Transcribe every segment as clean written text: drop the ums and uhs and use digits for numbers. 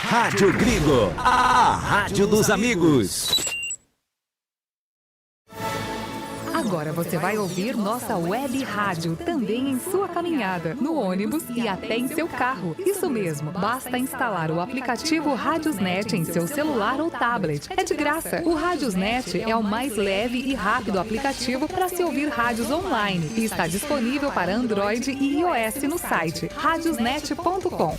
Rádio Gringo, a rádio dos amigos. Agora você vai ouvir nossa web rádio também em sua caminhada, no ônibus e até em seu carro. Isso mesmo, basta instalar o aplicativo Radiosnet em seu celular ou tablet. É de graça. O Radiosnet é o mais leve e rápido aplicativo para se ouvir rádios online e está disponível para Android e iOS no site radiosnet.com.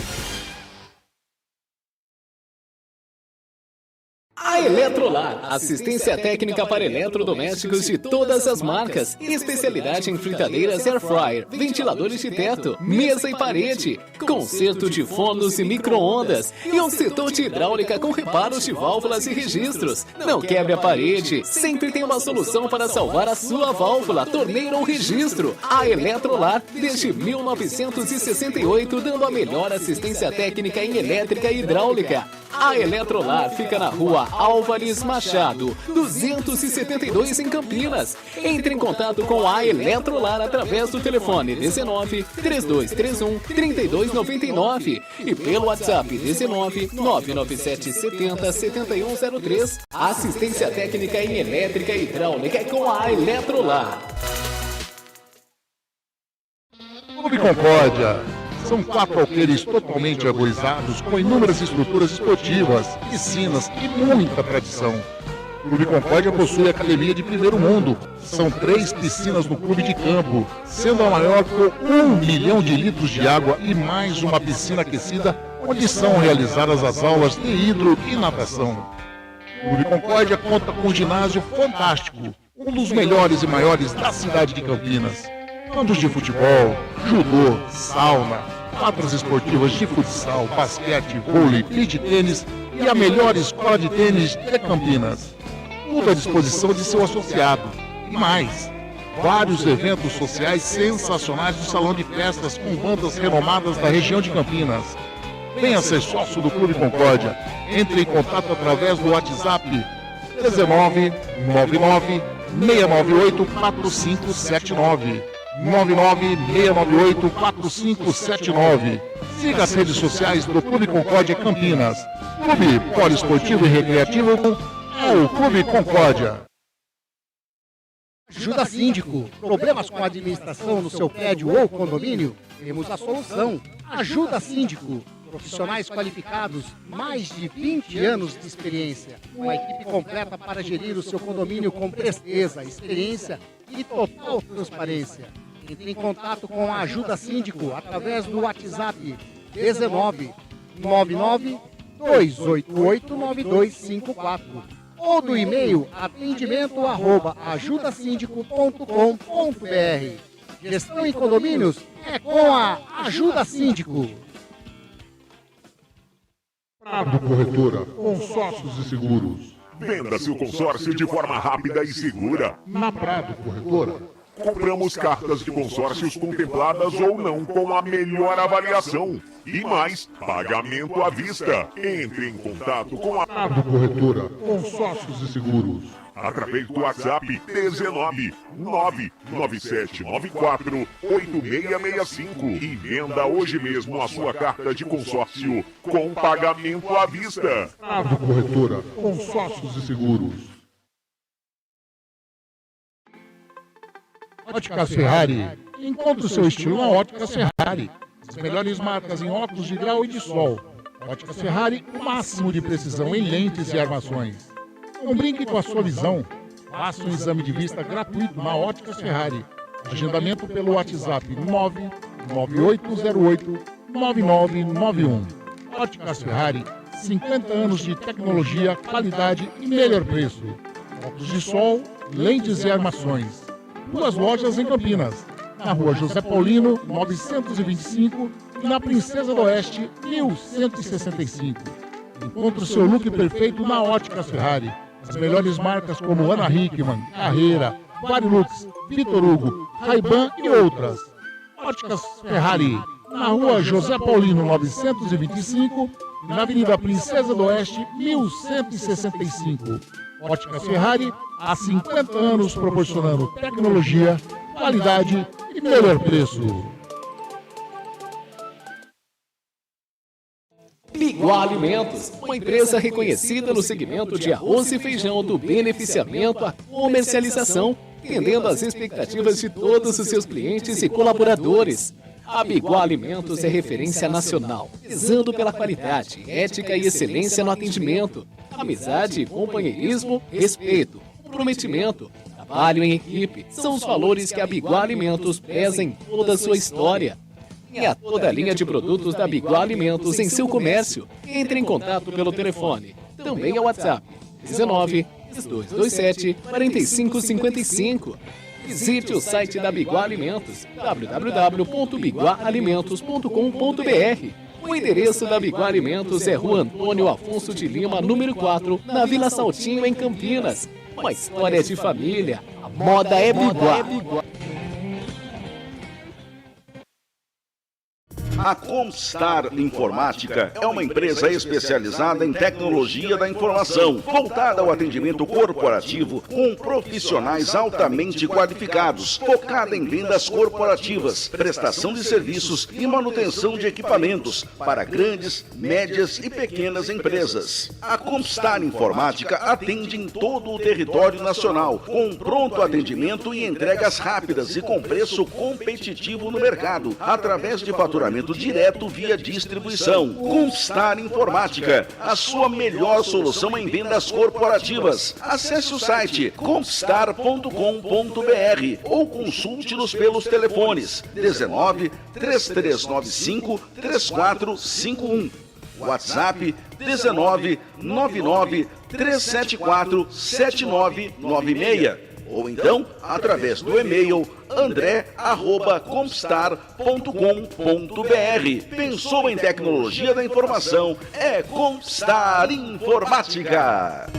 A Eletrolar, assistência técnica para eletrodomésticos de todas as marcas, especialidade em fritadeiras air fryer, ventiladores de teto, mesa e parede, conserto de fornos e micro-ondas e um setor de hidráulica com reparos de válvulas e registros. Não quebre a parede, sempre tem uma solução para salvar a sua válvula, torneira ou registro. A Eletrolar, desde 1968, dando a melhor assistência técnica em elétrica e hidráulica. A Eletrolar fica na rua Álvares Machado, 272 em Campinas. Entre em contato com a Eletrolar através do telefone 19 3231 3299 e pelo WhatsApp 19 997 70 7103. Assistência técnica em elétrica e hidráulica é com a Eletrolar. Clube Concórdia. São 4 alqueires totalmente arborizados, com inúmeras estruturas esportivas, piscinas e muita tradição. O Clube Concórdia possui academia de primeiro mundo. São 3 piscinas no clube de campo, sendo a maior com 1 milhão de litros de água e mais uma piscina aquecida, onde são realizadas as aulas de hidro e natação. O Clube Concórdia conta com um ginásio fantástico, um dos melhores e maiores da cidade de Campinas. Campos de futebol, judô, sauna, quadras esportivas de futsal, basquete, vôlei, beach tênis e a melhor escola de tênis de Campinas. Tudo à disposição de seu associado. E mais, vários eventos sociais sensacionais no salão de festas com bandas renomadas da região de Campinas. Venha ser sócio do Clube Concórdia. Entre em contato através do WhatsApp 19 99 698 4579. 99698-4579. Siga as redes sociais do Clube Concórdia Campinas. Clube Poliesportivo e Recreativo é o Clube Concórdia. Ajuda Síndico. Problemas com a administração no seu prédio ou condomínio? Temos a solução. Ajuda Síndico. Profissionais qualificados, mais de 20 anos de experiência. Uma equipe completa para gerir o seu condomínio com presteza, experiência e total transparência. Entre em contato com a Ajuda Síndico através do WhatsApp 19 99 288 9254 ou do e-mail atendimento@ajudasindico.com.br. Gestão em condomínios é com a Ajuda Síndico. Prado Corretora, consórcios e seguros. Venda seu consórcio de forma rápida e segura. Na Prado Corretora. Compramos cartas de consórcios contempladas ou não com a melhor avaliação. E mais, pagamento à vista. Entre em contato com a Prado Corretora, consórcios e seguros. Através do WhatsApp 19 99794 8665 e venda hoje mesmo a sua carta de consórcio com pagamento à vista. Prado Corretora, consórcios e seguros. Óticas Ferrari. Encontre o seu estilo na Óticas Ferrari. As melhores marcas em óculos de grau e de sol. Óticas Ferrari, o máximo de precisão em lentes e armações. Não brinque com a sua visão. Faça um exame de vista gratuito na Óticas Ferrari. Agendamento pelo WhatsApp 99808-9991. Óticas Ferrari, 50 anos de tecnologia, qualidade e melhor preço. Óculos de sol, lentes e armações. 2 lojas em Campinas, na rua José Paulino, 925 e na Princesa do Oeste, 1165. Encontre o seu look perfeito na Óticas Ferrari. As melhores marcas como Ana Hickman, Carreira, Varilux, Vitor Hugo, Ray-Ban e outras. Óticas Ferrari, na rua José Paulino 925 e na Avenida Princesa do Oeste 1165. Óticas Ferrari, há 50 anos proporcionando tecnologia, qualidade e melhor preço. Biguá Alimentos, uma empresa reconhecida no segmento de arroz e feijão do beneficiamento à comercialização, atendendo às expectativas de todos os seus clientes e colaboradores. A Biguá Alimentos é referência nacional, prezando pela qualidade, ética e excelência no atendimento, amizade, companheirismo, respeito, comprometimento, trabalho em equipe. São os valores que a Biguá Alimentos pesa em toda a sua história. E a toda a linha de produtos da Biguá Alimentos em seu comércio. Entre em contato pelo telefone. Também é o WhatsApp 19 3227 4555. Visite o site da Biguá Alimentos, www.biguaalimentos.com.br. O endereço da Biguá Alimentos é Rua Antônio Afonso de Lima, número 4, na Vila Saltinho, em Campinas. Uma história de família. A moda é Biguá. A Comstar Informática é uma empresa especializada em tecnologia da informação, voltada ao atendimento corporativo com profissionais altamente qualificados, focada em vendas corporativas, prestação de serviços e manutenção de equipamentos para grandes, médias e pequenas empresas. A Comstar Informática atende em todo o território nacional, com pronto atendimento e entregas rápidas e com preço competitivo no mercado, através de faturamento direto via distribuição. Comstar Informática, a sua melhor solução em vendas corporativas. Acesse o site comstar.com.br ou consulte-nos pelos telefones 19 3395 3451. WhatsApp 19 99 374 7996. Ou então, através do e-mail andré@comstar.com.br. Pensou em tecnologia da informação? É Comstar Informática.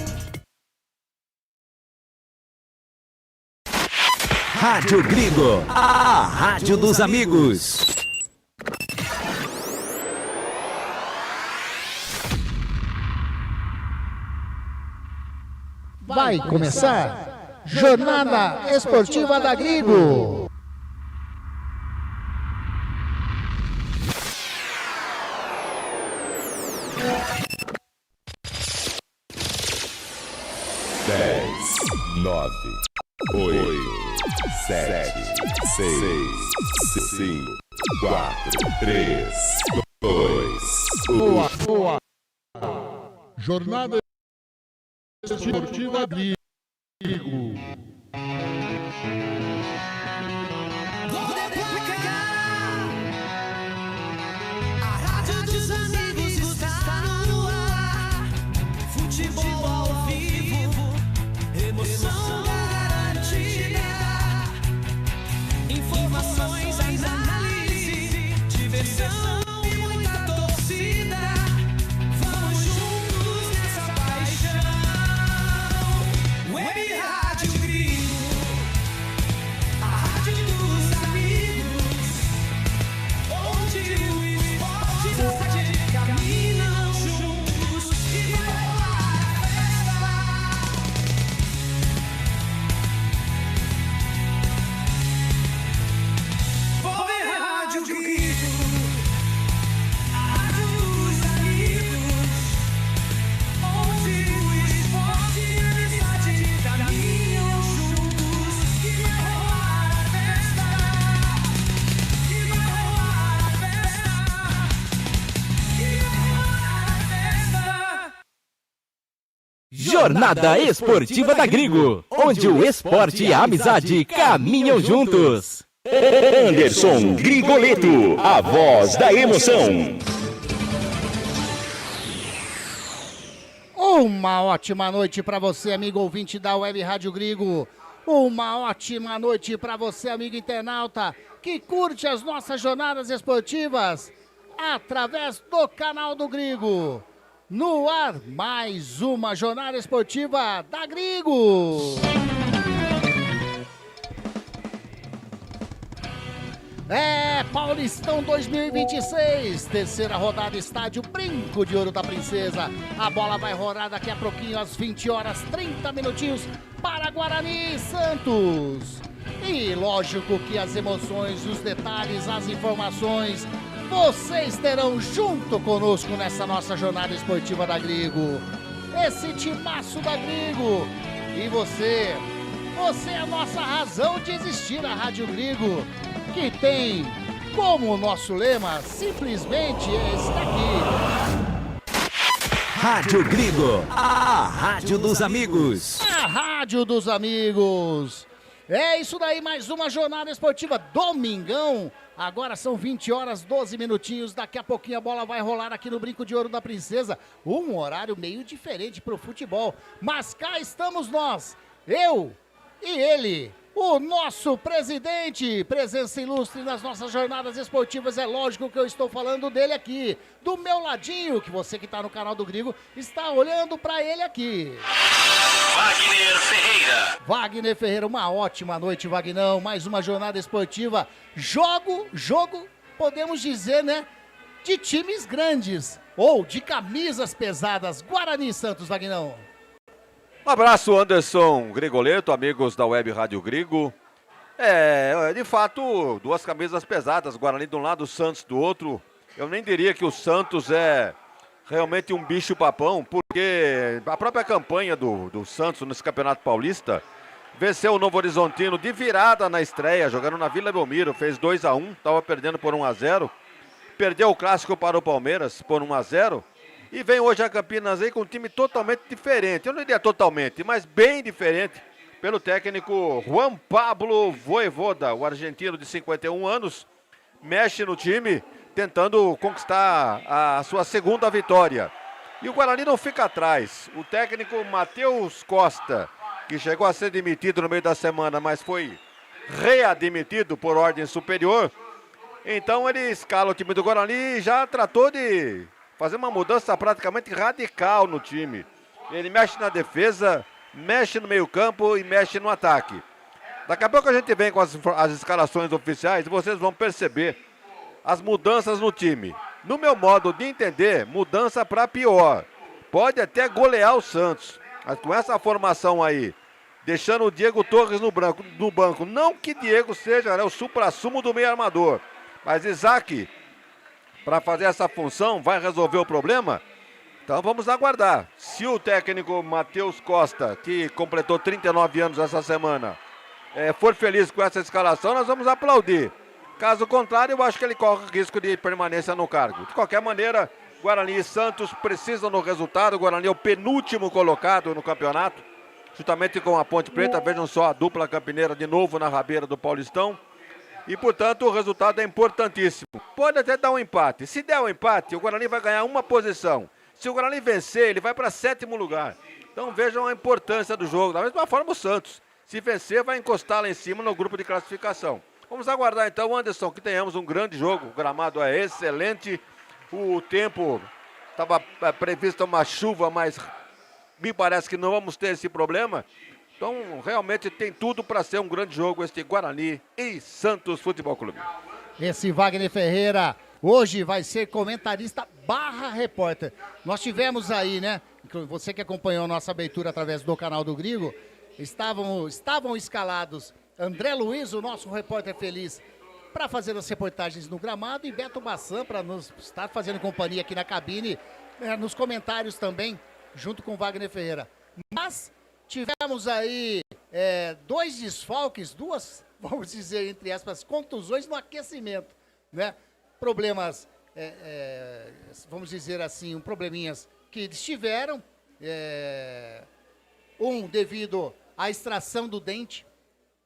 Rádio Gringo, a rádio dos amigos. Vai começar Jornada Esportiva da Gringo. Dez, 9, 8, 7, 6, 5, 4, 3, 2, 1. Boa. Jornada Esportiva Gringo. A Rádio dos Amigos está no ar. Futebol ao vivo, emoção garantida. Informações, análise, diversão e muita torcida. Vamos juntos nessa paixão. Web Rádio Gringo, a rádio dos amigos, onde o esporte e a cidade caminham juntos e vai rolar a festa. Web Rádio Gringo, a rádio dos amigos, onde o esporte e a cidade caminham juntos e vai rolar a festa. E vai rolar a festa. E vai rolar a festa. Jornada Esportiva da Gringo, onde o esporte e a amizade caminham juntos. Anderson Grigoleto, a voz da emoção. Uma ótima noite para você, amigo ouvinte da Web Rádio Gringo. Uma ótima noite para você, amigo internauta, que curte as nossas jornadas esportivas através do canal do Gringo. No ar, mais uma jornada esportiva da Gringo. É Paulistão 2026, terceira rodada, estádio Brinco de Ouro da Princesa. A bola vai rolar daqui a pouquinho às 20 horas, 30 minutinhos para Guarani e Santos. E lógico que as emoções, os detalhes, as informações, vocês terão junto conosco nessa nossa jornada esportiva da Grigo. Esse timaço da Grigo. E você é a nossa razão de existir, a Rádio Grigo, que tem como nosso lema simplesmente esse daqui. Rádio Grigo, a rádio dos amigos. A rádio dos amigos. É isso daí, mais uma jornada esportiva, domingão. Agora são 20 horas, 12 minutinhos. Daqui a pouquinho a bola vai rolar aqui no Brinco de Ouro da Princesa. Um horário meio diferente para o futebol. Mas cá estamos nós, eu e ele, o nosso presidente, presença ilustre nas nossas jornadas esportivas. É lógico que eu estou falando dele aqui, do meu ladinho, que você que está no canal do Grigo está olhando para ele aqui. Wagner Ferreira. Wagner Ferreira, uma ótima noite, Vagnão. Mais uma jornada esportiva. Jogo, podemos dizer, né, de times grandes ou de camisas pesadas. Guarani e Santos, Vagnão. Um abraço, Anderson Grigoleto, amigos da Web Rádio Grigo. De fato, duas camisas pesadas, Guarani de um lado, Santos do outro. Eu nem diria que o Santos é realmente um bicho-papão, porque a própria campanha do Santos nesse Campeonato Paulista venceu o Novo Horizontino de virada na estreia, jogando na Vila Belmiro, fez 2-1, estava perdendo por 1-0. Perdeu o clássico para o Palmeiras por 1-0. E vem hoje a Campinas aí com um time totalmente diferente. Eu não diria totalmente, mas bem diferente. Pelo técnico Juan Pablo Voivoda, o argentino de 51 anos. Mexe no time, tentando conquistar a sua segunda vitória. E o Guarani não fica atrás. O técnico Matheus Costa, que chegou a ser demitido no meio da semana, mas foi readmitido por ordem superior. Então ele escala o time do Guarani e já tratou de fazer uma mudança praticamente radical no time. Ele mexe na defesa, mexe no meio-campo e mexe no ataque. Daqui a pouco a gente vem com as escalações oficiais e vocês vão perceber as mudanças no time. No meu modo de entender, mudança para pior. Pode até golear o Santos, mas com essa formação aí, deixando o Diego Torres no banco. Não que Diego seja, né, o suprassumo do meio armador, mas Isaac, para fazer essa função, vai resolver o problema? Então vamos aguardar. Se o técnico Matheus Costa, que completou 39 anos essa semana, for feliz com essa escalação, nós vamos aplaudir. Caso contrário, eu acho que ele corre risco de permanência no cargo. De qualquer maneira, Guarani e Santos precisam do resultado. O Guarani é o penúltimo colocado no campeonato, juntamente com a Ponte Preta. Vejam só a dupla campineira de novo na rabeira do Paulistão. E, portanto, o resultado é importantíssimo. Pode até dar um empate. Se der um empate, o Guarani vai ganhar uma posição. Se o Guarani vencer, ele vai para 7º lugar. Então, vejam a importância do jogo. Da mesma forma, o Santos. Se vencer, vai encostar lá em cima no grupo de classificação. Vamos aguardar, então, Anderson, que tenhamos um grande jogo. O gramado é excelente. O tempo, estava prevista uma chuva, mas me parece que não vamos ter esse problema. Então, realmente tem tudo para ser um grande jogo este Guarani e Santos Futebol Clube. Esse Wagner Ferreira hoje vai ser comentarista / repórter. Nós tivemos aí, né, você que acompanhou a nossa abertura através do canal do Grigo, estavam escalados André Luiz, o nosso repórter feliz, para fazer as reportagens no gramado, e Beto Bassan para nos estar fazendo companhia aqui na cabine, nos comentários também, junto com Wagner Ferreira. Mas tivemos aí 2 desfalques, 2, vamos dizer, entre aspas, contusões no aquecimento, né? Problemas, vamos dizer assim, probleminhas que estiveram, um devido à extração do dente,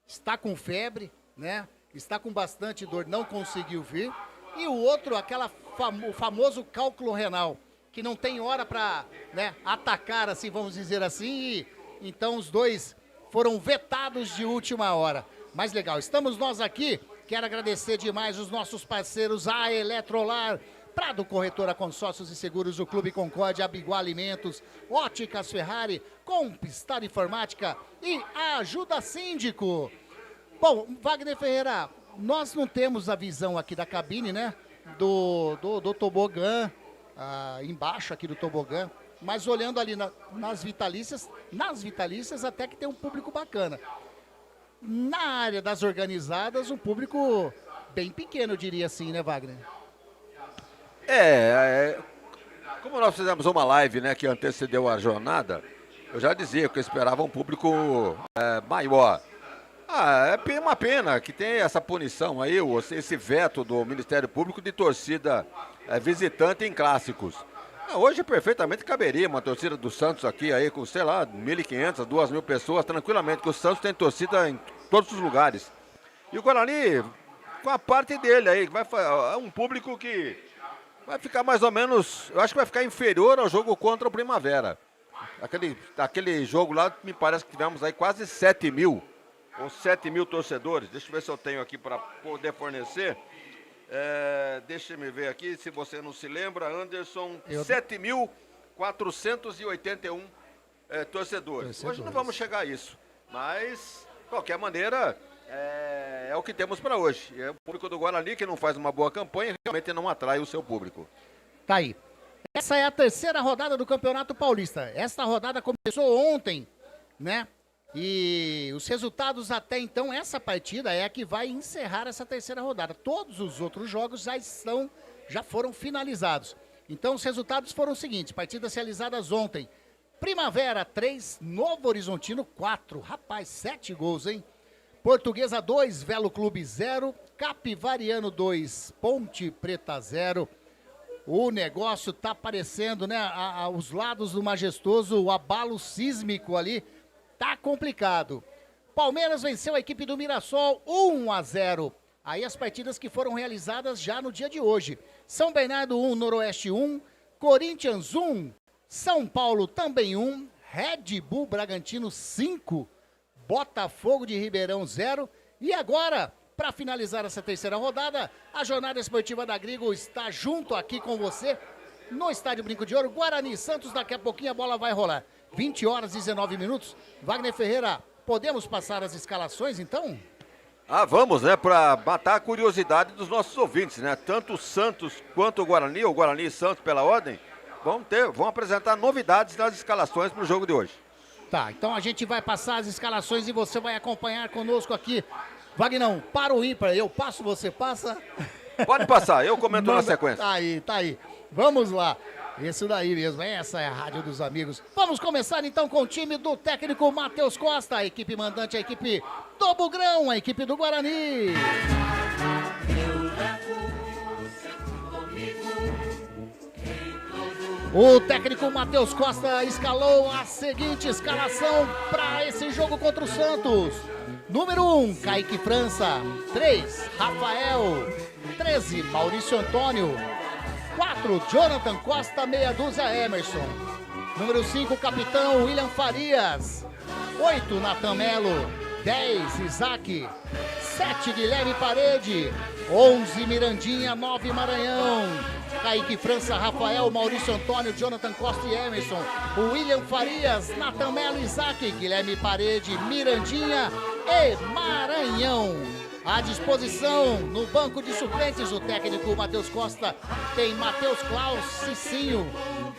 está com febre, né? Está com bastante dor, não conseguiu vir. E o outro, o famoso cálculo renal, que não tem hora para, né, atacar, assim, vamos dizer assim, e então os dois foram vetados de última hora. Mas legal, estamos nós aqui. Quero agradecer demais os nossos parceiros, a Eletrolar, Prado Corretora Consórcios e Seguros, o Clube Concórdia, Abiguá Alimentos, Óticas Ferrari, Compistar Informática e a Ajuda Síndico. Bom, Wagner Ferreira, nós não temos a visão aqui da cabine, né? Do tobogã, embaixo aqui do tobogã. Mas olhando ali nas vitalícias até que tem um público bacana. Na área das organizadas, um público bem pequeno, eu diria assim, né, Wagner? Como nós fizemos uma live, né, que antecedeu a jornada, eu já dizia que eu esperava um público maior. É uma pena que tem essa punição aí, esse veto do Ministério Público de torcida visitante em clássicos. Hoje perfeitamente caberia uma torcida do Santos aqui aí com, sei lá, 1.500, 2.000 pessoas, tranquilamente, que o Santos tem torcida em todos os lugares. E o Guarani, com a parte dele aí, é um público que vai ficar mais ou menos, eu acho que vai ficar inferior ao jogo contra o Primavera. Aquele jogo lá, me parece que tivemos aí quase 7.000, ou 7.000 torcedores. Deixa eu ver se eu tenho aqui para poder fornecer. Deixa eu ver aqui, se você não se lembra, Anderson, 7.481 torcedores. Hoje não vamos chegar a isso, mas, de qualquer maneira, é o que temos para hoje. O público do Guarani, que não faz uma boa campanha, realmente não atrai o seu público. Tá aí. Essa é a terceira rodada do Campeonato Paulista. Esta rodada começou ontem, né? E os resultados até então, essa partida é a que vai encerrar essa terceira rodada. Todos os outros jogos já foram finalizados. Então os resultados foram os seguintes: partidas realizadas ontem. Primavera 3, Novo Horizontino 4. Rapaz, 7 gols, hein? Portuguesa 2, Velo Clube 0. Capivariano 2, Ponte Preta 0. O negócio tá parecendo, né? Os lados do Majestoso, o abalo sísmico ali. Tá complicado. Palmeiras venceu a equipe do Mirassol 1-0. Aí as partidas que foram realizadas já no dia de hoje. São Bernardo 1, Noroeste 1. Corinthians 1. São Paulo também 1. Red Bull Bragantino 5. Botafogo de Ribeirão 0. E agora, para finalizar essa terceira rodada, a Jornada Esportiva da Grigo está junto aqui com você no Estádio Brinco de Ouro. Guarani Santos, daqui a pouquinho a bola vai rolar. 20 horas e 19 minutos. Wagner Ferreira, podemos passar as escalações, então? Vamos, né, para matar a curiosidade dos nossos ouvintes, né? Tanto o Santos quanto o Guarani e Santos pela ordem, vão apresentar novidades nas escalações para o jogo de hoje. Tá, então a gente vai passar as escalações e você vai acompanhar conosco aqui. Wagner, para o ímpar, eu passo, você passa? Pode passar, eu comento na sequência. Tá aí. Vamos lá. Isso daí mesmo, essa é a Rádio dos Amigos. Vamos começar então com o time do técnico Matheus Costa, a equipe mandante, a equipe do Bugrão, a equipe do Guarani. O técnico Matheus Costa escalou a seguinte escalação para esse jogo contra o Santos. Número 1, Kaique França. 3, Rafael. 13, Maurício Antônio. 4, Jonathan Costa, meia dúzia, Emerson. Número 5, capitão William Farias. 8, Natan Melo. 10, Isaac. 7, Guilherme Parede. 11, Mirandinha. 9, Maranhão. Kaique França, Rafael, Maurício Antônio, Jonathan Costa e Emerson. William Farias, Natan Melo, Isaac, Guilherme Parede, Mirandinha e Maranhão. À disposição, no banco de suplentes, o técnico Matheus Costa tem Matheus Klaus, Cicinho,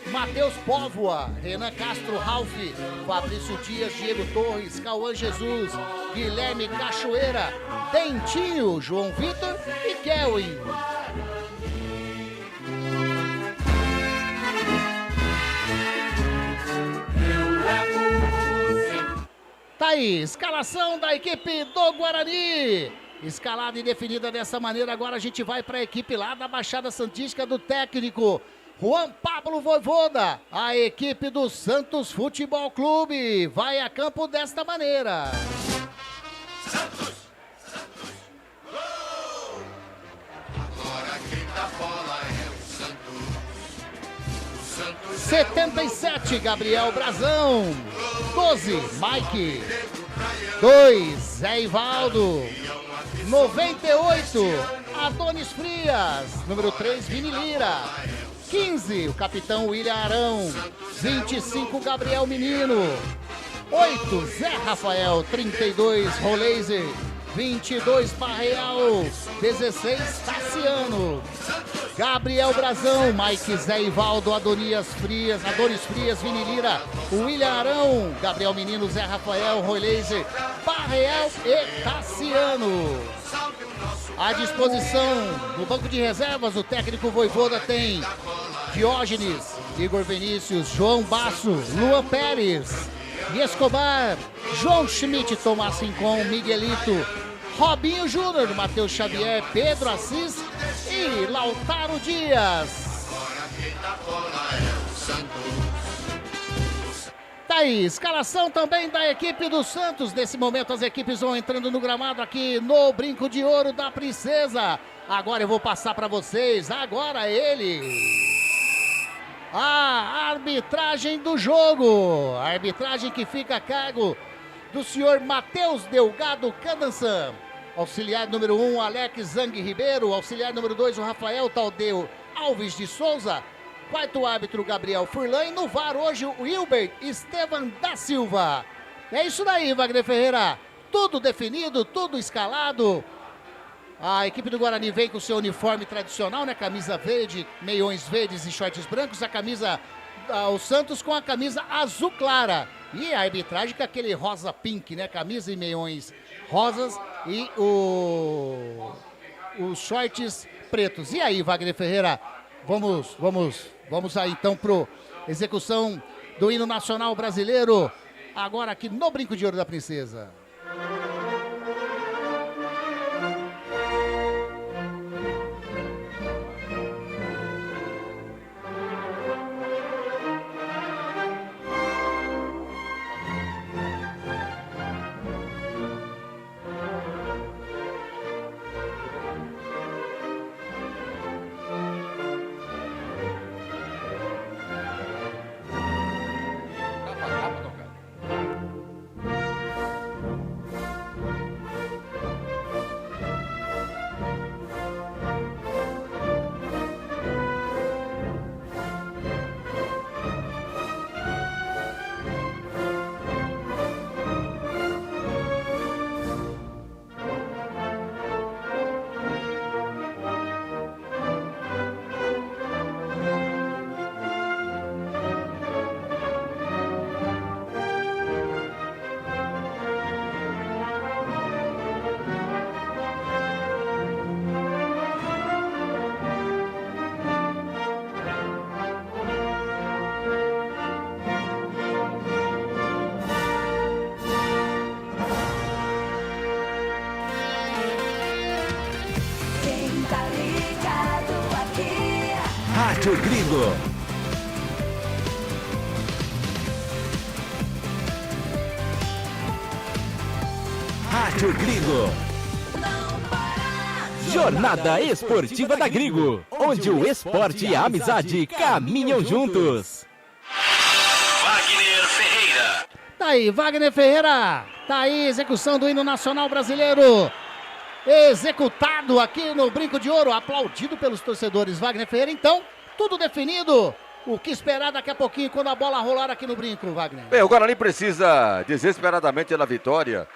Matheus Póvoa, Renan Castro, Ralf, Fabrício Dias, Diego Torres, Cauã Jesus, Guilherme Cachoeira, Dentinho, João Vitor e Kelvin. Tá aí, escalação da equipe do Guarani. Escalada e definida dessa maneira, agora a gente vai para a equipe lá da Baixada Santista do técnico Juan Pablo Voivoda. A equipe do Santos Futebol Clube vai a campo desta maneira. Santos, gol! Agora quem dá bola é o Santos. 77, Gabriel Brazão. 12, Mike. 2, Zé Ivaldo. 98, Adonis Frias. Número 3, Vini Lira. 15, o capitão William Arão. 25, Gabriel Menino. 8, Zé Rafael. 32, Roleiser. 22 Parreal, 16 Tassiano. Gabriel Brazão, Mike Zé Ivaldo, Adonis Frias, Vini Lira, William Arão, Gabriel Menino, Zé Rafael, Roy Laser, Parreal e Tassiano. À disposição no banco de reservas, o técnico Voivoda tem Diógenes, Igor Vinícius, João Basso, Luan Pérez, Escobar, João Schmidt, Tomás Rincon, Miguelito, Robinho Júnior, Matheus Xavier, Pedro Assis e Lautaro Dias. Tá aí, escalação também da equipe do Santos. Nesse momento as equipes vão entrando no gramado aqui no Brinco de Ouro da Princesa. Agora eu vou passar para vocês, agora ele... a arbitragem do jogo. A arbitragem que fica a cargo do senhor Matheus Delgado Candançan. Auxiliar número 1, Alex Zang Ribeiro. Auxiliar número 2, o Rafael Taldeu Alves de Souza. Quarto árbitro, Gabriel Furlan. E no VAR hoje, o Hilbert Estevan da Silva. É isso daí, Wagner Ferreira. Tudo definido, tudo escalado. A equipe do Guarani vem com o seu uniforme tradicional, né? Camisa verde, meiões verdes e shorts brancos. A camisa, o Santos com a camisa azul clara. E a arbitragem com aquele rosa pink, né? Camisa e meiões rosas e os shorts pretos. E aí, Wagner Ferreira, vamos aí então pro execução do hino nacional brasileiro. Agora aqui no Brinco de Ouro da Princesa. Rádio Gringo. Rádio Gringo. Jornada Esportiva da Gringo, onde o esporte e a amizade caminham juntos. Wagner Ferreira. Tá aí, Wagner Ferreira. Tá aí, execução do hino nacional brasileiro. Executado aqui no Brinco de Ouro, aplaudido pelos torcedores. Wagner Ferreira, então, tudo definido. O que esperar daqui a pouquinho quando a bola rolar aqui no Brinco, Wagner? Bem, o Guarani precisa desesperadamente da vitória.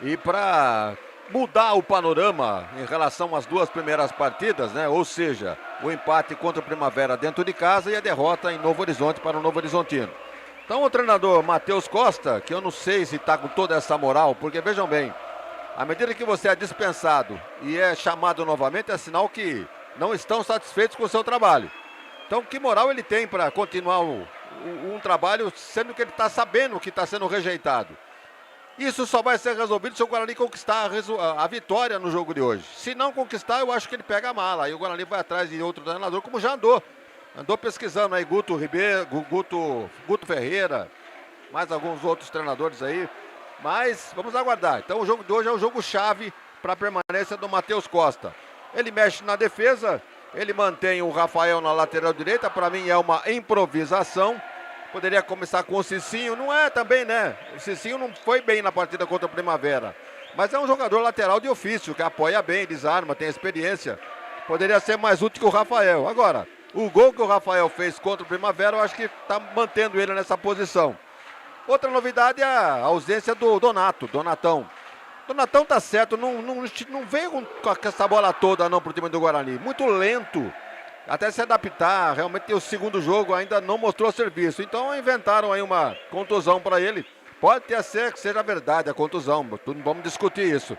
E para mudar o panorama em relação às duas primeiras partidas, né? Ou seja, o empate contra o Primavera dentro de casa e a derrota em Novo Horizonte para o Novo Horizontino. Então o treinador Matheus Costa, que eu não sei se está com toda essa moral, porque vejam bem, à medida que você é dispensado e é chamado novamente, é sinal que não estão satisfeitos com o seu trabalho. Então que moral ele tem para continuar um trabalho, sendo que ele está sabendo que está sendo rejeitado? Isso só vai ser resolvido se o Guarani conquistar a vitória no jogo de hoje. Se não conquistar, eu acho que ele pega a mala. Aí o Guarani vai atrás de outro treinador, como já andou. Andou pesquisando aí Guto Ribeiro, Guto Ferreira, mais alguns outros treinadores aí. Mas vamos aguardar. Então o jogo de hoje é o jogo-chave para a permanência do Matheus Costa. Ele mexe na defesa, ele mantém o Rafael na lateral direita. Para mim é uma improvisação. Poderia começar com o Cicinho, não é também, né? O Cicinho não foi bem na partida contra a Primavera. Mas é um jogador lateral de ofício, que apoia bem, desarma, tem experiência. Poderia ser mais útil que o Rafael. Agora, o gol que o Rafael fez contra o Primavera, eu acho que está mantendo ele nessa posição. Outra novidade é a ausência do Donatão. O Natão tá certo, não veio com essa bola toda não pro time do Guarani. Muito lento, até se adaptar. Realmente o segundo jogo ainda não mostrou serviço. Então inventaram aí uma contusão para ele. Pode ter ser que seja verdade a contusão, vamos discutir isso.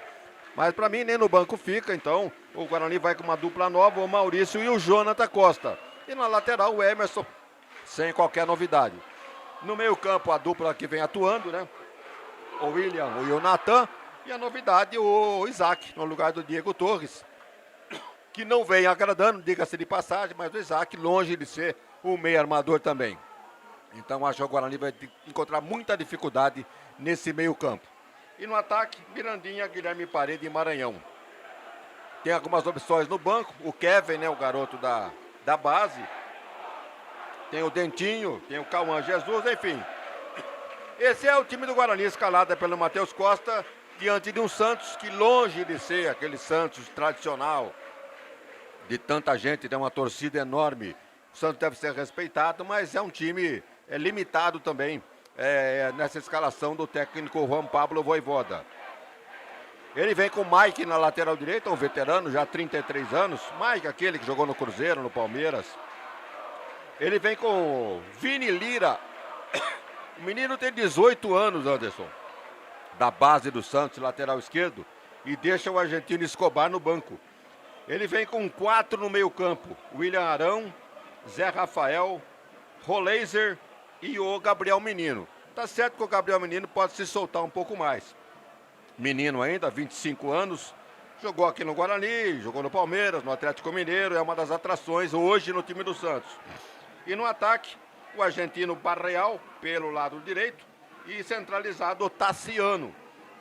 Mas para mim nem no banco fica, então o Guarani vai com uma dupla nova, o Maurício e o Jonathan Costa. E na lateral o Emerson, sem qualquer novidade. No meio campo a dupla que vem atuando, né? O William e o Nathan. E a novidade, o Isaac, no lugar do Diego Torres, que não vem agradando, diga-se de passagem, mas o Isaac longe de ser um meio armador também. Então acho que o Guarani vai encontrar muita dificuldade nesse meio campo. E no ataque, Mirandinha, Guilherme Parede e Maranhão. Tem algumas opções no banco, o Kevin, né, o garoto da base. Tem o Dentinho, tem o Cauã Jesus, enfim. Esse é o time do Guarani, escalado pelo Matheus Costa, diante de um Santos que, longe de ser aquele Santos tradicional, de tanta gente, tem uma torcida enorme. O Santos deve ser respeitado, mas é um time limitado também nessa escalação do técnico Juan Pablo Vojvoda. Ele vem com o Mike na lateral direita, um veterano, já 33 anos. Mike, aquele que jogou no Cruzeiro, no Palmeiras. Ele vem com o Vini Lira. O menino tem 18 anos, Anderson, da base do Santos, lateral esquerdo, e deixa o argentino Escobar no banco. Ele vem com 4 no meio campo, William Arão, Zé Rafael, Roleiser e o Gabriel Menino. Tá certo que o Gabriel Menino pode se soltar um pouco mais. Menino ainda, 25 anos, jogou aqui no Guarani, jogou no Palmeiras, no Atlético Mineiro, é uma das atrações hoje no time do Santos. E no ataque, o argentino Barreal, pelo lado direito, e centralizado o Tassiano.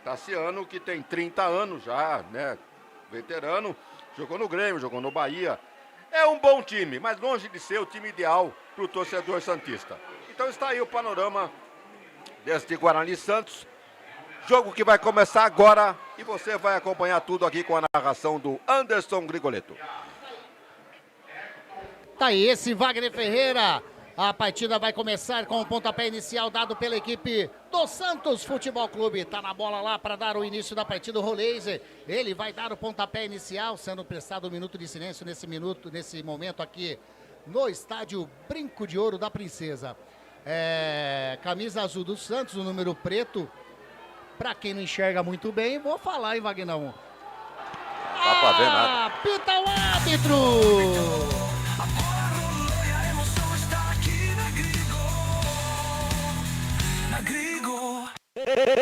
Tassiano que tem 30 anos já, né? Veterano, jogou no Grêmio, jogou no Bahia. É um bom time, mas longe de ser o time ideal para o torcedor santista. Então está aí o panorama deste Guarani Santos. Jogo que vai começar agora e você vai acompanhar tudo aqui com a narração do Anderson Grigoletto. Tá aí esse Wagner Ferreira. A partida vai começar com o pontapé inicial dado pela equipe do Santos Futebol Clube. Tá na bola lá para dar o início da partida o Roleiser. Ele vai dar o pontapé inicial, sendo prestado um minuto de silêncio nesse momento aqui no estádio Brinco de Ouro da Princesa. Camisa azul do Santos, o número preto. Para quem não enxerga muito bem, vou falar, hein, Vagnão? Não dá pra ver nada. Apita o árbitro!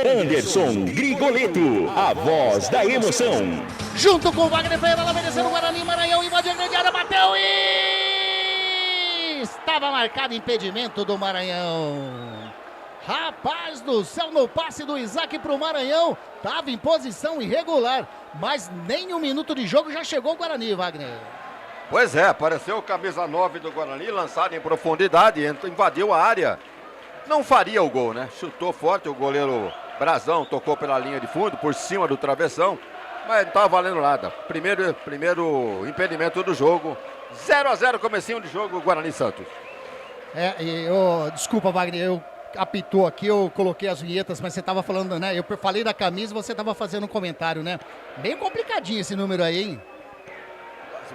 Anderson Grigoletto, a voz da emoção. Junto com o Wagner Ferreira, lá vencendo o Guarani, Maranhão, invadiu a grande área, bateu e... estava marcado impedimento do Maranhão. Rapaz do céu, no passe do Isaac para o Maranhão, estava em posição irregular, mas nem um minuto de jogo já chegou o Guarani, Wagner. Pois é, apareceu o camisa 9 do Guarani, lançado em profundidade, invadiu a área. Não faria o gol, né? Chutou forte, o goleiro Brazão tocou pela linha de fundo, por cima do travessão, mas não estava valendo nada. Primeiro impedimento do jogo, 0-0 comecinho de jogo, Guarani Santos. Desculpa, Wagner, eu apitou aqui, eu coloquei as vinhetas, mas você estava falando, né? Eu falei da camisa, você estava fazendo um comentário, né? Bem complicadinho esse número aí, hein?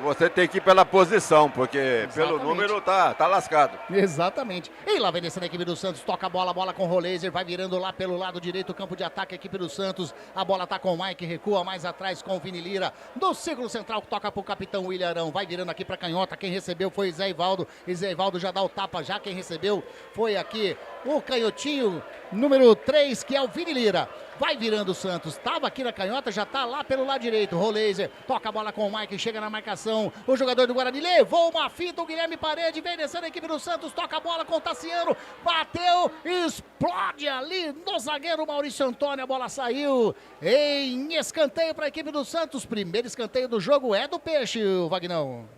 Você tem que ir pela posição, porque exatamente, pelo número tá lascado. Exatamente. E lá vem descendo a equipe do Santos, toca a bola com o Roleiser, vai virando lá pelo lado direito, campo de ataque, a equipe do Santos. A bola tá com o Mike, recua mais atrás com o Vini Lira. Do círculo central, toca pro capitão William Arão, vai virando aqui pra canhota, quem recebeu foi Zé Ivaldo. E Zé Ivaldo já dá o tapa, já quem recebeu foi aqui o canhotinho, número 3, que é o Vini Lira. Vai virando o Santos, tava aqui na canhota, já tá lá pelo lado direito. Roleiser, toca a bola com o Mike, chega na marcação. O jogador do Guarani levou uma fita, o Guilherme Parede vem descendo a equipe do Santos, toca a bola com o Tassiano, bateu, explode ali no zagueiro Maurício Antônio, a bola saiu em escanteio para a equipe do Santos. Primeiro escanteio do jogo é do Peixe, o Vagnão.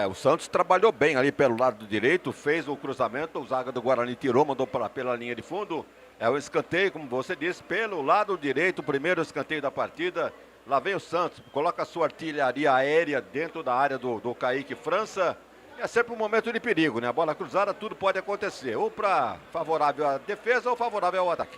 O Santos trabalhou bem ali pelo lado direito, fez o cruzamento, o zaga do Guarani tirou, mandou pela linha de fundo. É o escanteio, como você disse, pelo lado direito, o primeiro escanteio da partida. Lá vem o Santos, coloca a sua artilharia aérea dentro da área do Kaique França. É sempre um momento de perigo, né? A bola cruzada, tudo pode acontecer, ou para favorável à defesa ou favorável ao ataque.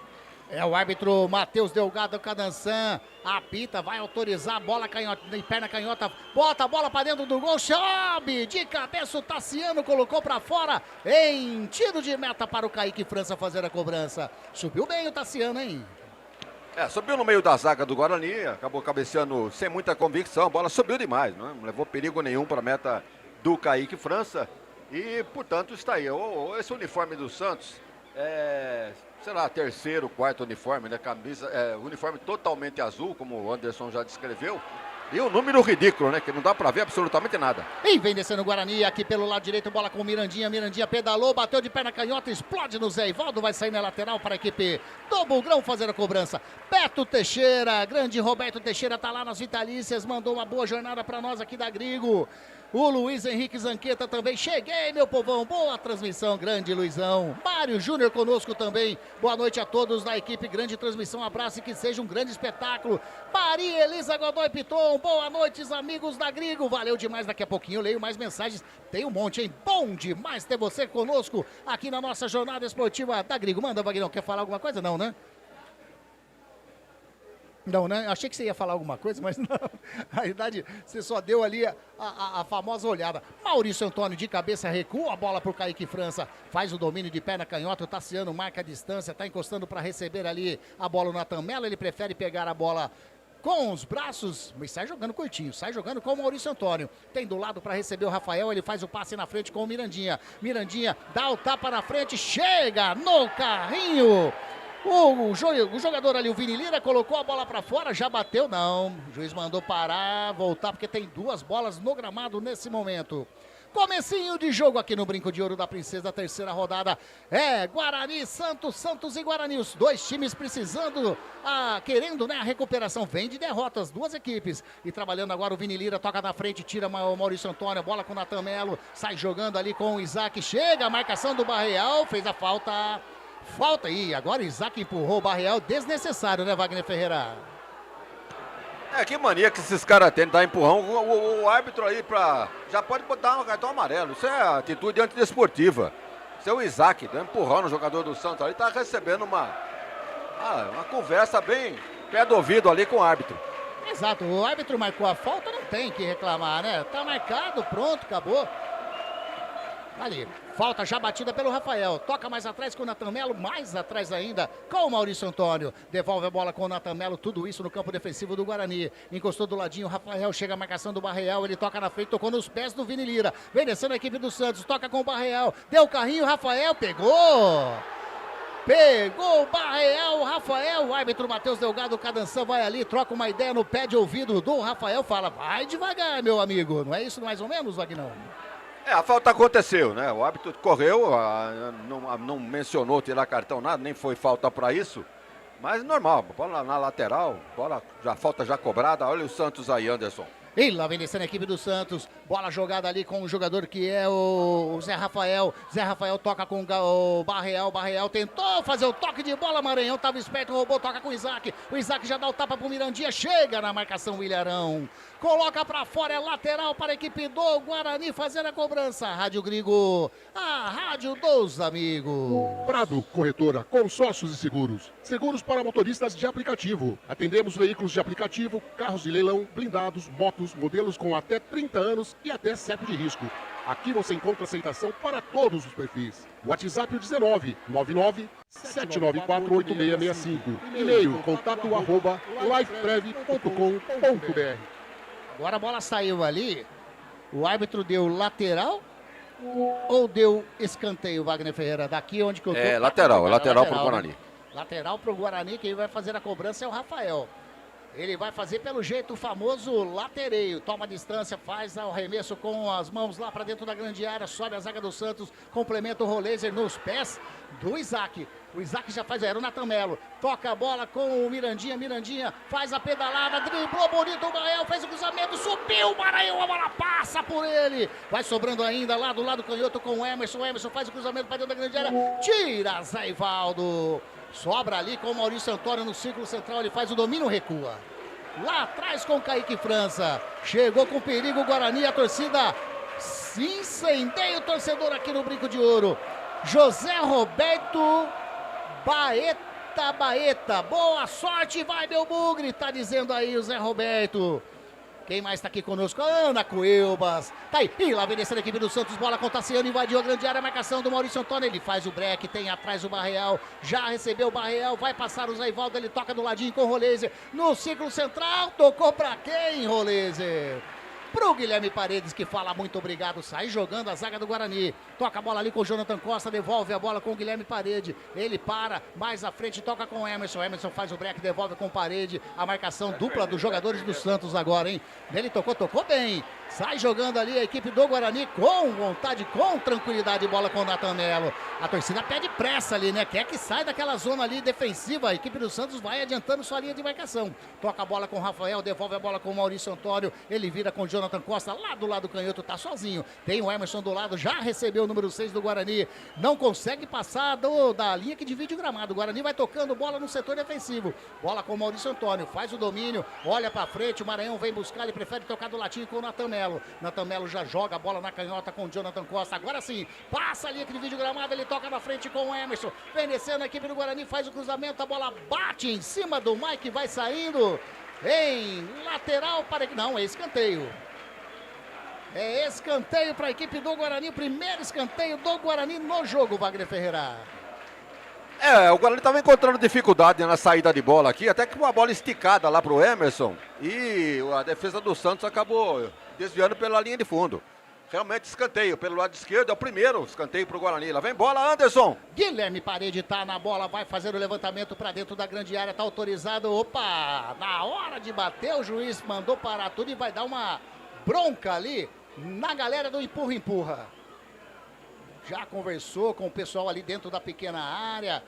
É o árbitro Matheus Delgado Cadançan, apita, vai autorizar, bola canhota, perna canhota, bota a bola para dentro do gol, chave, de cabeça o Tassiano colocou para fora, em tiro de meta para o Kaique França fazer a cobrança. Subiu bem o Tassiano, hein? Subiu no meio da zaga do Guarani, acabou cabeceando sem muita convicção, a bola subiu demais, não levou perigo nenhum para a meta do Kaique França e, portanto, está aí. Esse uniforme do Santos sei lá, terceiro, quarto uniforme, né? Camisa, uniforme totalmente azul, como o Anderson já descreveu. E um número ridículo, né? Que não dá pra ver absolutamente nada. E vem descendo o Guarani aqui pelo lado direito, bola com o Mirandinha. Mirandinha pedalou, bateu de perna canhota, explode no Zé Ivaldo. Vai sair na lateral para a equipe do Bugrão fazer a cobrança. Beto Teixeira, grande Roberto Teixeira, tá lá nas vitalícias. Mandou uma boa jornada pra nós aqui da Grigo. O Luiz Henrique Zanqueta também. Cheguei, meu povão. Boa transmissão, grande Luizão. Mário Júnior conosco também. Boa noite a todos da equipe. Grande transmissão. Abraço e que seja um grande espetáculo. Maria Elisa Godoy Piton. Boa noite, amigos da Grigo. Valeu demais. Daqui a pouquinho eu leio mais mensagens. Tem um monte, hein? Bom demais ter você conosco aqui na nossa jornada esportiva da Grigo. Manda, Vagnão. Quer falar alguma coisa? Não, né? Não, né? Achei que você ia falar alguma coisa, mas não. Na verdade, você só deu ali a famosa olhada. Maurício Antônio de cabeça recua a bola para o Kaique França. Faz o domínio de perna canhota. O Tassiano marca a distância. Está encostando para receber ali a bola no Natan Mello. Ele prefere pegar a bola com os braços, mas sai jogando curtinho, sai jogando com o Maurício Antônio. Tem do lado para receber o Rafael, ele faz o passe na frente com o Mirandinha. Mirandinha dá o tapa na frente, chega no carrinho. O jogador ali, o Vini Lira, colocou a bola para fora, já bateu, não. O juiz mandou parar, voltar, porque tem duas bolas no gramado nesse momento. Comecinho de jogo aqui no Brinco de Ouro da Princesa, terceira rodada. Guarani, Santos e Guarani. Os dois times precisando, querendo, né, a recuperação. Vem de derrotas, duas equipes. E trabalhando agora o Vini Lira, toca na frente, tira o Maurício Antônio, bola com o Natan Mello. Sai jogando ali com o Isaac, chega a marcação do Barreal, fez a falta. Falta aí, agora o Isaac empurrou o Barreal, desnecessário, né, Wagner Ferreira? Que mania que esses caras têm de dar empurrão. O árbitro aí já pode botar um cartão amarelo. Isso é atitude antidesportiva. Isso é o Isaac, dando empurrão no jogador do Santos ali, tá recebendo uma conversa bem pé do ouvido ali com o árbitro. Exato, o árbitro marcou a falta, não tem que reclamar, né? Tá marcado, pronto, acabou. Ali, falta já batida pelo Rafael, toca mais atrás com o Natan Mello, mais atrás ainda com o Maurício Antônio, devolve a bola com o Natan Mello, tudo isso no campo defensivo do Guarani, encostou do ladinho o Rafael, chega a marcação do Barreal, ele toca na frente, tocou nos pés do Vini Lira, vem descendo a equipe do Santos, toca com o Barreal, deu o carrinho, Rafael pegou o Barreal, o Rafael, o árbitro Matheus Delgado Cadançan vai ali, troca uma ideia no pé de ouvido do Rafael, fala, vai devagar, meu amigo, não é isso mais ou menos, Vagnão? A falta aconteceu, né? O árbitro correu, não mencionou tirar cartão nada, nem foi falta para isso. Mas normal, bola na lateral, falta já cobrada. Olha o Santos aí, Anderson. E lá vem descendo a equipe do Santos, bola jogada ali com o jogador que é o Zé Rafael. Zé Rafael toca com o Barreal, Barreal tentou fazer o toque de bola, Maranhão estava esperto, roubou, toca com o Isaac. O Isaac já dá o tapa pro Mirandinha, chega na marcação o Ilharão. Coloca pra fora, é lateral para a equipe do Guarani fazer a cobrança. Rádio Grigo, a rádio dos amigos. Prado Corretora, consórcios e seguros. Seguros para motoristas de aplicativo. Atendemos veículos de aplicativo, carros de leilão, blindados, motos, modelos com até 30 anos e até CEP de risco. Aqui você encontra aceitação para todos os perfis. WhatsApp 19 99 794 8665. E-mail contato@lifeprev.com.br. Agora a bola saiu ali. O árbitro deu lateral ou deu escanteio, Wagner Ferreira? Daqui onde que eu tô? Lateral pro Guarani. Né? Lateral pro Guarani, quem vai fazer a cobrança é o Rafael. Ele vai fazer pelo jeito o famoso latereio. Toma distância, faz o arremesso com as mãos lá para dentro da grande área. Sobe a zaga do Santos, complementa o Roleiser nos pés do Isaac. O Isaac já faz, era o Natan Mello. Toca a bola com o Mirandinha. Mirandinha faz a pedalada, driblou bonito o Barreal, fez o cruzamento, subiu o Maranhão, a bola passa por ele. Vai sobrando ainda lá do lado canhoto com o Emerson. O Emerson faz o cruzamento para dentro da grande área. Tira Zé Ivaldo. Sobra ali com o Maurício Antônio no círculo central, ele faz o domínio, recua. Lá atrás com o Kaique França. Chegou com perigo o Guarani, a torcida se incendeia, o torcedor aqui no Brinco de Ouro. José Roberto Baeta. Boa sorte, vai meu bugre, tá dizendo aí o Zé Roberto. Quem mais tá aqui conosco? Ana Coelbas. Tá aí. E lá vem descendo a equipe do Santos. Bola com o Tassiano. Invadiu a grande área. A marcação do Maurício Antônio. Ele faz o break. Tem atrás o Barreal. Já recebeu o Barreal. Vai passar o Zé Ivaldo. Ele toca do ladinho com o Rolezer. No círculo central. Tocou pra quem, Rolezer? Pro Guilherme Paredes, que fala muito obrigado, sai jogando a zaga do Guarani, toca a bola ali com o Jonathan Costa, devolve a bola com o Guilherme Paredes, ele para, mais à frente, toca com o Emerson faz o break, devolve com o Paredes, a marcação dupla dos jogadores do Santos agora, hein, ele tocou bem, sai jogando ali a equipe do Guarani com vontade, com tranquilidade, bola com o Nathan Melo, a torcida pede pressa ali, né, quer que saia daquela zona ali defensiva, a equipe do Santos vai adiantando sua linha de marcação, toca a bola com o Rafael, devolve a bola com o Maurício Antônio, ele vira com o Jonathan Costa, lá do lado canhoto, tá sozinho. Tem o Emerson do lado, já recebeu o número 6 do Guarani. Não consegue passar da linha que divide o gramado. O Guarani vai tocando bola no setor defensivo. Bola com o Maurício Antônio, faz o domínio, olha pra frente, o Maranhão vem buscar, ele prefere tocar do latinho com o Nathan Melo. Nathan Melo já joga a bola na canhota com o Jonathan Costa. Agora sim, passa a linha que divide o gramado, ele toca na frente com o Emerson. Vem descendo a equipe do Guarani, faz o cruzamento, a bola bate em cima do Mike, vai saindo em lateral para... Não, é escanteio. É escanteio para a equipe do Guarani, o primeiro escanteio do Guarani no jogo, Wagner Ferreira. O Guarani estava encontrando dificuldade na saída de bola aqui, até que uma bola esticada lá pro Emerson e a defesa do Santos acabou desviando pela linha de fundo. Realmente escanteio pelo lado esquerdo, é o primeiro escanteio pro Guarani. Lá vem bola, Anderson. Guilherme Parede tá na bola, vai fazer o levantamento para dentro da grande área, tá autorizado. Opa, na hora de bater o juiz mandou parar tudo e vai dar uma bronca ali na galera do empurra-empurra. Já conversou com o pessoal ali dentro da pequena área.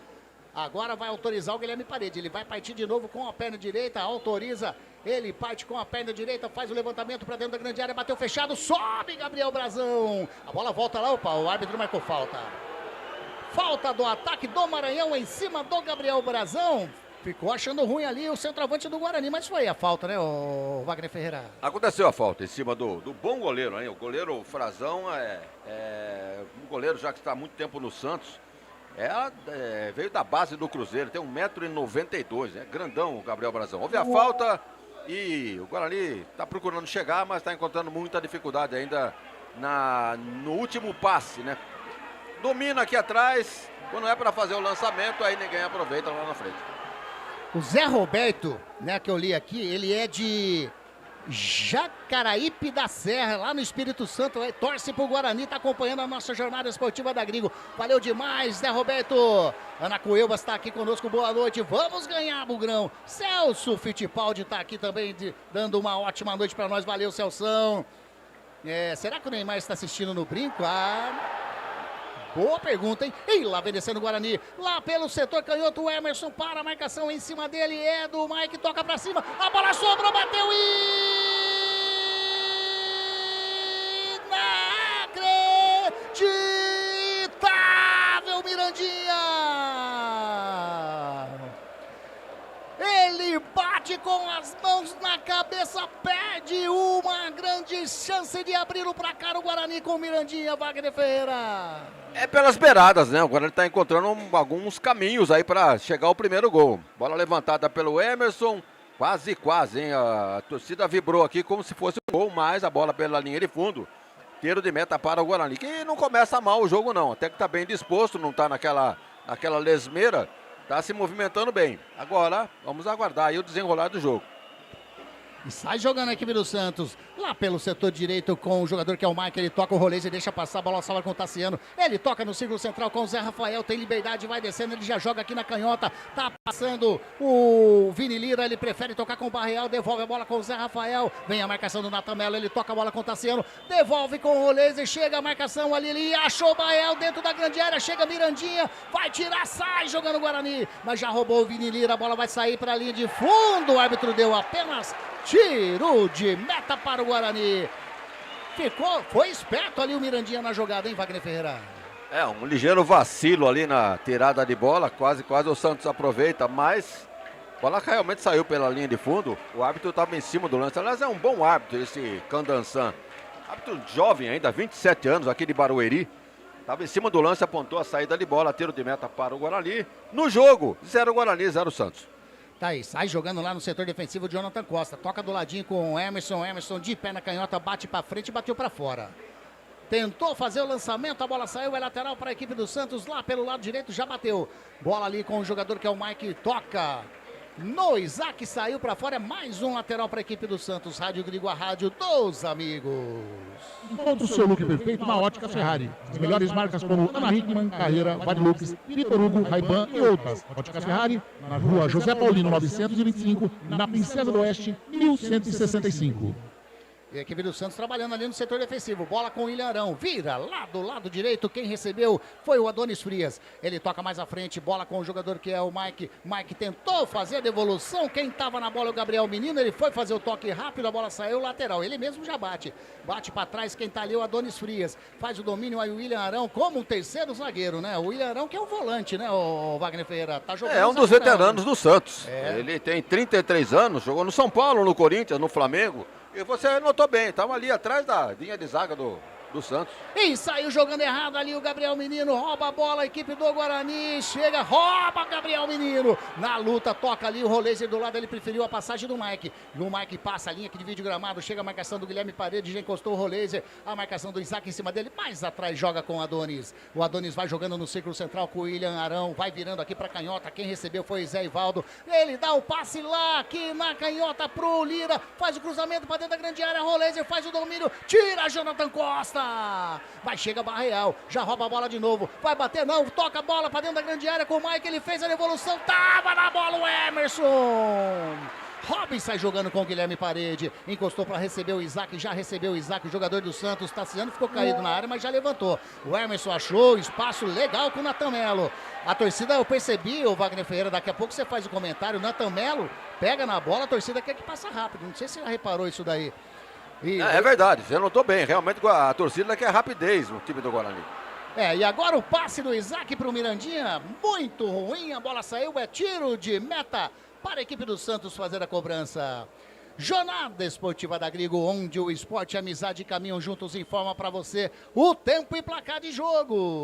Agora vai autorizar o Guilherme Parede. Ele vai partir de novo com a perna direita, autoriza. Ele parte com a perna direita, faz o levantamento para dentro da grande área, bateu fechado, sobe Gabriel Brazão. A bola volta lá, opa, o árbitro marcou falta. Falta do ataque do Maranhão em cima do Gabriel Brazão. Ficou achando ruim ali o centroavante do Guarani, mas foi a falta, né, o Wagner Ferreira? Aconteceu a falta em cima do bom goleiro, hein? O goleiro Frazão é um goleiro já que está há muito tempo no Santos. Veio da base do Cruzeiro, tem 1,92 m, grandão o Gabriel Brazão. Houve a falta e o Guarani está procurando chegar, mas está encontrando muita dificuldade ainda no último passe, né? Domina aqui atrás, quando é para fazer o lançamento, aí ninguém aproveita lá na frente. O Zé Roberto, né, que eu li aqui, ele é de Jacaraípe da Serra, lá no Espírito Santo, torce pro Guarani, tá acompanhando a nossa jornada esportiva da Gringo. Valeu demais, Zé Roberto. Ana Coelbas tá aqui conosco, boa noite. Vamos ganhar, Bugrão. Celso Fittipaldi tá aqui também, dando uma ótima noite pra nós. Valeu, Celção. Será que o Neymar está assistindo no brinco? Boa pergunta, hein? E lá vem descendo o Guarani, lá pelo setor canhoto, o Emerson para a marcação em cima dele, é do Mike, toca pra cima, a bola sobrou, bateu inacreditável, Mirandinha! Ele bate com as mãos na cabeça, perde uma grande chance de abrir o placar o Guarani com o Mirandinha, Wagner Ferreira. É pelas beiradas, né? O Guarani está encontrando alguns caminhos aí para chegar ao primeiro gol. Bola levantada pelo Emerson, quase, hein? A torcida vibrou aqui como se fosse um gol, mas a bola pela linha de fundo. Tiro de meta para o Guarani, que não começa mal o jogo não, até que está bem disposto, não está naquela lesmeira, está se movimentando bem. Agora, vamos aguardar aí o desenrolar do jogo. E sai jogando a equipe do Santos, lá pelo setor direito com o jogador que é o Mike, ele toca o rolês e deixa passar, a bola salva com o Tassiano, ele toca no círculo central com o Zé Rafael, tem liberdade, vai descendo, ele já joga aqui na canhota, tá passando o Vini Lira, ele prefere tocar com o Barreal, devolve a bola com o Zé Rafael, vem a marcação do Nathan Melo, ele toca a bola com o Tassiano, devolve com o rolês e chega a marcação ali, ele achou o Barreal dentro da grande área, chega Mirandinha, vai tirar, sai jogando o Guarani, mas já roubou o Vini Lira, a bola vai sair para a linha de fundo, o árbitro deu apenas tiro de meta para o Guarani. Foi esperto ali o Mirandinha na jogada, hein, Wagner Ferreira? Um ligeiro vacilo ali na tirada de bola, quase o Santos aproveita, mas a bola realmente saiu pela linha de fundo, o árbitro estava em cima do lance, aliás é um bom árbitro esse Candansan, árbitro jovem ainda, 27 anos, aqui de Barueri, Estava em cima do lance, apontou a saída de bola, tiro de meta para o Guarani. No jogo, 0 Guarani, 0 Santos. Tá aí, sai jogando lá no setor defensivo o Jonathan Costa. Toca do ladinho com o Emerson. Emerson de pé na canhota, bate pra frente e bateu pra fora. Tentou fazer o lançamento, a bola saiu, é lateral para a equipe do Santos. Lá pelo lado direito já bateu. Bola ali com o jogador que é o Mike, toca no Isaac, saiu para fora. É mais um lateral para a equipe do Santos. Rádio Grigo, a rádio dos amigos. Encontre o seu look perfeito na Óticas Ferrari. As melhores marcas como Ana Hickman, Carreira, Vadlux, Vitor Hugo, Ray-Ban e outras. Óticas Ferrari, na rua José Paulino 925, na Princesa do Oeste, 1165. E a equipe do Santos trabalhando ali no setor defensivo. Bola com o William Arão. Vira lá do lado direito. Quem recebeu foi o Adonis Frias. Ele toca mais à frente. Bola com o jogador que é o Mike. Mike tentou fazer a devolução. Quem estava na bola é o Gabriel Menino. Ele foi fazer o toque rápido. A bola saiu lateral. Ele mesmo já bate. Bate para trás. Quem tá ali é o Adonis Frias. Faz o domínio aí o William Arão como um terceiro zagueiro, né? O William Arão que é o volante, né? O Wagner Ferreira. Tá jogando. É um dos veteranos do Santos. É. Ele tem 33 anos. Jogou no São Paulo, no Corinthians, no Flamengo. E você notou bem, estava ali atrás da linha de zaga do Santos. E saiu jogando errado ali o Gabriel Menino, rouba a bola, a equipe do Guarani, chega, rouba Gabriel Menino. Na luta, toca ali o Rolezer do lado, ele preferiu a passagem do Mike. No Mike passa a linha que divide o gramado, chega a marcação do Guilherme Paredes, já encostou o Rolezer, a marcação do Isaac em cima dele, mais atrás joga com o Adonis. O Adonis vai jogando no círculo central com o William Arão, vai virando aqui pra canhota, quem recebeu foi o Zé Ivaldo. Ele dá o passe lá, aqui na canhota pro Lira, faz o cruzamento pra dentro da grande área, Rolezer faz o domínio, tira Jonathan Costa. Vai, chega Barreal, já rouba a bola de novo, vai bater não, toca a bola pra dentro da grande área com o Mike, ele fez a devolução, tava na bola o Emerson. Robin sai jogando com o Guilherme Parede, encostou para receber o Isaac, já recebeu o Isaac, o jogador do Santos, Tassiano ficou caído na área, mas já levantou. O Emerson achou espaço legal com o Natan Melo. A torcida, eu percebi, o Wagner Ferreira, daqui a pouco você faz o comentário, o Natan Melo pega na bola, a torcida quer que passa rápido, não sei se você já reparou isso daí. É verdade, você notou bem, realmente a torcida quer rapidez no time do Guarani. E agora o passe do Isaac para o Mirandinha, muito ruim, a bola saiu, é tiro de meta para a equipe do Santos fazer a cobrança. Jornada Esportiva da Grigo, onde o esporte e a amizade caminham juntos, informa para você o tempo e placar de jogo.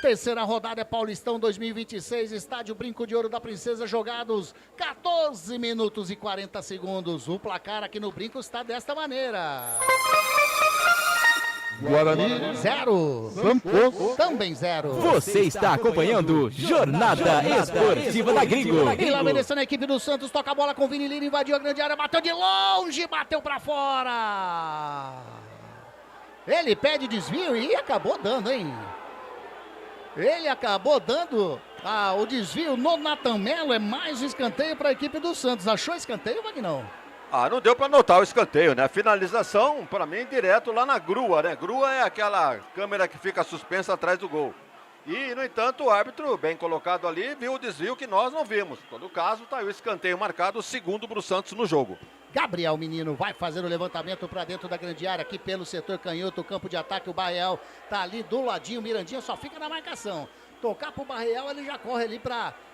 Terceira rodada é Paulistão 2026, estádio Brinco de Ouro da Princesa, jogados 14 minutos e 40 segundos. O placar aqui no Brinco está desta maneira. Guarani 0, Santos também 0. Você está acompanhando Jornada Esportiva da Grigo. E lá obedecendo a equipe do Santos, toca a bola com o Vini Lira, invadiu a grande área, bateu de longe, bateu pra fora. Ele pede desvio e acabou dando, hein? Ele acabou dando o desvio no Natan Melo, é mais um escanteio para a equipe do Santos. Achou escanteio, Vagnão? Não deu para notar o escanteio, né? Finalização, para mim, direto lá na grua, né? Grua é aquela câmera que fica suspensa atrás do gol. E, no entanto, o árbitro, bem colocado ali, viu o desvio que nós não vimos. Em todo caso, tá aí o escanteio marcado, segundo para o Santos no jogo. Gabriel Menino vai fazer o levantamento para dentro da grande área, aqui pelo setor canhoto, campo de ataque, o Barreal tá ali do ladinho, o Mirandinha só fica na marcação. Tocar pro Barreal, ele já corre ali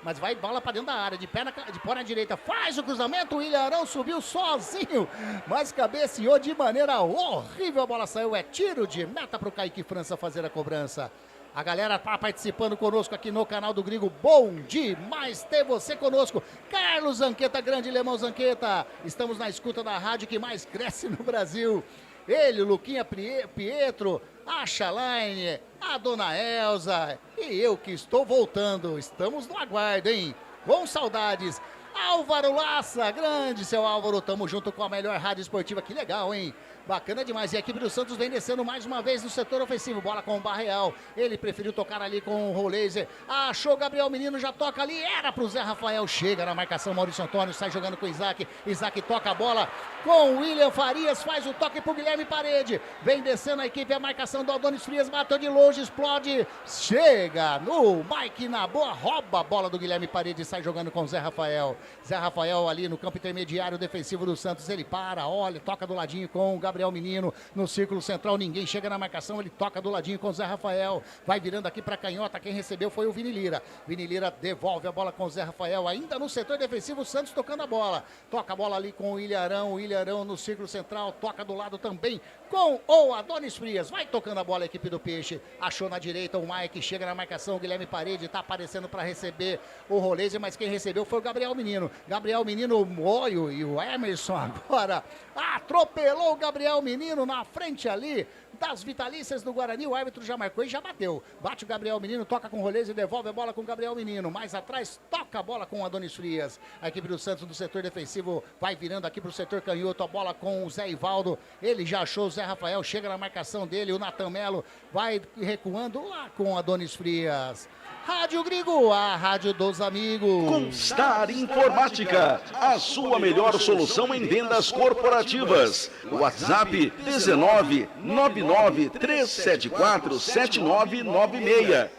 mas vai bola para dentro da área, de pé na direita, faz o cruzamento, o William Arão subiu sozinho, mas cabeceou de maneira horrível, a bola saiu, é tiro de meta pro Kaique França fazer a cobrança. A galera tá participando conosco aqui no canal do Grigo. Bom demais ter você conosco. Carlos Zanqueta, grande Lemão Zanqueta. Estamos na escuta da rádio que mais cresce no Brasil. Ele, o Luquinha Pietro, a Chalaine, a Dona Elza e eu que estou voltando. Estamos no aguardo, hein? Com saudades. Álvaro Laça, grande seu Álvaro, tamo junto com a melhor rádio esportiva. Que legal, hein? Bacana demais. E a equipe do Santos vem descendo mais uma vez no setor ofensivo. Bola com o Barreal. Ele preferiu tocar ali com o Rolezer. Achou Gabriel Menino, já toca ali. Era pro Zé Rafael. Chega na marcação Maurício Antônio. Sai jogando com o Isaac. Isaac toca a bola com o William Farias. Faz o toque pro Guilherme Parede. Vem descendo a equipe. A marcação do Adonis Frias. Bateu de longe. Explode. Chega no Mike na boa. Rouba a bola do Guilherme Parede. Sai jogando com o Zé Rafael. Zé Rafael ali no campo intermediário defensivo do Santos. Ele para, olha, toca do ladinho com o Gabriel Gabriel Menino no círculo central, ninguém chega na marcação, ele toca do ladinho com o Zé Rafael, vai virando aqui para canhota, quem recebeu foi o Vini Lira. Vini Lira devolve a bola com o Zé Rafael, ainda no setor defensivo, o Santos tocando a bola. Toca a bola ali com o William Arão no círculo central, toca do lado também com o Adonis Frias. Vai tocando a bola a equipe do Peixe, achou na direita o Mike, chega na marcação, o Guilherme Parede tá aparecendo para receber o Roleze, mas quem recebeu foi o Gabriel Menino. Gabriel Menino, o Moio e o Emerson agora atropelou o Gabriel Menino na frente ali das vitalícias do Guarani, o árbitro já marcou e já bateu. Bate o Gabriel Menino, toca com o Roleze e devolve a bola com o Gabriel Menino. Mais atrás, toca a bola com o Adonis Frias. A equipe do Santos do setor defensivo vai virando aqui pro setor canhoto, a bola com o Zé Ivaldo. Ele já achou o Zé Rafael, chega na marcação dele, o Natan Melo vai recuando lá com o Adonis Frias. Rádio Grigo, a rádio dos amigos. Constar Informática, a sua melhor solução em vendas corporativas. WhatsApp 19 99 374 7996.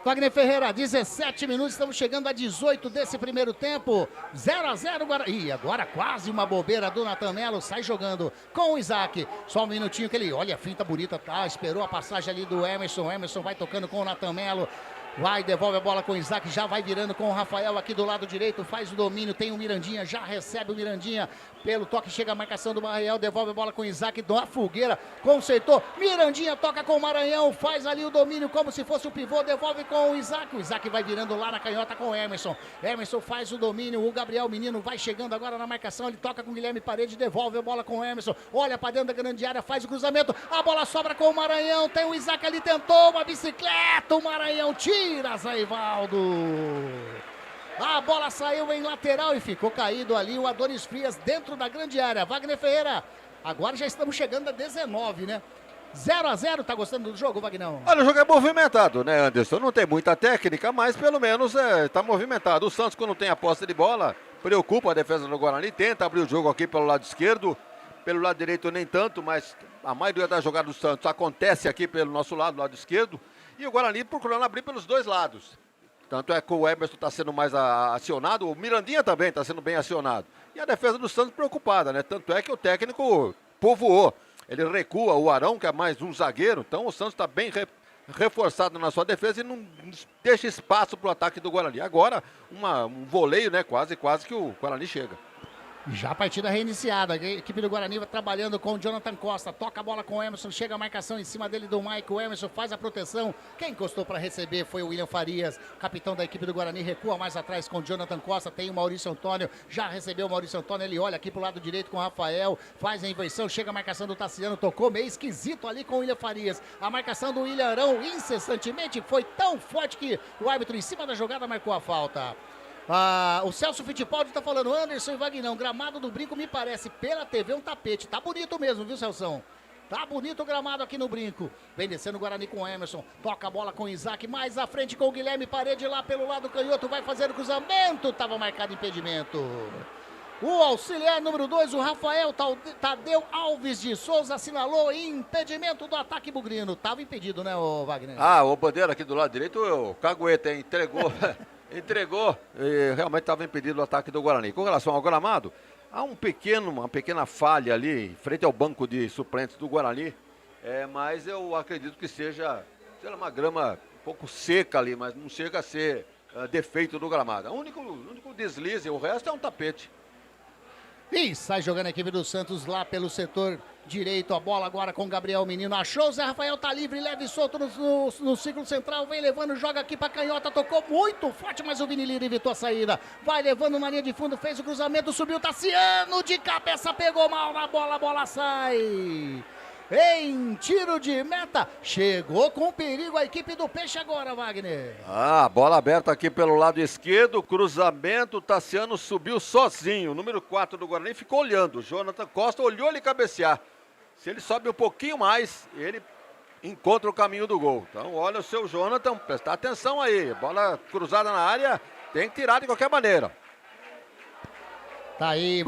Wagner Ferreira, 17 minutos, estamos chegando a 18 desse primeiro tempo. 0-0 Guarani. Ih, agora quase uma bobeira do Natan Melo, sai jogando com o Isaac. Só um minutinho que ele, olha a finta bonita, tá? Esperou a passagem ali do Emerson. Emerson vai tocando com o Natan Melo. Vai, devolve a bola com o Isaac, já vai virando com o Rafael aqui do lado direito, faz o domínio, tem o Mirandinha, já recebe o Mirandinha, pelo toque chega a marcação do Maranhão, devolve a bola com o Isaac, dá uma fogueira, consertou, Mirandinha toca com o Maranhão, faz ali o domínio como se fosse o pivô, devolve com o Isaac vai virando lá na canhota com o Emerson faz o domínio, o Gabriel Menino vai chegando agora na marcação, ele toca com o Guilherme Parede, devolve a bola com o Emerson, olha pra dentro da grande área, faz o cruzamento, a bola sobra com o Maranhão, tem o Isaac ali, tentou uma bicicleta, o Maranhão tira, Zé Ivaldo. A bola saiu em lateral e ficou caído ali o Adonis Frias dentro da grande área. Wagner Ferreira, agora já estamos chegando a 19, né? 0-0, tá gostando do jogo, Vagnão? Olha, o jogo é movimentado, né, Anderson? Não tem muita técnica, mas pelo menos tá movimentado. O Santos, quando tem a posse de bola, preocupa a defesa do Guarani, tenta abrir o jogo aqui pelo lado esquerdo, pelo lado direito nem tanto, mas a maioria da jogada do Santos acontece aqui pelo nosso lado esquerdo. E o Guarani procurando abrir pelos dois lados. Tanto é que o Emerson está sendo mais acionado, o Mirandinha também está sendo bem acionado. E a defesa do Santos preocupada, né? Tanto é que o técnico povoou. Ele recua o Arão, que é mais um zagueiro. Então o Santos está bem reforçado na sua defesa e não deixa espaço para o ataque do Guarani. Agora, um voleio, né? Quase que o Guarani chega. Já a partida reiniciada, a equipe do Guarani vai trabalhando com o Jonathan Costa, toca a bola com o Emerson, chega a marcação em cima dele do Mike, o Emerson faz a proteção, quem encostou para receber foi o William Farias, capitão da equipe do Guarani, recua mais atrás com o Jonathan Costa, tem o Maurício Antônio, já recebeu o Maurício Antônio, ele olha aqui pro lado direito com o Rafael, faz a inversão, chega a marcação do Tassiano, tocou meio esquisito ali com o William Farias, a marcação do William Arão incessantemente foi tão forte que o árbitro em cima da jogada marcou a falta. O Celso Fittipaldi tá falando, Anderson e Vagnão, gramado do Brinco me parece pela TV um tapete, tá bonito mesmo, viu, Celção? Tá bonito o gramado aqui no Brinco. Vem descendo o Guarani com o Emerson, toca a bola com o Isaac, mais à frente com o Guilherme Parede lá pelo lado canhoto, vai fazer o cruzamento, tava marcado impedimento. O auxiliar número 2, o Rafael Tadeu Alves de Souza, assinalou impedimento do ataque bugrino. Tava impedido, né, o Wagner? O Bandeira aqui do lado direito, o Cagueta, entregou... Entregou, e realmente estava impedido o ataque do Guarani. Com relação ao gramado, há uma pequena falha ali, em frente ao banco de suplentes do Guarani, mas eu acredito que seja uma grama um pouco seca ali, mas não chega a ser defeito do gramado. O único deslize, o resto é um tapete. E sai jogando a equipe do Santos lá pelo setor direito, a bola agora com o Gabriel Menino, achou, o Zé Rafael tá livre, leve e solto no círculo central, vem levando, joga aqui pra canhota, tocou muito forte, mas o Vini Lira evitou a saída, vai levando na linha de fundo, fez o cruzamento, subiu, Tassiano de cabeça, pegou mal na bola, a bola sai. Em tiro de meta, chegou com perigo a equipe do Peixe agora, Wagner. Bola aberta aqui pelo lado esquerdo, cruzamento, Tassiano subiu sozinho, o número 4 do Guarani ficou olhando, Jonathan Costa olhou ele cabecear, se ele sobe um pouquinho mais, ele encontra o caminho do gol. Então olha o seu Jonathan, prestar atenção aí, bola cruzada na área, tem que tirar de qualquer maneira. Tá aí,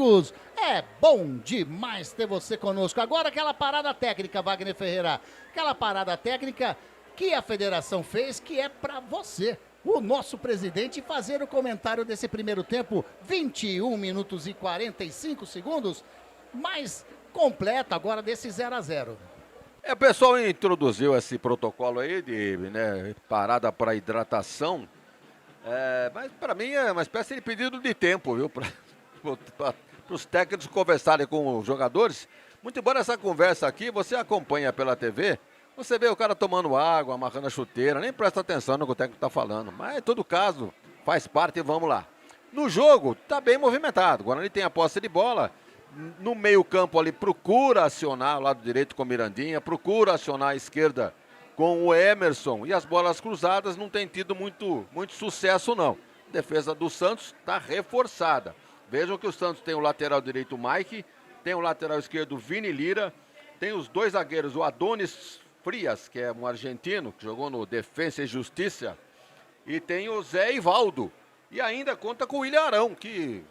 é bom demais ter você conosco. Agora aquela parada técnica, Wagner Ferreira. Aquela parada técnica que a federação fez, que é pra você, o nosso presidente, fazer o comentário desse primeiro tempo. 21 minutos e 45 segundos. Mas completo agora desse 0-0. O pessoal introduziu esse protocolo aí de parada para hidratação, mas para mim é uma espécie de pedido de tempo, viu? Para os técnicos conversarem com os jogadores. Muito embora essa conversa aqui, você acompanha pela TV, você vê o cara tomando água, amarrando a chuteira, nem presta atenção no que o técnico está falando. Mas em todo caso, faz parte e vamos lá. No jogo, está bem movimentado. O Guarani tem a posse de bola. No meio campo ali, procura acionar o lado direito com o Mirandinha, procura acionar a esquerda com o Emerson. E as bolas cruzadas não tem tido muito sucesso, não. A defesa do Santos está reforçada. Vejam que o Santos tem o lateral direito, Mike, tem o lateral esquerdo, Vini Lira, tem os dois zagueiros, o Adonis Frias, que é um argentino, que jogou no Defensa e Justiça, e tem o Zé Ivaldo. E ainda conta com o William Arão, que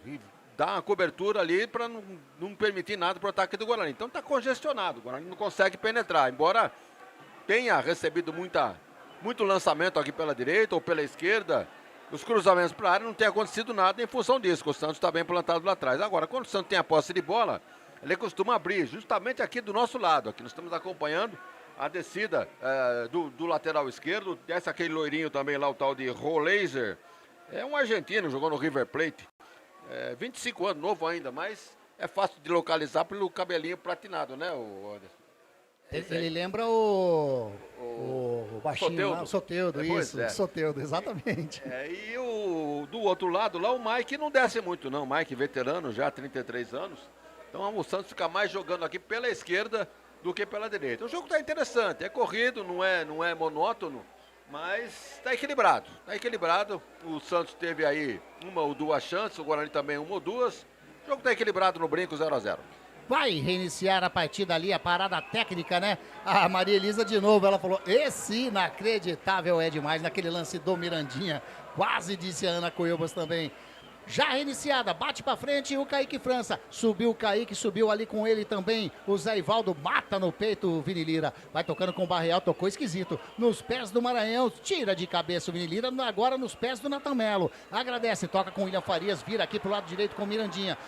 dá uma cobertura ali para não permitir nada para o ataque do Guarani. Então está congestionado, o Guarani não consegue penetrar, embora tenha recebido muito lançamento aqui pela direita ou pela esquerda. Os cruzamentos para a área não tem acontecido nada em função disso, que o Santos está bem plantado lá atrás. Agora, quando o Santos tem a posse de bola, ele costuma abrir justamente aqui do nosso lado. Aqui nós estamos acompanhando a descida do lateral esquerdo. Desce aquele loirinho também lá, o tal de Roleiser. É um argentino, jogou no River Plate. 25 anos, novo ainda, mas é fácil de localizar pelo cabelinho platinado, né, o Anderson? Ele lembra o baixinho lá, o Soteldo, isso, o Soteldo, exatamente. E do outro lado lá, o Mike não desce muito não, o Mike veterano já, 33 anos. Então o Santos fica mais jogando aqui pela esquerda do que pela direita. O jogo está interessante, é corrido, não é monótono, mas está equilibrado. O Santos teve aí uma ou duas chances, o Guarani também uma ou duas. O jogo está equilibrado no brinco, 0-0. Vai reiniciar a partida ali, a parada técnica, né? A Maria Elisa de novo, ela falou, esse inacreditável é demais, naquele lance do Mirandinha, quase disse a Ana Coelbas também. Já reiniciada, bate pra frente o Kaique França, subiu o Kaique, subiu ali com ele também, o Zé Ivaldo mata no peito o Vini Lira, vai tocando com o Barreal, tocou esquisito, nos pés do Maranhão, tira de cabeça o Vini Lira, agora nos pés do Natan Melo, agradece, toca com o William Farias, vira aqui pro lado direito com o Mirandinha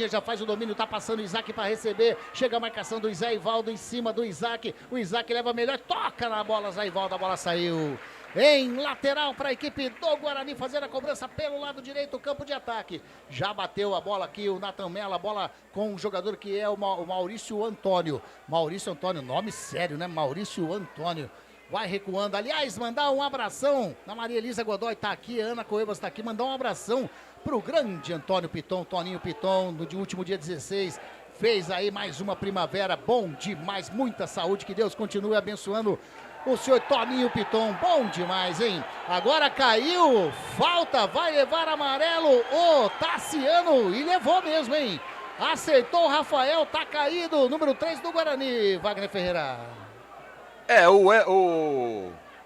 já faz o domínio, tá passando o Isaac pra receber, chega a marcação do Zé Ivaldo em cima do Isaac, o Isaac leva melhor, toca na bola, Zé Ivaldo, a bola saiu. Em lateral para a equipe do Guarani fazer a cobrança pelo lado direito, campo de ataque. Já bateu a bola aqui o Natan Melo, a bola com um jogador que é o Maurício Antônio. Maurício Antônio, nome sério, né? Maurício Antônio. Vai recuando. Aliás, mandar um abração. A Maria Elisa Godoy tá aqui, a Ana Coelbas tá aqui. Mandar um abração pro grande Antônio Piton, Toninho Piton, no último dia 16. Fez aí mais uma primavera, bom demais, muita saúde, que Deus continue abençoando o senhor Toninho Piton, bom demais, hein? Agora caiu, falta, vai levar amarelo o Tassiano, e levou mesmo, hein? Acertou o Rafael, tá caído, número 3 do Guarani, Wagner Ferreira.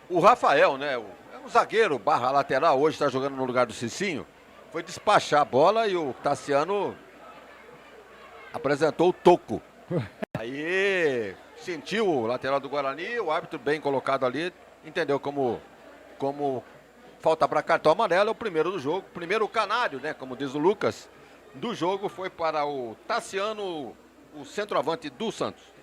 O Rafael, né? É um zagueiro barra lateral, hoje tá jogando no lugar do Cicinho, foi despachar a bola e o Tassiano apresentou o toco. Aí sentiu o lateral do Guarani, o árbitro bem colocado ali, entendeu como falta para cartão amarelo, é o primeiro do jogo, primeiro canário, né, como diz o Lucas, do jogo foi para o Tassiano, o centroavante do Santos.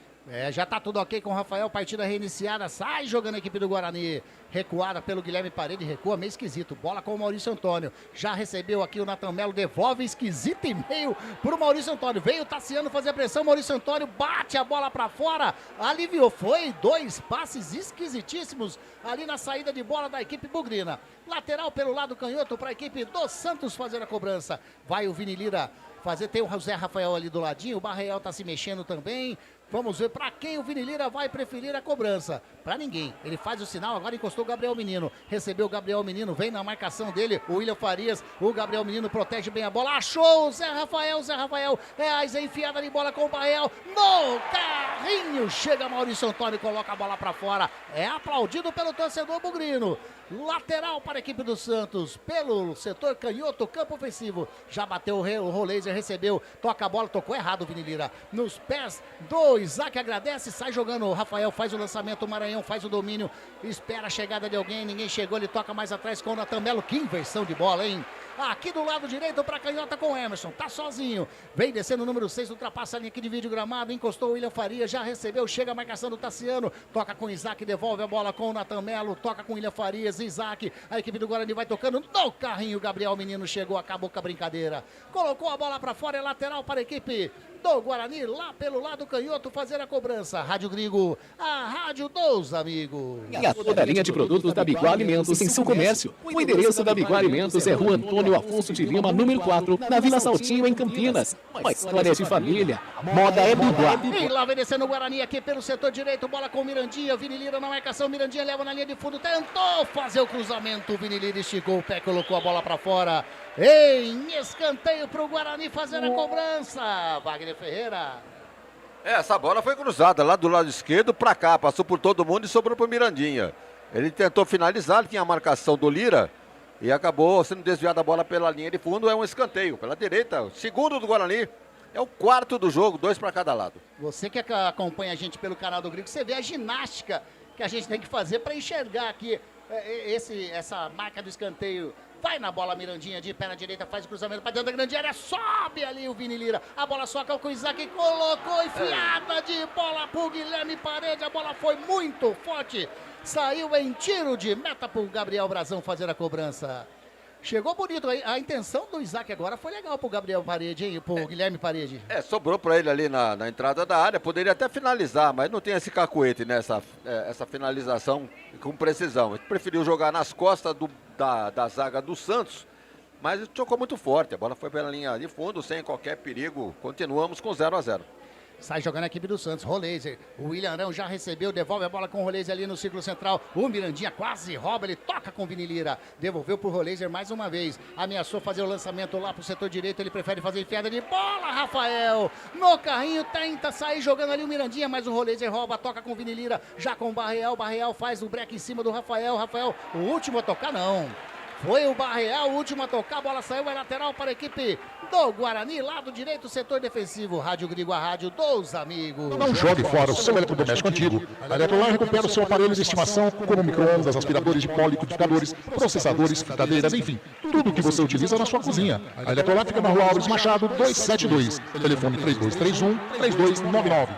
Já tá tudo ok com o Rafael, partida reiniciada, sai jogando a equipe do Guarani, recuada pelo Guilherme Parede, recua meio esquisito, bola com o Maurício Antônio, já recebeu aqui o Natan Melo, devolve esquisito e meio pro Maurício Antônio, veio o Tassiano fazer a pressão, Maurício Antônio bate a bola pra fora, aliviou, foi 2 passes esquisitíssimos ali na saída de bola da equipe bugrina, lateral pelo lado canhoto para a equipe do Santos fazer a cobrança, vai o Vini Lira fazer, tem o José Rafael ali do ladinho, o Barreal tá se mexendo também. Vamos ver para quem o Vini Lira vai preferir a cobrança. Para ninguém. Ele faz o sinal, agora encostou o Gabriel Menino. Recebeu o Gabriel Menino, vem na marcação dele. O William Farias, o Gabriel Menino protege bem a bola. Achou o Zé Rafael. É a enfiada de bola com o Barreal. No carrinho. Chega Maurício Antônio e coloca a bola para fora. É aplaudido pelo torcedor bugrino. Lateral para a equipe do Santos. Pelo setor canhoto, campo ofensivo. Já bateu o Roleiser, recebeu. Toca a bola, tocou errado o Vini Lira. Nos pés do Isaac, agradece, sai jogando, o Rafael faz o lançamento, o Maranhão faz o domínio, espera a chegada de alguém, ninguém chegou, ele toca mais atrás com o Natan Melo, que inversão de bola, hein? aqui do lado direito para canhota com Emerson, tá sozinho, vem descendo o número 6, ultrapassa a linha que divide o gramado, encostou o William Faria, já recebeu, chega a marcação do Tassiano, toca com Isaac, devolve a bola com o Natan Melo, toca com o William Farias, Isaac, a equipe do Guarani vai tocando no carrinho, Gabriel Menino chegou, acabou com a brincadeira, colocou a bola para fora, é lateral para a equipe do Guarani, lá pelo lado canhoto, fazer a cobrança. Rádio Gringo, a rádio dos amigos. E a toda a linha de produtos da Biguá Alimentos em seu comércio. O endereço da Biguá Alimentos é Rua Antônio Afonso de Lima, número 4, na Vila Saltinho, em Campinas. Uma história de família. Moda é Biguá. E lá vem descendo o Guarani aqui pelo setor direito, bola com o Mirandinha, Vini Lira na marcação, Mirandinha leva na linha de fundo, tentou fazer o cruzamento, o Vini Lira esticou o pé, colocou a bola para fora. Em escanteio para o Guarani fazer a cobrança. Wagner Ferreira. Essa bola foi cruzada lá do lado esquerdo para cá, passou por todo mundo e sobrou para o Mirandinha. Ele tentou finalizar, ele tinha a marcação do Lira e acabou sendo desviada a bola pela linha de fundo. É um escanteio pela direita, segundo do Guarani. É o quarto do jogo, 2 para cada lado. Você que acompanha a gente pelo canal do Gringo, você vê a ginástica que a gente tem que fazer para enxergar aqui essa marca do escanteio. Vai na bola, Mirandinha, de pé na direita, faz o cruzamento para dentro da grande área, sobe ali o Vini Lira, a bola soca com o Isaac, colocou enfiada de bola pro Guilherme Parede, a bola foi muito forte, saiu em tiro de meta pro Gabriel Brazão fazer a cobrança. Chegou bonito aí, a intenção do Isaac agora foi legal pro Gabriel Parede, hein, pro Guilherme Parede. Sobrou para ele ali na entrada da área, poderia até finalizar, mas não tem esse cacuete, né, essa finalização com precisão. Ele preferiu jogar nas costas da zaga do Santos, mas chocou muito forte, a bola foi pela linha de fundo, sem qualquer perigo, continuamos com 0-0. Sai jogando a equipe do Santos, Roleiser, o William Arão já recebeu, devolve a bola com o Roleiser ali no círculo central, o Mirandinha quase rouba, ele toca com o Vini Lira, devolveu pro Roleiser mais uma vez, ameaçou fazer o lançamento lá pro setor direito, ele prefere fazer enfiada de bola, Rafael, no carrinho, tenta sair jogando ali o Mirandinha, mas o Roleiser rouba, toca com o Vini Lira, já com o Barreal faz o break em cima do Rafael, o último a tocar não. Foi o Barreal, o último a tocar, a bola saiu, é lateral para a equipe do Guarani, lado direito, setor defensivo. Rádio Gringo, a rádio dos amigos. Não jogue fora o seu eletrodoméstico antigo. A Eletrolar recupera o seu aparelho de estimação, como micro-ondas, aspiradores de pó, liquidificadores, processadores, fritadeiras, enfim, tudo que você utiliza na sua cozinha. A Eletrolar fica na rua Alves Machado, 272. Telefone 3231-3299.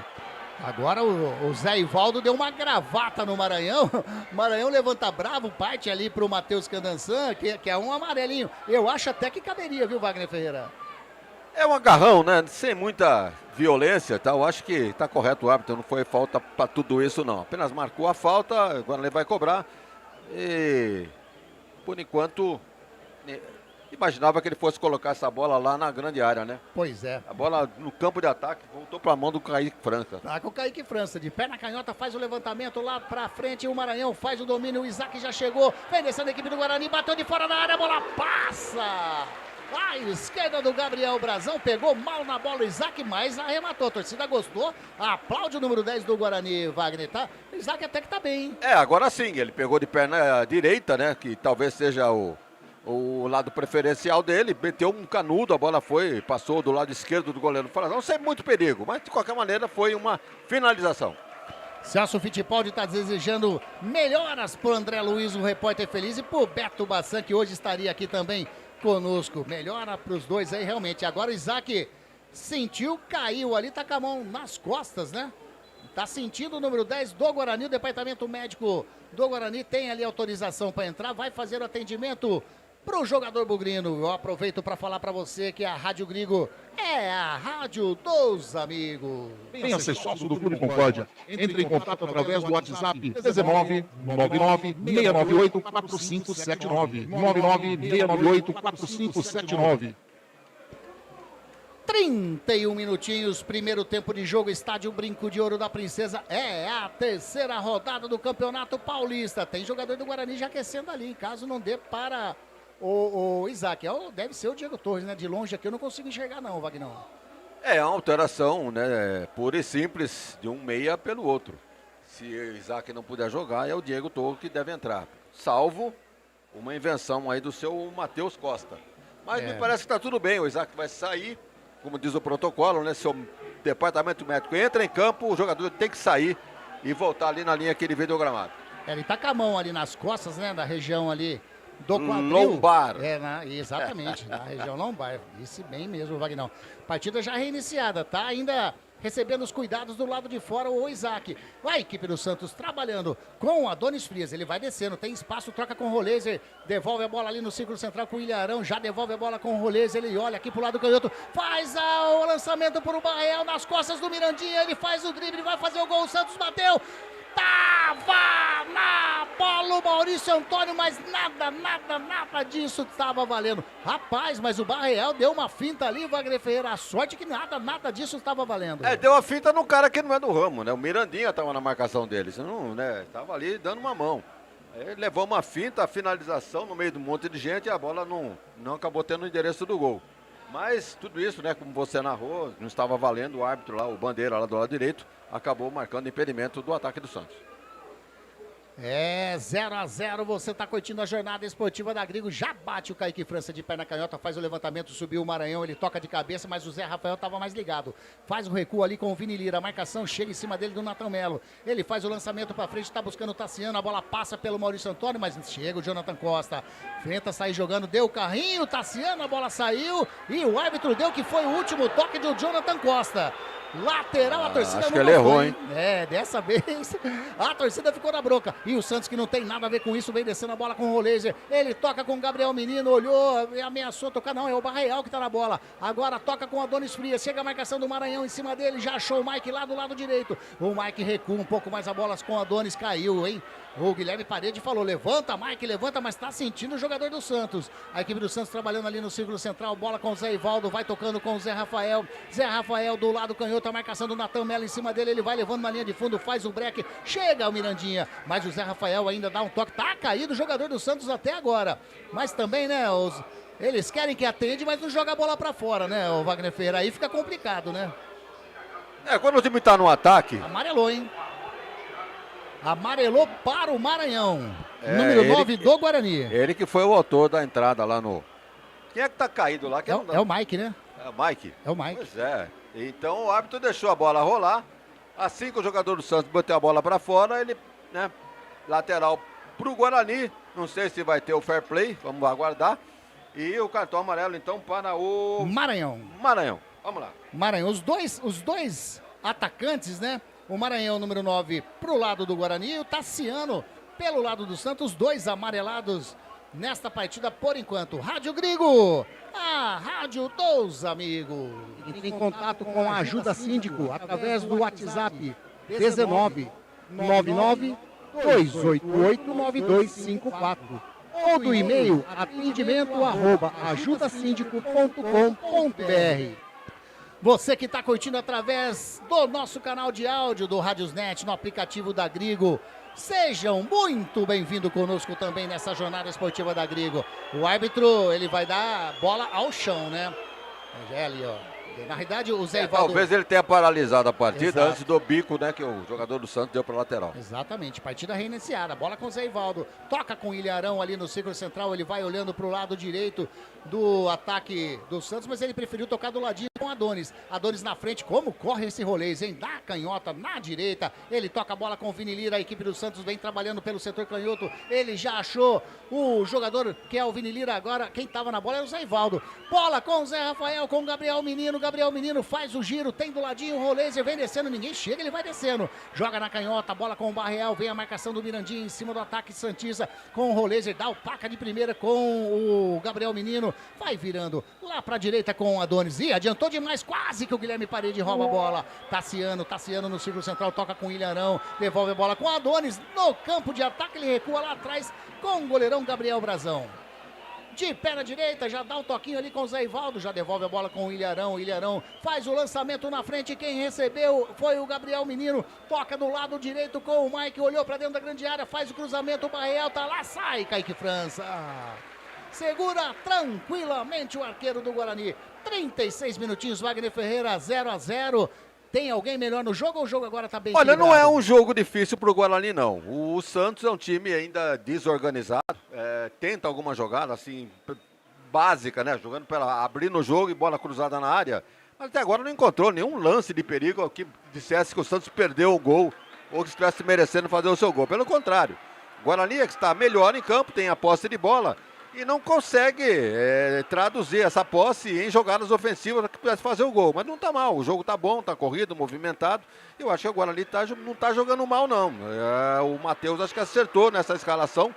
Agora o Zé Ivaldo deu uma gravata no Maranhão. Maranhão levanta bravo, parte ali pro Matheus Candançan, que é um amarelinho. Eu acho até que caberia, viu, Wagner Ferreira? É um agarrão, né? Sem muita violência, tá? Eu acho que tá correto o árbitro, não foi falta para tudo isso, não. Apenas marcou a falta, agora ele vai cobrar. E, por enquanto, imaginava que ele fosse colocar essa bola lá na grande área, né? Pois é. A bola no campo de ataque voltou para a mão do Kaique França. Tá com o Kaique França, de pé na canhota, faz o levantamento lá pra frente, o Maranhão faz o domínio, o Isaac já chegou, vem descendo a equipe do Guarani, bateu de fora da área, a bola passa! A esquerda do Gabriel Brazão, pegou mal na bola o Isaac, mas arrematou, a torcida gostou, aplaude o número 10 do Guarani, Wagner, tá? O Isaac até que tá bem, hein? Agora sim, ele pegou de perna direita, né, que talvez seja o lado preferencial dele, meteu um canudo, a bola passou do lado esquerdo do goleiro Frazão, sem muito perigo, mas de qualquer maneira foi uma finalização. Celso Fittipaldi está desejando melhoras pro André Luiz, o repórter feliz, e pro Beto Bassan, que hoje estaria aqui também conosco. Melhora pros dois aí, realmente. Agora o Isaac sentiu, caiu ali, tá com a mão nas costas, né? Tá sentindo o número 10 do Guarani, o departamento médico do Guarani tem ali autorização para entrar, vai fazer o atendimento pro jogador bugrino. Eu aproveito para falar para você que a Rádio Gringo é a rádio dos amigos. Venha ser sócio do Clube Concórdia. Entre em contato através do WhatsApp 19 99 698 4579. 99 698 4579. 31 minutinhos, primeiro tempo de jogo, estádio Brinco de Ouro da Princesa, é a terceira rodada do Campeonato Paulista. Tem jogador do Guarani já aquecendo ali, caso não dê para o Isaac. Deve ser o Diego Torres, né? De longe aqui eu não consigo enxergar não, Wagner. É uma alteração, né? Pura e simples, de um meia pelo outro. Se o Isaac não puder jogar, é o Diego Torres que deve entrar. Salvo uma invenção aí do seu Matheus Costa. Mas me parece que está tudo bem, o Isaac vai sair, como diz o protocolo, né? Se o departamento médico entra em campo, o jogador tem que sair e voltar ali na linha que ele veio do gramado. Ele tá com a mão ali nas costas, né? Da região ali do quadril. Lombar. Exatamente, na região lombar. Disse bem mesmo, Vagnão. Partida já reiniciada, tá? Ainda recebendo os cuidados do lado de fora o Isaac. A equipe do Santos trabalhando com o Adonis Frias. Ele vai descendo, tem espaço, troca com o Rolezer. Devolve a bola ali no círculo central com o Ilharão. Já devolve a bola com o Rolezer. Ele olha aqui pro lado canhoto. Faz o lançamento pro Barreal nas costas do Mirandinha. Ele faz o drible, vai fazer o gol. O Santos bateu. Tava na bola o Maurício Antônio, mas nada disso estava valendo. Rapaz, mas o Barreal deu uma finta ali, Wagner Ferreira. A sorte que nada disso estava valendo. Deu uma finta no cara que não é do ramo, né? O Mirandinha estava na marcação dele. Não, né? Tava ali dando uma mão. Ele levou uma finta, a finalização no meio de um monte de gente e a bola não acabou tendo o endereço do gol. Mas tudo isso, né, como você narrou, não estava valendo, o árbitro lá, o Bandeira lá do lado direito, acabou marcando impedimento do ataque do Santos. 0-0, você tá curtindo a jornada esportiva da Grigo, já bate o Kaique França de perna canhota, faz o levantamento, subiu o Maranhão, ele toca de cabeça, mas o Zé Rafael tava mais ligado, faz o recuo ali com o Vini Lira, a marcação chega em cima dele do Nathan Melo, ele faz o lançamento pra frente, tá buscando o Tassiano, a bola passa pelo Maurício Antônio, mas chega o Jonathan Costa, tenta sair jogando, deu o carrinho, Tassiano, a bola saiu, e o árbitro deu que foi o último toque do Jonathan Costa. Lateral, a torcida acho não que ele errou, hein? Dessa vez a torcida ficou na bronca. E o Santos, que não tem nada a ver com isso, vem descendo a bola com o Rolezer. Ele toca com o Gabriel Menino, olhou e ameaçou tocar. Não, é o Barreal que tá na bola. Agora toca com o Adonis Frias. Chega a marcação do Maranhão em cima dele. Já achou o Mike lá do lado direito. O Mike recua um pouco mais a bola com o Adonis. Caiu, hein? O Guilherme Parede falou, levanta Mike, levanta, mas tá sentindo o jogador do Santos. A equipe do Santos trabalhando ali no círculo central, bola com o Zé Ivaldo, vai tocando com o Zé Rafael. Zé Rafael do lado canhoto, a marcação do Natan Mello em cima dele, ele vai levando na linha de fundo, faz o break, chega o Mirandinha, mas o Zé Rafael ainda dá um toque, tá caído o jogador do Santos até agora. Mas também, né, eles querem que atende, mas não joga a bola pra fora, né, o Wagner Ferreira, aí fica complicado, né? Quando o time tá no ataque... Amarelou, hein? Amarelou para o Maranhão. Número 9 do Guarani. Ele que foi o autor da entrada lá no... Quem é que tá caído lá? É o Mike, né? É o Mike? É o Mike. Pois é. Então o árbitro deixou a bola rolar. Assim que o jogador do Santos bateu a bola para fora, ele, né, lateral pro Guarani. Não sei se vai ter o fair play, vamos aguardar. E o cartão amarelo então para o... Maranhão. Vamos lá. Maranhão. Os dois atacantes, né? O Maranhão, número 9, pro lado do Guarani, e o Tassiano pelo lado do Santos, dois amarelados nesta partida por enquanto. Rádio Grigo, a rádio dos amigos. Entre em contato com a Ajuda Síndico através do WhatsApp 19 99 288 9254 ou do e-mail atendimento@ajudasindico.com.br. Você que está curtindo através do nosso canal de áudio do Radiosnet, no aplicativo da Grigo, sejam muito bem-vindos conosco também nessa jornada esportiva da Grigo. O árbitro, ele vai dar bola ao chão, né? É ali, ó. Na realidade, o Zé Ivaldo... Talvez ele tenha paralisado a partida antes do bico, né, que o jogador do Santos deu para lateral. Exatamente, partida reiniciada, bola com o Zé Ivaldo, toca com o Ilharão ali no círculo central, ele vai olhando para o lado direito do ataque do Santos, mas ele preferiu tocar do ladinho com Adonis. Adonis na frente, como corre esse rolês, hein? Da canhota na direita, ele toca a bola com o Vini Lira, a equipe do Santos vem trabalhando pelo setor canhoto, ele já achou o jogador que é o Vini Lira agora, quem estava na bola era o Zé Ivaldo. Bola com o Zé Rafael, com o Gabriel Menino faz o giro, tem do ladinho o Rolezer, vem descendo, ninguém chega, ele vai descendo. Joga na canhota, bola com o Barreal, vem a marcação do Mirandinha em cima do ataque Santista com o Rolezer, dá o paca de primeira com o Gabriel Menino, vai virando lá pra direita com o Adonis. E adiantou demais, quase que o Guilherme Parede rouba a bola. Tassiano no círculo central, toca com o Ilharão, devolve a bola com o Adonis no campo de ataque, ele recua lá atrás com o goleirão Gabriel Brazão. De pé na direita, já dá um toquinho ali com o Zé Ivaldo, já devolve a bola com o Ilharão. Faz o lançamento na frente, quem recebeu foi o Gabriel Menino, toca do lado direito com o Mike, olhou pra dentro da grande área, faz o cruzamento, o Barreal tá lá, sai Kaique França. Segura tranquilamente o arqueiro do Guarani. 36 minutinhos, Wagner Ferreira, 0-0. Tem alguém melhor no jogo ou o jogo agora tá bem equilibrado? Olha, não é um jogo difícil pro Guarani, não. O Santos é um time ainda desorganizado, tenta alguma jogada, assim, básica, né? Jogando abrindo o jogo e bola cruzada na área. Mas até agora não encontrou nenhum lance de perigo que dissesse que o Santos perdeu o gol ou que estivesse merecendo fazer o seu gol. Pelo contrário, o Guarani é que está melhor em campo, tem a posse de bola e não consegue traduzir essa posse em jogadas ofensivas que pudesse fazer o gol. Mas não está mal, o jogo está bom, está corrido, movimentado. Eu acho que o Guarani não está jogando mal, não. O Matheus acho que acertou nessa escalação,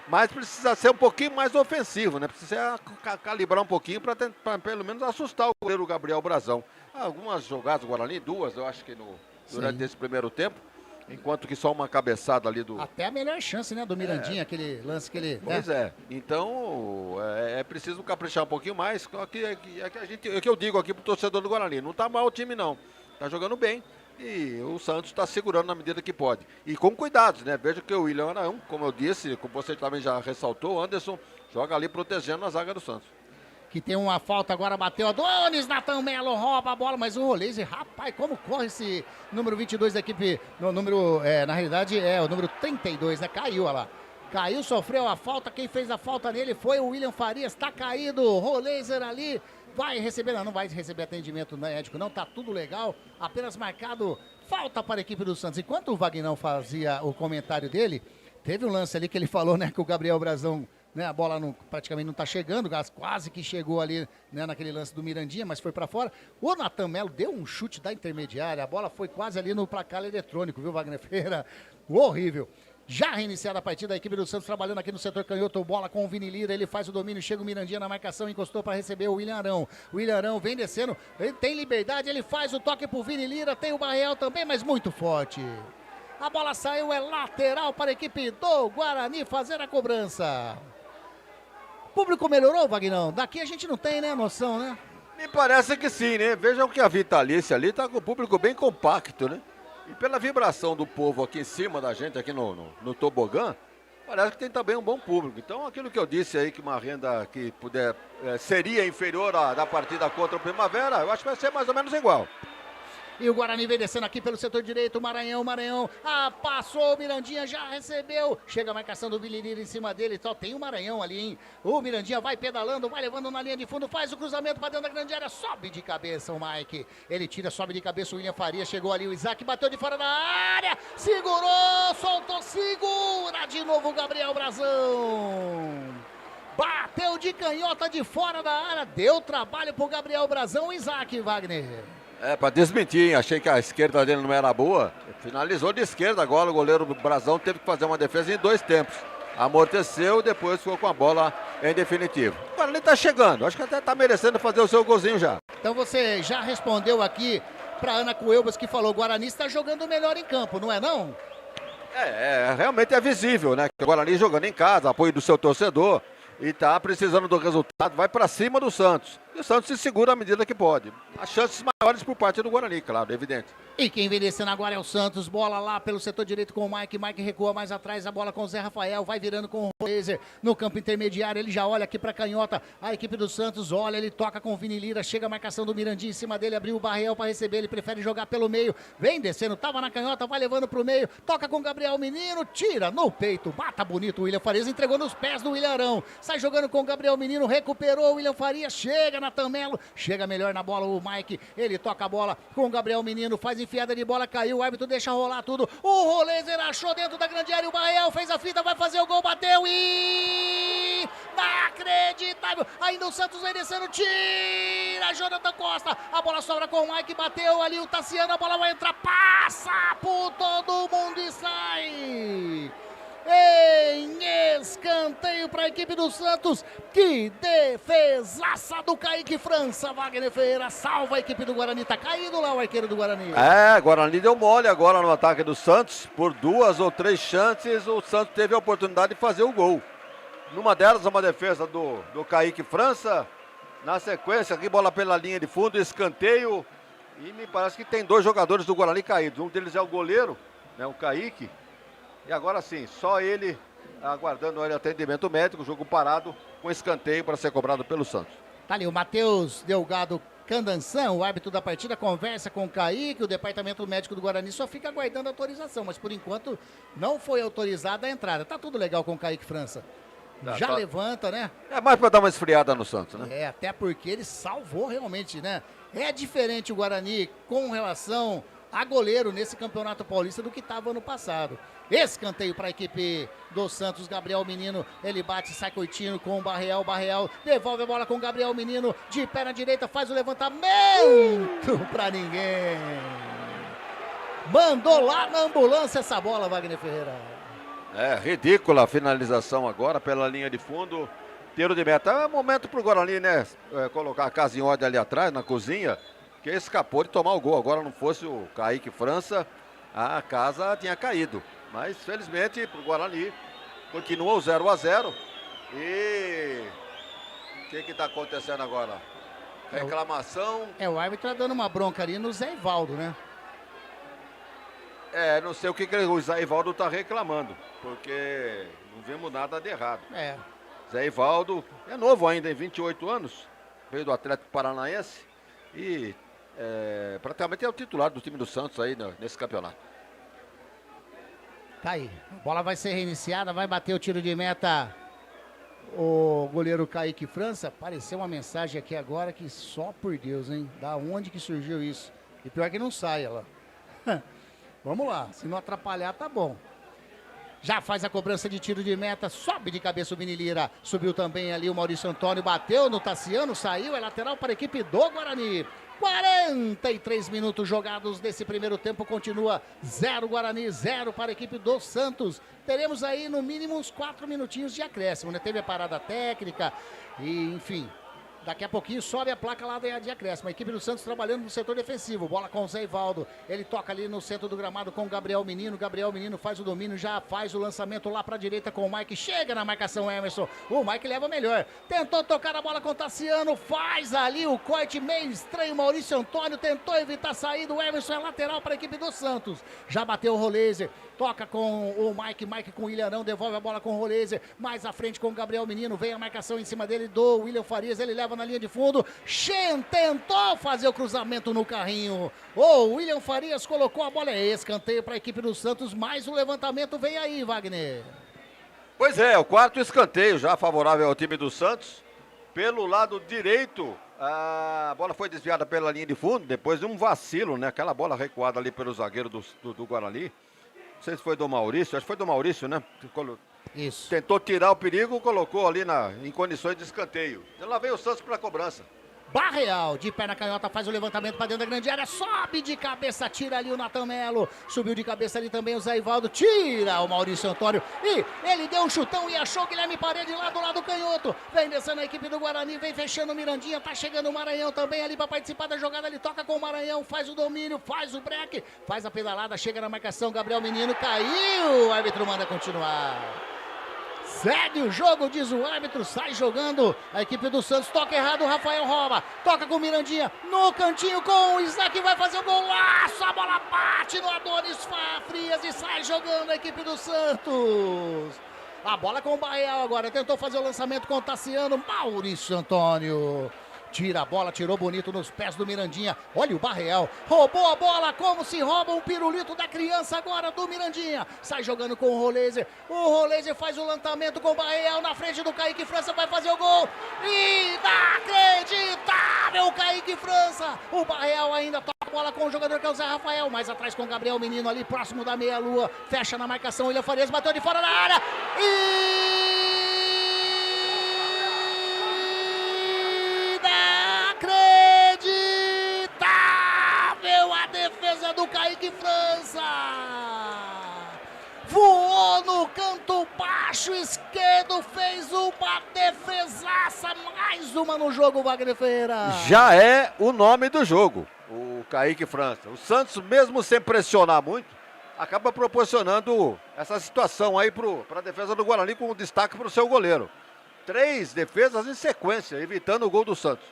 mas precisa ser um pouquinho mais ofensivo, né? Precisa calibrar um pouquinho para pelo menos assustar o goleiro Gabriel Brazão. Algumas jogadas do Guarani, 2, eu acho que durante esse primeiro tempo, enquanto que só uma cabeçada ali do... Até a melhor chance, né, do Mirandinha, aquele lance que ele... Pois é, então é preciso caprichar um pouquinho mais, é que eu digo aqui pro torcedor do Guarani, não tá mal o time não, tá jogando bem. E o Santos está segurando na medida que pode. E com cuidados, né? Veja que o William Arão, como eu disse, como você também já ressaltou, o Anderson joga ali protegendo a zaga do Santos. Que tem uma falta agora, bateu Adonis, Natan Melo rouba a bola, mas o Roleze, rapaz, como corre esse número 22 da equipe, no número, na realidade é o número 32, né? Caiu, olha lá. Caiu, sofreu a falta, quem fez a falta nele foi o William Farias, tá caído, Roleiser ali, vai receber, não vai receber atendimento médico não, tá tudo legal, apenas marcado falta para a equipe do Santos. Enquanto o Vagnão fazia o comentário dele, teve um lance ali que ele falou, né, que o Gabriel Brazão, né, a bola praticamente não tá chegando, quase que chegou ali, né, naquele lance do Mirandinha, mas foi para fora. O Natan Melo deu um chute da intermediária, a bola foi quase ali no placar eletrônico, viu, Wagner Ferreira? Horrível. Já reiniciada a partida, a equipe do Santos trabalhando aqui no setor canhoto, bola com o Vini Lira, ele faz o domínio, chega o Mirandinha na marcação, encostou para receber o William Arão. O William Arão vem descendo, ele tem liberdade, ele faz o toque pro Vini Lira, tem o Barreal também, mas muito forte. A bola saiu, é lateral para a equipe do Guarani fazer a cobrança. O público melhorou, Vagnão? Daqui a gente não tem, né, noção, né? Me parece que sim, né? Vejam que a Vitalice ali tá com o público bem compacto, né? E pela vibração do povo aqui em cima da gente, aqui no tobogã, parece que tem também um bom público. Então, aquilo que eu disse aí, que uma renda que puder seria inferior à da partida contra o Primavera, eu acho que vai ser mais ou menos igual. E o Guarani vem descendo aqui pelo setor direito, Maranhão, passou, o Mirandinha já recebeu, chega a marcação do Bilirira em cima dele, só tem o Maranhão ali, hein? O Mirandinha vai pedalando, vai levando na linha de fundo, faz o cruzamento para dentro da grande área, sobe de cabeça o Mike, ele tira, sobe de cabeça o William Faria, chegou ali o Isaac, bateu de fora da área, segurou, soltou, segura de novo o Gabriel Brazão. Bateu de canhota de fora da área, deu trabalho pro Gabriel Brazão, o Isaac, Wagner. Para desmentir, hein? Achei que a esquerda dele não era boa. Finalizou de esquerda agora, o goleiro Brazão teve que fazer uma defesa em 2 tempos. Amorteceu e depois ficou com a bola em definitivo. Agora ele tá chegando, acho que até tá merecendo fazer o seu golzinho já. Então você já respondeu aqui para Ana Cuelbas que falou, o Guarani está jogando melhor em campo, não é não? Realmente é visível, né? Que o Guarani jogando em casa, apoio do seu torcedor. E tá precisando do resultado, vai para cima do Santos. E o Santos se segura à medida que pode. As chances maiores por parte do Guarani, claro, evidente. E quem vem descendo agora é o Santos, bola lá pelo setor direito com o Mike recua mais atrás, a bola com o Zé Rafael, vai virando com o Laser no campo intermediário, ele já olha aqui pra canhota, a equipe do Santos olha, ele toca com o Vini Lira, chega a marcação do Mirandinha em cima dele, abriu o Barreal para receber, ele prefere jogar pelo meio, vem descendo, tava na canhota, vai levando pro meio, toca com o Gabriel Menino, tira no peito, bata bonito o William Farias, entregou nos pés do William Arão, sai jogando com o Gabriel Menino, recuperou o William Farias, chega na Tamelo, chega melhor na bola o Mike, ele toca a bola com o Gabriel Menino, faz enfiada de bola, caiu, o árbitro deixa rolar tudo, o Roleiser achou dentro da grande área, o Barreal fez a fita, vai fazer o gol, bateu e... inacreditável, ainda o Santos vem descendo, tira Jonathan Costa, a bola sobra com o Mike, bateu ali o Tassiano, a bola vai entrar, passa por todo mundo e sai... em escanteio para a equipe do Santos, que defesaça do Kaique França, Wagner Ferreira salva a equipe do Guarani, tá caído lá o arqueiro do Guarani. Guarani deu mole agora no ataque do Santos, por 2 ou 3 chances o Santos teve a oportunidade de fazer o gol. Numa delas uma defesa do Kaique França, na sequência aqui bola pela linha de fundo, escanteio, e me parece que tem 2 jogadores do Guarani caídos, um deles é o goleiro, né, o Kaique. E agora sim, só ele aguardando o atendimento médico, jogo parado com escanteio para ser cobrado pelo Santos. Tá ali o Matheus Delgado Candanção, o árbitro da partida, conversa com o Kaique, o departamento médico do Guarani só fica aguardando a autorização, mas por enquanto não foi autorizada a entrada. Tá tudo legal com o Kaique França. Já levanta, né? É mais para dar uma esfriada no Santos, né? Até porque ele salvou realmente, né? É diferente o Guarani com relação a goleiro nesse Campeonato Paulista do que estava ano passado. Escanteio para a equipe do Santos, Gabriel Menino, ele bate, sai curtindo com o Barreal, devolve a bola com o Gabriel Menino, de pé na direita, faz o levantamento para ninguém. Mandou lá na ambulância essa bola, Wagner Ferreira. Ridícula a finalização agora pela linha de fundo, tiro de meta. É momento pro Guarani, né, colocar a casa em ordem ali atrás, na cozinha, que escapou de tomar o gol. Agora não fosse o Kaique França, a casa tinha caído. Mas, felizmente, pro Guarani, continua o 0-0. E o que está acontecendo agora? Reclamação. O árbitro tá dando uma bronca ali no Zé Ivaldo, né? Não sei o que o Zé Ivaldo está reclamando, porque não vimos nada de errado. Zé Ivaldo é novo ainda, em 28 anos, veio do Atlético Paranaense e praticamente é o titular do time do Santos aí nesse campeonato. Tá aí, a bola vai ser reiniciada, vai bater o tiro de meta o goleiro Kaique França. Apareceu uma mensagem aqui agora que só por Deus, hein? Da onde que surgiu isso? E pior que não sai, ela. Vamos lá, se não atrapalhar tá bom. Já faz a cobrança de tiro de meta, sobe de cabeça o Vini Lira, subiu também ali o Maurício Antônio, bateu no Tassiano, saiu, é lateral para a equipe do Guarani. 43 minutos jogados nesse primeiro tempo, continua 0 Guarani, 0 para a equipe do Santos. Teremos aí no mínimo uns 4 minutinhos de acréscimo, né? Teve a parada técnica e enfim... Daqui a pouquinho sobe a placa lá de acréscimo. A equipe do Santos trabalhando no setor defensivo. Bola com o Zé Ivaldo. Ele toca ali no centro do gramado com o Gabriel Menino. Gabriel Menino faz o domínio, já faz o lançamento lá para a direita com o Mike. Chega na marcação, Emerson. O Mike leva melhor. Tentou tocar a bola com o Tassiano. Faz ali o corte meio estranho. Maurício Antônio tentou evitar a saída. O Emerson é lateral para a equipe do Santos. Já bateu o Roleiser. Toca com o Mike com o Ilharão. Devolve a bola com o Roleiser. Mais à frente com o Gabriel Menino. Vem a marcação em cima dele do William Farias. Ele leva na linha de fundo, Shen tentou fazer o cruzamento no carrinho, o William Farias colocou a bola, escanteio para a equipe do Santos, mais um levantamento vem aí, Wagner. Pois é, o quarto escanteio já favorável ao time do Santos, pelo lado direito, a bola foi desviada pela linha de fundo, depois de um vacilo, né, aquela bola recuada ali pelo zagueiro do Guarani, não sei se foi do Maurício, acho que foi do Maurício, né, isso. Tentou tirar o perigo, colocou ali em condições de escanteio. E lá veio o Santos para a cobrança. Barreal, de pé na canhota, faz o levantamento para dentro da grande área, sobe de cabeça, tira ali o Natan Melo, subiu de cabeça ali também o Zé Ivaldo, tira o Maurício Antônio, e ele deu um chutão e achou o Guilherme Parede lá do lado canhoto, vem descendo a equipe do Guarani, vem fechando o Mirandinha, tá chegando o Maranhão também ali para participar da jogada, ele toca com o Maranhão, faz o domínio, faz o break, faz a pedalada, chega na marcação, Gabriel Menino, caiu, o árbitro manda continuar. Segue o jogo, diz o árbitro, sai jogando a equipe do Santos, toca errado, o Rafael rouba, toca com o Mirandinha, no cantinho com o Isaac, vai fazer o golaço, a bola bate no Adonis Frias e sai jogando a equipe do Santos. A bola com o Barreal agora, tentou fazer o lançamento com o Tassiano, Maurício Antônio. Tira a bola, tirou bonito nos pés do Mirandinha. Olha o Barreal, roubou a bola como se rouba um pirulito da criança agora do Mirandinha. Sai jogando com o Roleiser. O Roleiser faz o lançamento com o Barreal na frente do Kaique França, vai fazer o gol. Inacreditável, Kaique França. O Barreal ainda toca a bola com o jogador que é o Zé Rafael. Mais atrás com o Gabriel Menino ali, próximo da meia-lua. Fecha na marcação, William Farias bateu de fora da área. Inacreditável a defesa do Kaique França. Voou no canto baixo esquerdo, fez uma defesaça, mais uma no jogo, Wagner Ferreira. Já é o nome do jogo, o Kaique França. O Santos, mesmo sem pressionar muito, acaba proporcionando essa situação aí para a defesa do Guarani, com destaque para o seu goleiro. 3 defesas em sequência, evitando o gol do Santos.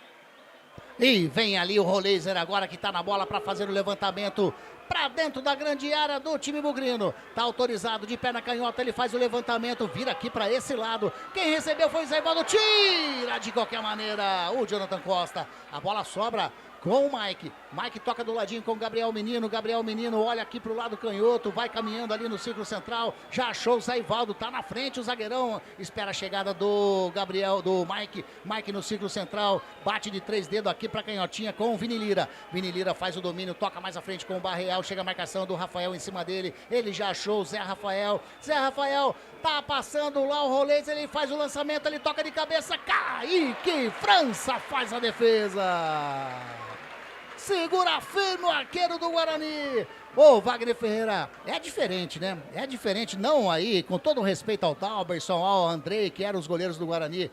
E vem ali o Roleiser agora que tá na bola para fazer o levantamento para dentro da grande área do time bugrino. Tá autorizado de pé na canhota, ele faz o levantamento, vira aqui para esse lado. Quem recebeu foi o Zé Ivaldo, tira de qualquer maneira o Jonathan Costa. A bola sobra com o Mike. Mike toca do ladinho com o Gabriel Menino. Gabriel Menino olha aqui pro lado canhoto, vai caminhando ali no círculo central. Já achou o Zé Ivaldo, tá na frente o zagueirão. Espera a chegada do Gabriel, do Mike. Mike no círculo central, bate de 3 dedos aqui pra canhotinha com o Vini Lira. Vini Lira faz o domínio, toca mais à frente com o Barreal. Chega a marcação do Rafael em cima dele. Ele já achou o Zé Rafael. Zé Rafael tá passando lá o Rolês, ele faz o lançamento, ele toca de cabeça. Kaique França faz a defesa. Segura firme o arqueiro do Guarani. Ô, Wagner Ferreira, é diferente, né? É diferente, não aí, com todo o respeito ao Dalberson, ao Andrei, que eram os goleiros do Guarani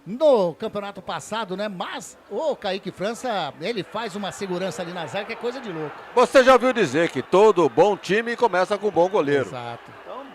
no campeonato passado, né? Mas o Kaique França, ele faz uma segurança ali na zaga que é coisa de louco. Você já ouviu dizer que todo bom time começa com um bom goleiro. Exato. Então,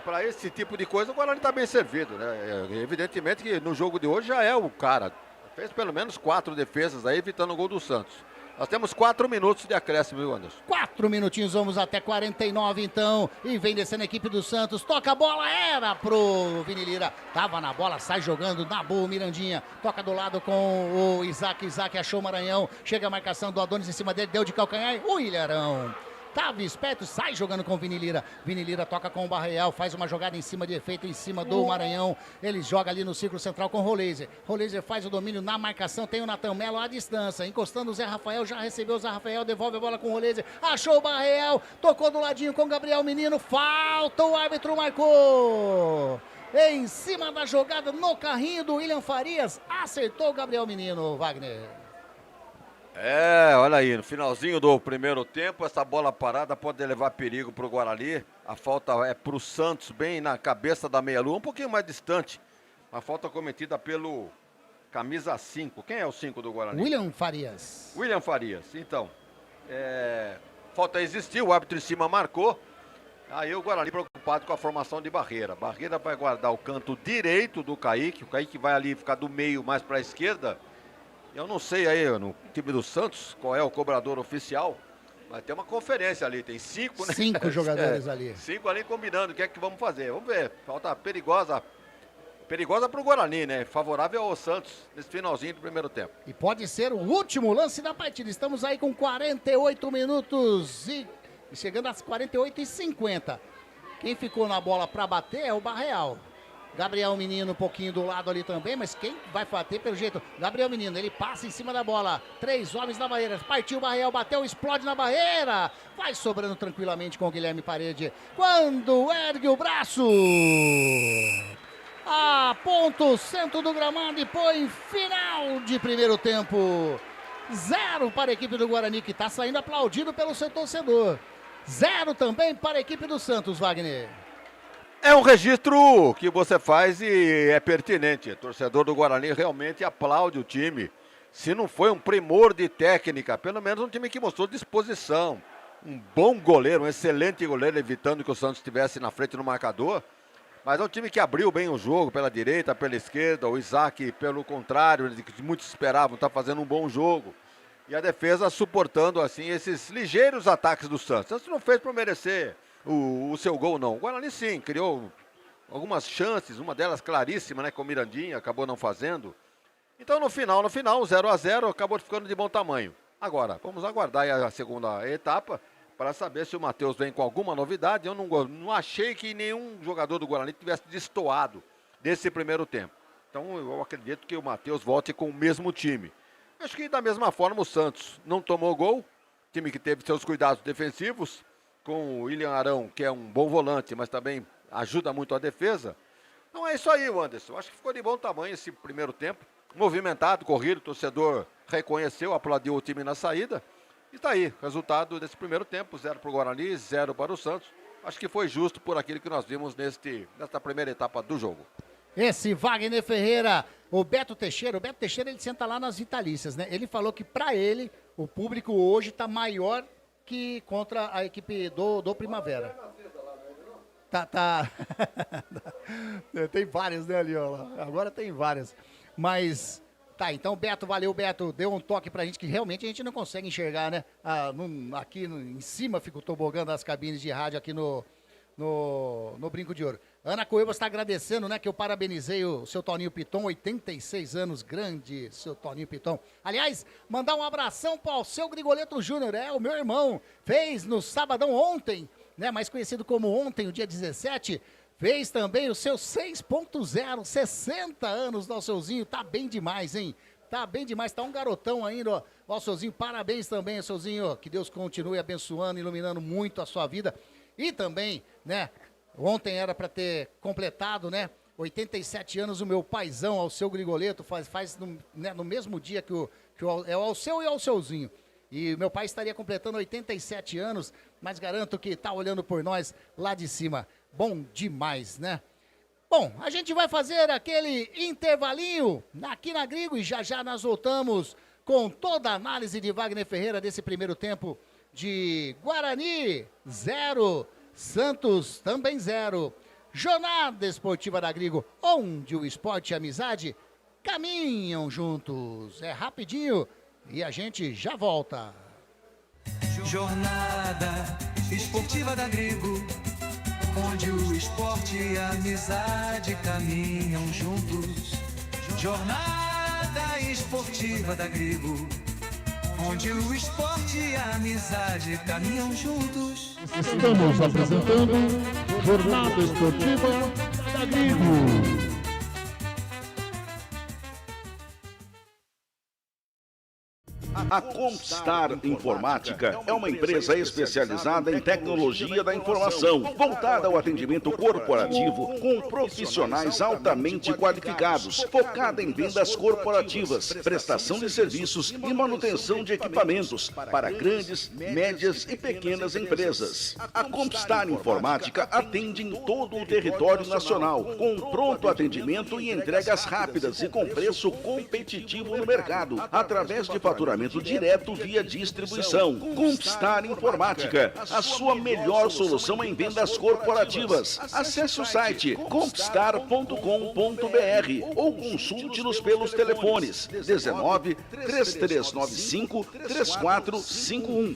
para esse tipo de coisa, o Guarani está bem servido, né? Evidentemente que no jogo de hoje já é o cara. Fez pelo menos 4 defesas aí, evitando o gol do Santos. Nós temos 4 minutos de acréscimo, viu, Anderson? 4 minutinhos, vamos até 49 então. E vem descendo a equipe do Santos. Toca a bola, era pro Vini Lira. Tava na bola, sai jogando na boa, Mirandinha. Toca do lado com o Isaac. Isaac achou o Maranhão. Chega a marcação do Adonis em cima dele, deu de calcanhar. O Ilharão tava esperto, sai jogando com o Vini Lira. Vini Lira toca com o Barreal, faz uma jogada em cima de efeito, em cima do Maranhão. Ele joga ali no círculo central com o Roleiser. Roleiser faz o domínio na marcação, tem o Natan Melo à distância. Encostando o Zé Rafael, já recebeu o Zé Rafael, devolve a bola com o Roleiser. Achou o Barreal, tocou do ladinho com o Gabriel Menino. Falta, o árbitro marcou. Em cima da jogada, no carrinho do William Farias, acertou o Gabriel Menino, Wagner. Olha aí, no finalzinho do primeiro tempo, essa bola parada pode levar perigo pro Guarani. A falta é pro Santos, bem na cabeça da meia-lua, um pouquinho mais distante. A falta cometida pelo camisa 5. Quem é o 5 do Guarani? William Farias. William Farias, então. Falta existiu, o árbitro em cima marcou. Aí o Guarani preocupado com a formação de Barreira. Barreira vai guardar o canto direito do Kaique. O Kaique vai ali ficar do meio mais para a esquerda. Eu não sei aí no time do Santos qual é o cobrador oficial, mas tem uma conferência ali, tem 5, né? 5 jogadores ali. 5 ali combinando o que é que vamos fazer. Vamos ver, falta perigosa para o Guarani, né? Favorável ao Santos nesse finalzinho do primeiro tempo. E pode ser o último lance da partida. Estamos aí com 48 minutos e chegando às 48h50. Quem ficou na bola para bater é o Barreal. Gabriel Menino um pouquinho do lado ali também, mas quem vai bater pelo jeito? Gabriel Menino, ele passa em cima da bola. 3 homens na barreira. Partiu o Barreal, bateu, explode na barreira. Vai sobrando tranquilamente com o Guilherme Parede. Quando ergue o braço, aponta o centro do gramado e põe final de primeiro tempo. 0 para a equipe do Guarani, que está saindo aplaudido pelo seu torcedor. 0 também para a equipe do Santos, Wagner. É um registro que você faz e é pertinente. O torcedor do Guarani realmente aplaude o time. Se não foi um primor de técnica, pelo menos um time que mostrou disposição. Um bom goleiro, um excelente goleiro, evitando que o Santos estivesse na frente no marcador. Mas é um time que abriu bem o jogo pela direita, pela esquerda. O Isaac, pelo contrário, que muitos esperavam, está fazendo um bom jogo. E a defesa suportando assim esses ligeiros ataques do Santos. O Santos não fez para merecer o seu gol, não. O Guarani sim, criou algumas chances, uma delas claríssima, né, com o Mirandinha, acabou não fazendo. Então no final, 0-0, acabou ficando de bom tamanho. Agora, vamos aguardar a segunda etapa para saber se o Matheus vem com alguma novidade. Eu não achei que nenhum jogador do Guarani tivesse destoado desse primeiro tempo. Então eu acredito que o Matheus volte com o mesmo time. Acho que da mesma forma o Santos não tomou gol, time que teve seus cuidados defensivos, com o William Arão, que é um bom volante, mas também ajuda muito a defesa. Então é isso aí, Anderson. Acho que ficou de bom tamanho esse primeiro tempo. Movimentado, corrido, o torcedor reconheceu, aplaudiu o time na saída. E está aí, resultado desse primeiro tempo, 0 para o Guarani, 0 para o Santos. Acho que foi justo por aquilo que nós vimos nesta primeira etapa do jogo. Esse Wagner Ferreira, o Beto Teixeira ele senta lá nas vitalícias, né? Ele falou que para ele, o público hoje está maior que contra a equipe do Primavera. Tá. Tem várias, né, ali, ó. Agora tem várias. Mas, tá, então, Beto, valeu, Beto. Deu um toque pra gente que realmente a gente não consegue enxergar, né? Aqui em cima fica o tobogã das cabines de rádio aqui no no Brinco de Ouro. Ana Cuevas está agradecendo, né, que eu parabenizei o seu Toninho Piton, 86 anos, grande, seu Toninho Piton. Aliás, mandar um abração para o seu Grigoleto Júnior, o meu irmão, fez no sabadão ontem, né, mais conhecido como ontem, o dia 17, fez também o seu 6.0, 60 anos do Alceuzinho, tá bem demais, hein? Tá bem demais, tá um garotão ainda, ó, Alceuzinho, parabéns também, Alceuzinho, que Deus continue abençoando, iluminando muito a sua vida. E também, né, ontem era para ter completado, né, 87 anos o meu paizão, Alceu Grigoleto, faz no mesmo dia que o Alceu e o Alceuzinho. E meu pai estaria completando 87 anos, mas garanto que tá olhando por nós lá de cima. Bom demais, né? Bom, a gente vai fazer aquele intervalinho aqui na Grigo e já nós voltamos com toda a análise de Wagner Ferreira desse primeiro tempo de Guarani 0, Santos também 0. Jornada Esportiva da Grigo, onde o esporte e a amizade caminham juntos. É rapidinho e a gente já volta. Jornada Esportiva da Grigo, onde o esporte e a amizade caminham juntos. Jornada Esportiva da Grigo, onde o esporte e a amizade caminham juntos. Estamos apresentando Jornada Esportiva da Grigo. A Compstar Informática é uma empresa especializada em tecnologia da informação, voltada ao atendimento corporativo com profissionais altamente qualificados, focada em vendas corporativas, prestação de serviços e manutenção de equipamentos para grandes, médias e pequenas empresas. A Compstar Informática atende em todo o território nacional, com pronto atendimento e entregas rápidas e com preço competitivo no mercado, através de faturamento direto via distribuição. Compstar Informática, a sua melhor solução em vendas corporativas. Acesse o site compstar.com.br ou consulte-nos pelos telefones 19 3395 3451.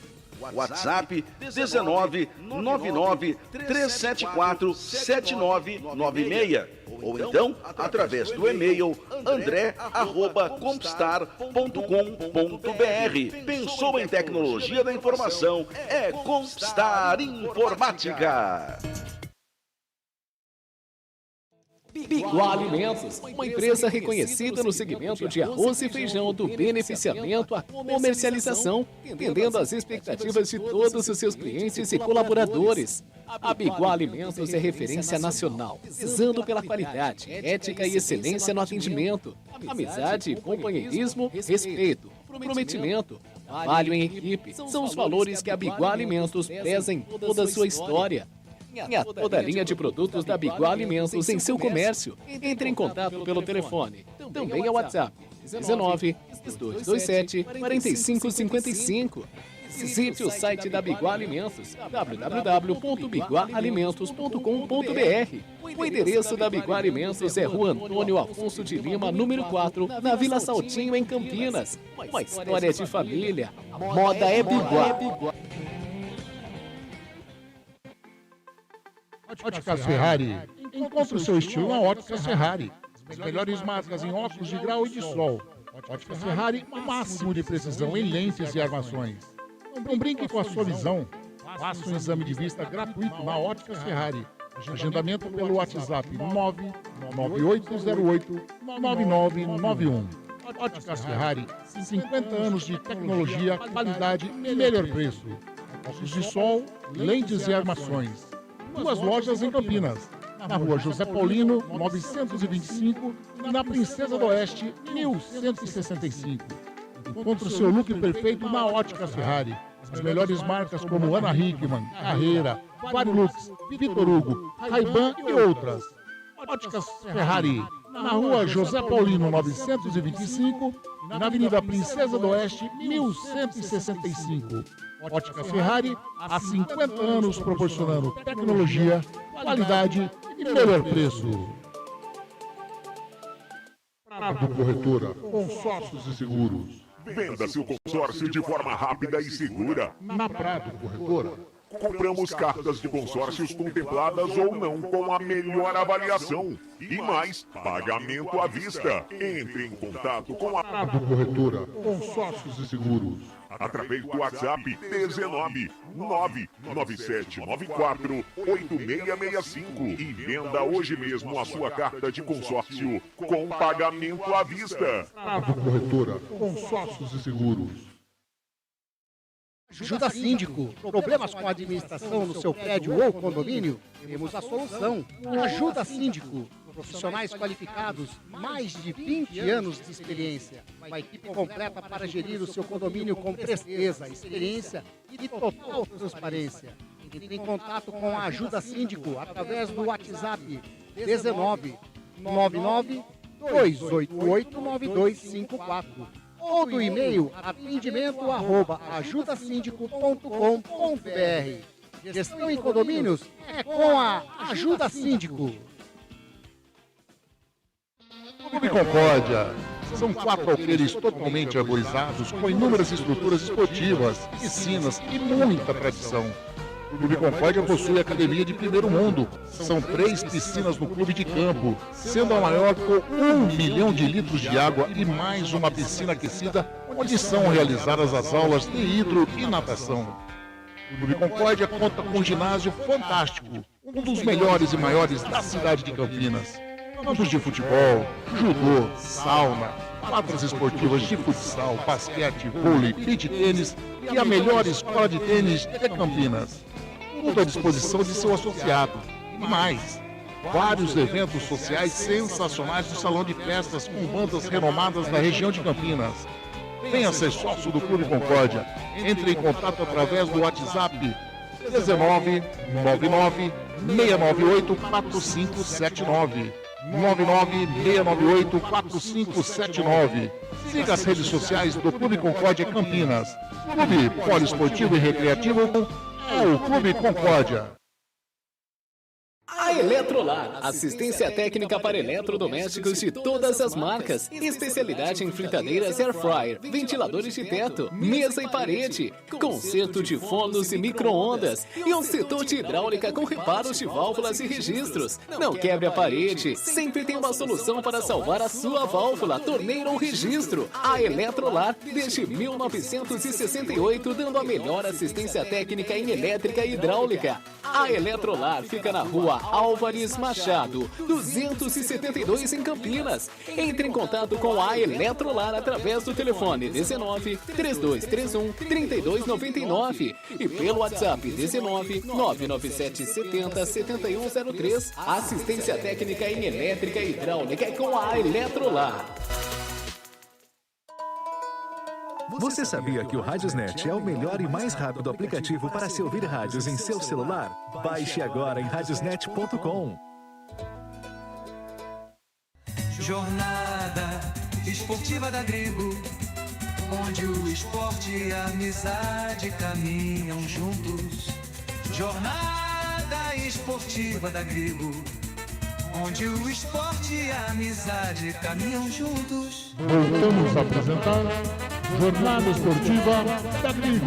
WhatsApp 19 99 374 7996 ou então através do e-mail andré@compstar.com.br. Pensou em tecnologia da informação? É Compstar Informática. Biguá Alimentos, uma empresa reconhecida no segmento de arroz e feijão do beneficiamento à comercialização, atendendo às expectativas de todos os seus clientes e colaboradores. A Biguá Alimentos é referência nacional, prezando pela qualidade, ética e excelência no atendimento, amizade, companheirismo, respeito, comprometimento, trabalho em equipe. São os valores que a Biguá Alimentos preza em toda a sua história. Tenha toda a linha de produtos da Biguá Alimentos em seu comércio. Entre em contato pelo telefone. Também é WhatsApp 19 227 4555. Visite o site da Biguá Alimentos, www.biguaalimentos.com.br. O endereço da Biguá Alimentos é Rua Antônio Afonso de Lima, número 4, na Vila Saltinho, em Campinas. Uma história de família. Moda é Biguá. Óticas Ferrari. Encontre o seu estilo na Óticas Ferrari. As melhores marcas em óculos de grau e de sol. Óticas Ferrari, o máximo de precisão em lentes e armações. Não brinque com a sua visão. Faça um exame de vista gratuito na Óticas Ferrari. Agendamento pelo WhatsApp 99808-9991. Óticas Ferrari, 50 anos de tecnologia, qualidade e melhor preço. Óculos de sol, lentes e armações. 2 lojas em Campinas, na Rua José Paulino, 925 e na Princesa do Oeste, 1165. Encontre o seu look perfeito na Óticas Ferrari. As melhores marcas como Ana Hickman, Carreira, Varilux, Vitor Hugo, Ray-Ban e outras. Óticas Ferrari, na Rua José Paulino, 925 e na Avenida Princesa do Oeste, 1165. Óticas Ferrari, há 50 anos proporcionando tecnologia, qualidade e melhor preço. Prado Corretora, consórcios e seguros. Venda seu consórcio de forma rápida e segura. Na Prado Corretora, Compramos cartas de consórcios contempladas ou não com a melhor avaliação. E mais, pagamento à vista. Entre em contato com a Corretora, Consórcios e Seguros. através do WhatsApp 19 99794 8665 e venda hoje mesmo a sua carta de consórcio com pagamento à vista. Corretora, Consórcios e Seguros. Ajuda Síndico. Problemas com a administração no seu prédio ou condomínio? Temos a solução. Ajuda Síndico. Profissionais qualificados, mais de 20 anos de experiência. Uma equipe completa para gerir o seu condomínio com presteza, experiência e total transparência. Entre em contato com a Ajuda Síndico através do WhatsApp 19 99 288 9254 ou do e-mail atendimento@ajudasindico.com.br. Gestão em condomínios é com a Ajuda Síndico. Clube Concórdia. São 4 alqueires totalmente arborizados, com inúmeras estruturas esportivas, piscinas e muita tradição. O Clube Concórdia possui academia de primeiro mundo. São 3 piscinas no clube de campo, sendo a maior com 1 milhão de litros de água e mais uma piscina aquecida, onde são realizadas as aulas de hidro e natação. O Clube Concórdia conta com um ginásio fantástico, um dos melhores e maiores da cidade de Campinas. Campos de futebol, judô, sauna, quadras esportivas de futsal, basquete, vôlei, beach tênis e a melhor escola de tênis de Campinas. Tudo à disposição de seu associado. E mais, vários eventos sociais sensacionais no salão de festas com bandas renomadas da região de Campinas. Venha ser sócio do Clube Concórdia. Entre em contato através do WhatsApp 19 99 698 4579. 99698-4579. Siga as redes sociais do Clube Concórdia Campinas. Clube Poliesportivo e Recreativo é o Clube Concórdia. A Eletrolar, assistência técnica para eletrodomésticos de todas as marcas, especialidade em fritadeiras air fryer, ventiladores de teto, mesa e parede, conserto de fornos e micro-ondas e um setor de hidráulica com reparos de válvulas e registros. Não quebre a parede, sempre tem uma solução para salvar a sua válvula, torneira ou registro. A Eletrolar, desde 1968, dando a melhor assistência técnica em elétrica e hidráulica. A Eletrolar fica na rua Álvares Machado, 272 em Campinas. Entre em contato com a Eletrolar através do telefone 19 3231 3299 e pelo WhatsApp 19 997 70 7103. Assistência técnica em elétrica e hidráulica é com a Eletrolar. Você sabia que o Radiosnet é o melhor e mais rápido aplicativo para se ouvir rádios em seu celular? Baixe agora em radiosnet.com. Jornada Esportiva da Grego, onde o esporte e a amizade caminham juntos. Jornada Esportiva da Grego, onde o esporte e a amizade caminham juntos. Voltamos a apresentar Jornada Esportiva da Grigo.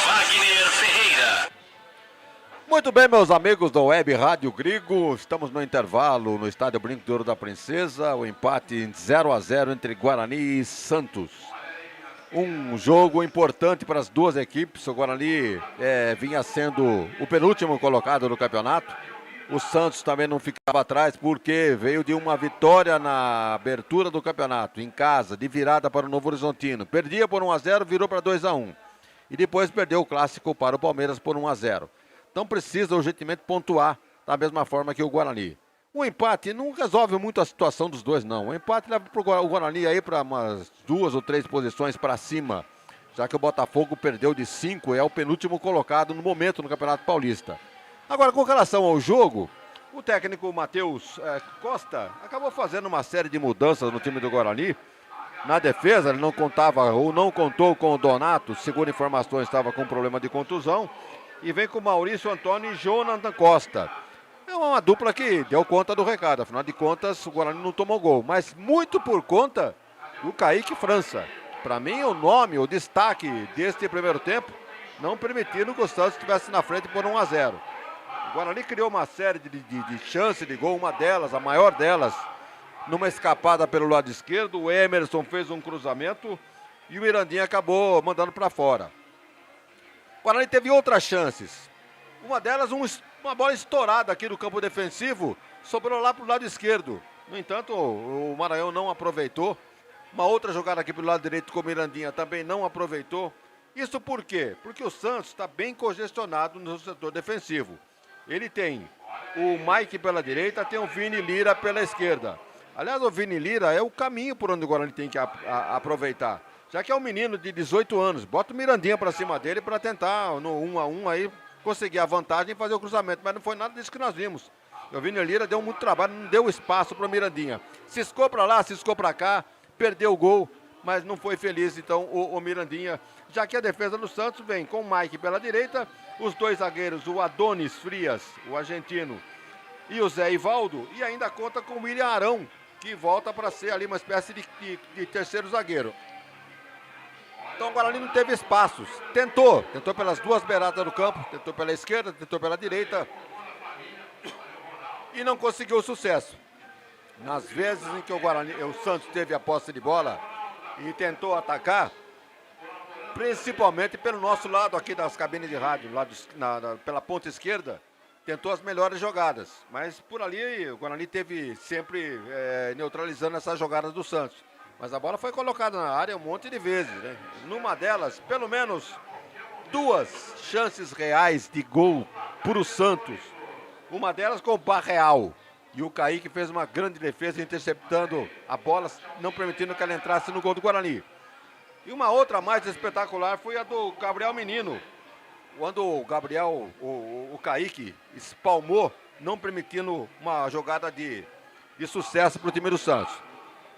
Wagner Ferreira. Muito bem, meus amigos da Web Rádio Grigo, estamos no intervalo no Estádio Brinco de Ouro da Princesa, o empate em 0-0 entre Guarani e Santos. Um jogo importante para as duas equipes. O Guarani vinha sendo o penúltimo colocado no campeonato. O Santos também não ficava atrás porque veio de uma vitória na abertura do campeonato, em casa, de virada para o Novo Horizontino. Perdia por 1-0, virou para 2-1. E depois perdeu o clássico para o Palmeiras por 1-0. Então precisa urgentemente pontuar da mesma forma que o Guarani. O empate não resolve muito a situação dos dois, não. O empate leva o Guarani aí para umas 2 ou 3 posições para cima, já que o Botafogo perdeu de 5 e é o penúltimo colocado no momento no Campeonato Paulista. Agora, com relação ao jogo, o técnico Matheus Costa acabou fazendo uma série de mudanças no time do Guarani. Na defesa, ele não contava ou não contou com o Donato, segundo informações, estava com problema de contusão. E vem com Maurício Antônio e Jonathan Costa. É uma dupla que deu conta do recado, afinal de contas o Guarani não tomou gol, mas muito por conta do Kaique França. Para mim, o destaque deste primeiro tempo, não permitindo que o Santos estivesse na frente por 1-0. O Guarani criou uma série de chances de gol, uma delas, a maior delas, numa escapada pelo lado esquerdo. O Emerson fez um cruzamento e o Mirandinha acabou mandando para fora. O Guarani teve outras chances. Uma delas, uma bola estourada aqui no campo defensivo, sobrou lá para o lado esquerdo. No entanto, o Maranhão não aproveitou. Uma outra jogada aqui pelo lado direito com o Mirandinha também não aproveitou. Isso por quê? Porque o Santos está bem congestionado no setor defensivo. Ele tem o Mike pela direita, tem o Vini Lira pela esquerda. Aliás, o Vini Lira é o caminho por onde o Guarani tem que aproveitar. Já que é um menino de 18 anos, bota o Mirandinha para cima dele para tentar no 1-1 aí conseguir a vantagem e fazer o cruzamento. Mas não foi nada disso que nós vimos. O Vini Lira deu muito trabalho, não deu espaço para o Mirandinha. Ciscou para lá, ciscou para cá, perdeu o gol, mas não foi feliz então o Mirandinha. Já que a defesa do Santos vem com o Mike pela direita, os dois zagueiros, o Adonis Frias, o argentino, e o Zé Ivaldo, e ainda conta com o William Arão, que volta para ser ali uma espécie de terceiro zagueiro. Então o Guarani não teve espaços. Tentou pelas duas beiradas do campo, tentou pela esquerda, tentou pela direita e não conseguiu sucesso. Nas vezes em que o Santos teve a posse de bola e tentou atacar, principalmente pelo nosso lado aqui das cabines de rádio, pela ponta esquerda, tentou as melhores jogadas. Mas por ali o Guarani teve sempre neutralizando essas jogadas do Santos. Mas a bola foi colocada na área um monte de vezes, né? Numa delas, pelo menos 2 chances reais de gol para o Santos. Uma delas com o Barreal. E o Kaique fez uma grande defesa interceptando a bola, não permitindo que ela entrasse no gol do Guarani. E uma outra mais espetacular foi a do Gabriel Menino. Quando o Gabriel, o Kaique, espalmou, não permitindo uma jogada de sucesso para o time do Santos.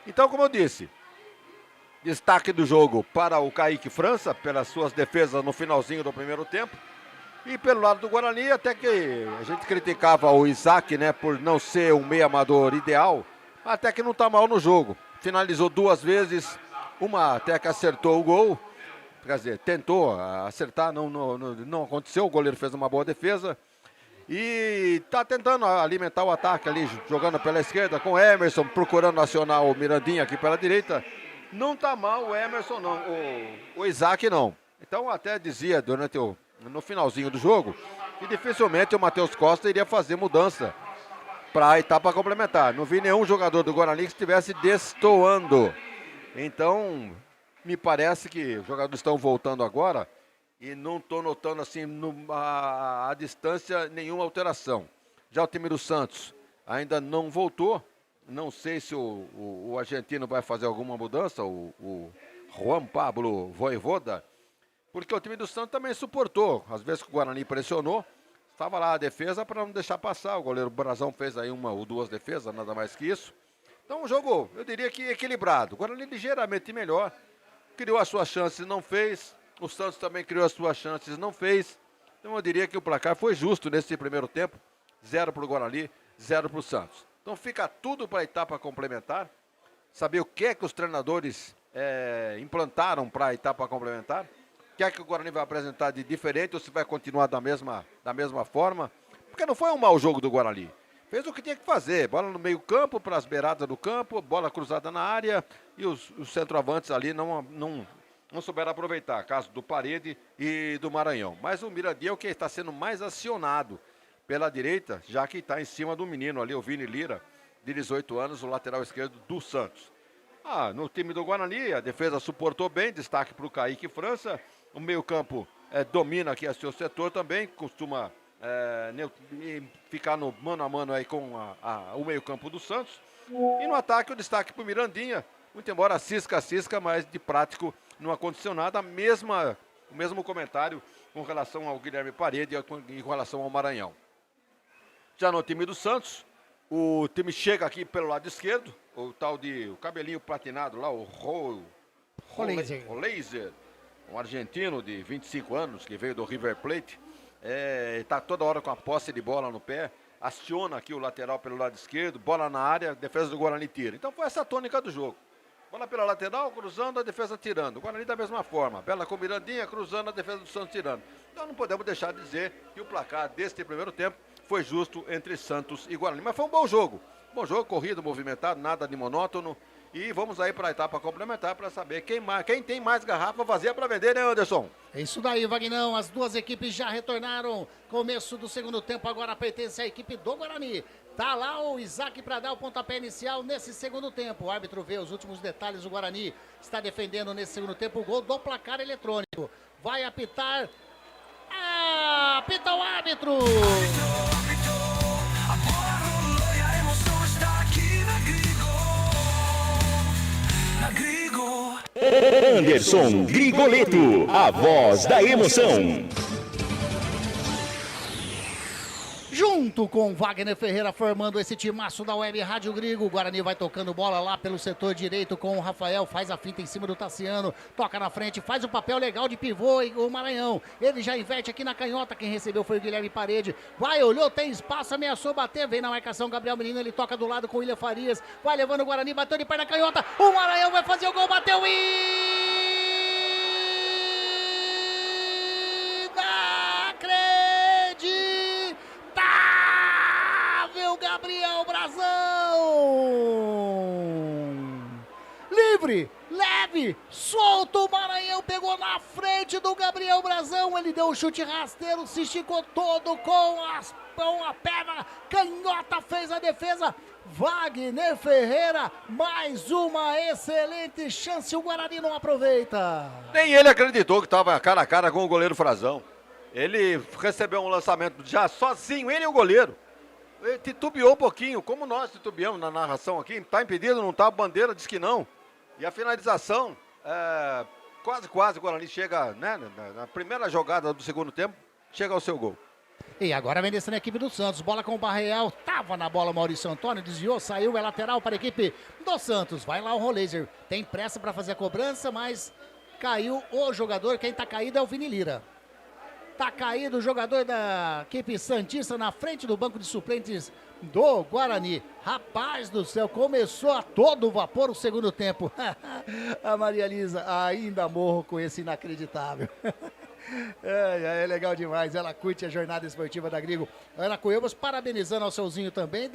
Então, como eu disse, destaque do jogo para o Kaique França, pelas suas defesas no finalzinho do primeiro tempo. E pelo lado do Guarani, até que a gente criticava o Isaac, né, por não ser um meio amador ideal, até que não está mal no jogo. Finalizou 2 vezes, uma até que acertou o gol, quer dizer, tentou acertar, não aconteceu, o goleiro fez uma boa defesa. E está tentando alimentar o ataque ali, jogando pela esquerda com o Emerson, procurando acionar o Mirandinha aqui pela direita. Não está mal o Emerson não, o Isaac não. Então até dizia no finalzinho do jogo que dificilmente o Matheus Costa iria fazer mudança para a etapa complementar. Não vi nenhum jogador do Guarani que estivesse destoando. Então me parece que os jogadores estão voltando agora e não estou notando assim à distância nenhuma alteração. Já o time do Santos ainda não voltou. Não sei se o argentino vai fazer alguma mudança, o Juan Pablo Voivoda, porque o time do Santos também suportou. Às vezes que o Guarani pressionou, estava lá a defesa para não deixar passar. O goleiro Brazão fez aí 1 ou 2 defesas, nada mais que isso. Então o jogo, eu diria que equilibrado. O Guarani ligeiramente melhor, criou as suas chances, não fez. O Santos também criou as suas chances, não fez. Então eu diria que o placar foi justo nesse primeiro tempo. 0 para o Guarani, 0 para o Santos. Então fica tudo para a etapa complementar. Saber o que é que os treinadores implantaram para a etapa complementar. O que é que o Guarani vai apresentar de diferente ou se vai continuar da mesma forma. Porque não foi um mau jogo do Guarani. Fez o que tinha que fazer. Bola no meio campo, para as beiradas do campo, bola cruzada na área. E os centroavantes ali não souberam aproveitar. Caso do Parede e do Maranhão. Mas o Mirandinha é o que está sendo mais acionado pela direita, já que está em cima do menino ali, o Vini Lira, de 18 anos, o lateral esquerdo do Santos. No time do Guarani, a defesa suportou bem, destaque para o Kaique França. O meio-campo domina aqui o seu setor também, costuma ficar no mano a mano aí com o meio-campo do Santos. E no ataque, o destaque para o Mirandinha, muito embora cisca, mas de prático não aconteceu nada. O mesmo comentário com relação ao Guilherme Parede e com relação ao Maranhão. Já no time do Santos, o time chega aqui pelo lado esquerdo, o tal de o cabelinho platinado lá, o Laser, um argentino de 25 anos que veio do River Plate, está toda hora com a posse de bola no pé, aciona aqui o lateral pelo lado esquerdo, bola na área, defesa do Guarani tira. Então foi essa a tônica do jogo. Bola pela lateral, cruzando, a defesa tirando. O Guarani da mesma forma. Bela com Mirandinha, cruzando, a defesa do Santos tirando. Então não podemos deixar de dizer que o placar deste primeiro tempo foi justo entre Santos e Guarani. Mas foi um bom jogo. Bom jogo, corrido, movimentado, nada de monótono. E vamos aí para a etapa complementar para saber quem tem mais garrafa vazia para vender, né, Anderson? É isso daí, Vagnão. As duas equipes já retornaram. Começo do segundo tempo agora pertence à equipe do Guarani. Tá lá o Isaac para dar o pontapé inicial nesse segundo tempo. O árbitro vê os últimos detalhes. O Guarani está defendendo nesse segundo tempo o gol do placar eletrônico. Vai apitar. Apita o árbitro! Anderson Grigoleto, a voz da emoção. Junto com Wagner Ferreira formando esse timaço da Web Rádio Grigo. O Guarani vai tocando bola lá pelo setor direito com o Rafael. Faz a finta em cima do Tassiano. Toca na frente, faz o papel legal de pivô e o Maranhão. Ele já inverte aqui na canhota. Quem recebeu foi o Guilherme Parede. Vai, olhou, tem espaço, ameaçou bater. Vem na marcação Gabriel Menino. Ele toca do lado com o William Farias. Vai levando o Guarani, bateu de pé na canhota. O Maranhão vai fazer o gol, bateu e... Gabriel Brazão! Livre, leve, solto, o Maranhão pegou na frente do Gabriel Brazão, ele deu um chute rasteiro, se esticou todo com a perna, canhota, fez a defesa. Wagner Ferreira, mais uma excelente chance, o Guarani não aproveita. Nem ele acreditou que estava cara a cara com o goleiro Frazão. Ele recebeu um lançamento já sozinho, ele e o goleiro. Ele titubeou um pouquinho, como nós titubeamos na narração aqui. Tá impedido, não tá? A bandeira diz que não. E a finalização, quase o Guarani chega, né? Na primeira jogada do segundo tempo, chega ao seu gol. E agora vem descendo a equipe do Santos. Bola com o Barreal. Tava na bola o Maurício Antônio. Desviou, saiu. É lateral para a equipe do Santos. Vai lá o Roleiser. Tem pressa para fazer a cobrança, mas caiu o jogador. Quem tá caído é o Vini Lira. Tá caído o jogador da equipe santista na frente do banco de suplentes do Guarani. Rapaz do céu, começou a todo vapor o segundo tempo. A Maria Elisa, ainda morro com esse inacreditável. É legal demais, ela curte a jornada esportiva da Grigo. Ana Cuevas parabenizando ao Seuzinho também,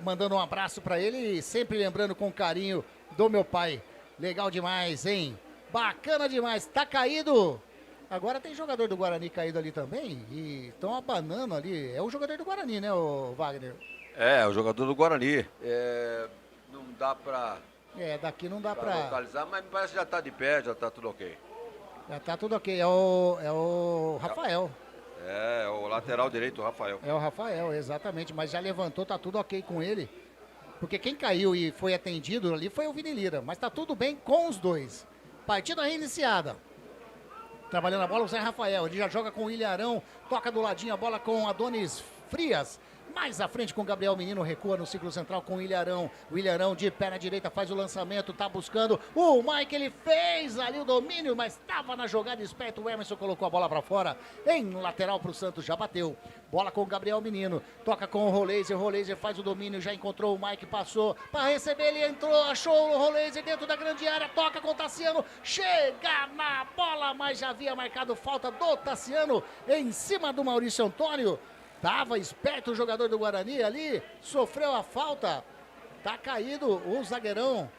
mandando um abraço para ele e sempre lembrando com carinho do meu pai. Legal demais, hein? Bacana demais, tá caído. Agora tem jogador do Guarani caído ali também e estão abanando ali. É o jogador do Guarani, né, o Wagner? É, o jogador do Guarani. Não dá pra... daqui não dá pra localizar, mas me parece que já tá de pé, já tá tudo ok. Já tá tudo ok, é o Rafael. É o lateral direito, o Rafael. É o Rafael, exatamente, mas já levantou, tá tudo ok com ele. Porque quem caiu e foi atendido ali foi o Vini Lira, mas tá tudo bem com os dois. Partida reiniciada. Trabalhando a bola o Zé Rafael, ele já joga com o Ilharão, toca do ladinho a bola com Adonis Frias. Mais à frente com o Gabriel Menino, recua no ciclo central com o Ilharão. O Ilharão de pé na direita faz o lançamento, tá buscando. O Mike, ele fez ali o domínio, mas estava na jogada esperto. O Emerson colocou a bola para fora. Em lateral pro Santos, já bateu. Bola com o Gabriel Menino, toca com o Roleiser. Roleiser faz o domínio, já encontrou o Mike, passou para receber. Ele entrou, achou o Roleiser dentro da grande área. Toca com o Tassiano, chega na bola, mas já havia marcado falta do Tassiano em cima do Maurício Antônio. Tava esperto o jogador do Guarani ali, sofreu a falta, tá caído o zagueirão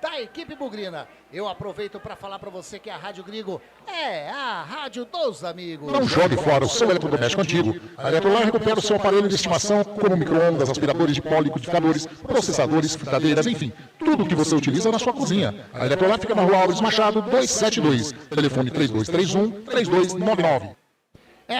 da equipe bugrina. Eu aproveito para falar para você que a Rádio Grigo é a rádio dos amigos. Não jogue fora o seu eletrodoméstico antigo. A Eletrolar recupera o seu aparelho de estimação, como micro-ondas, aspiradores de pó, liquidificadores, processadores, fritadeiras, enfim, tudo o que você utiliza na sua cozinha. A Eletrolar fica na Rua Álvares Machado, 272, telefone 3231-3299.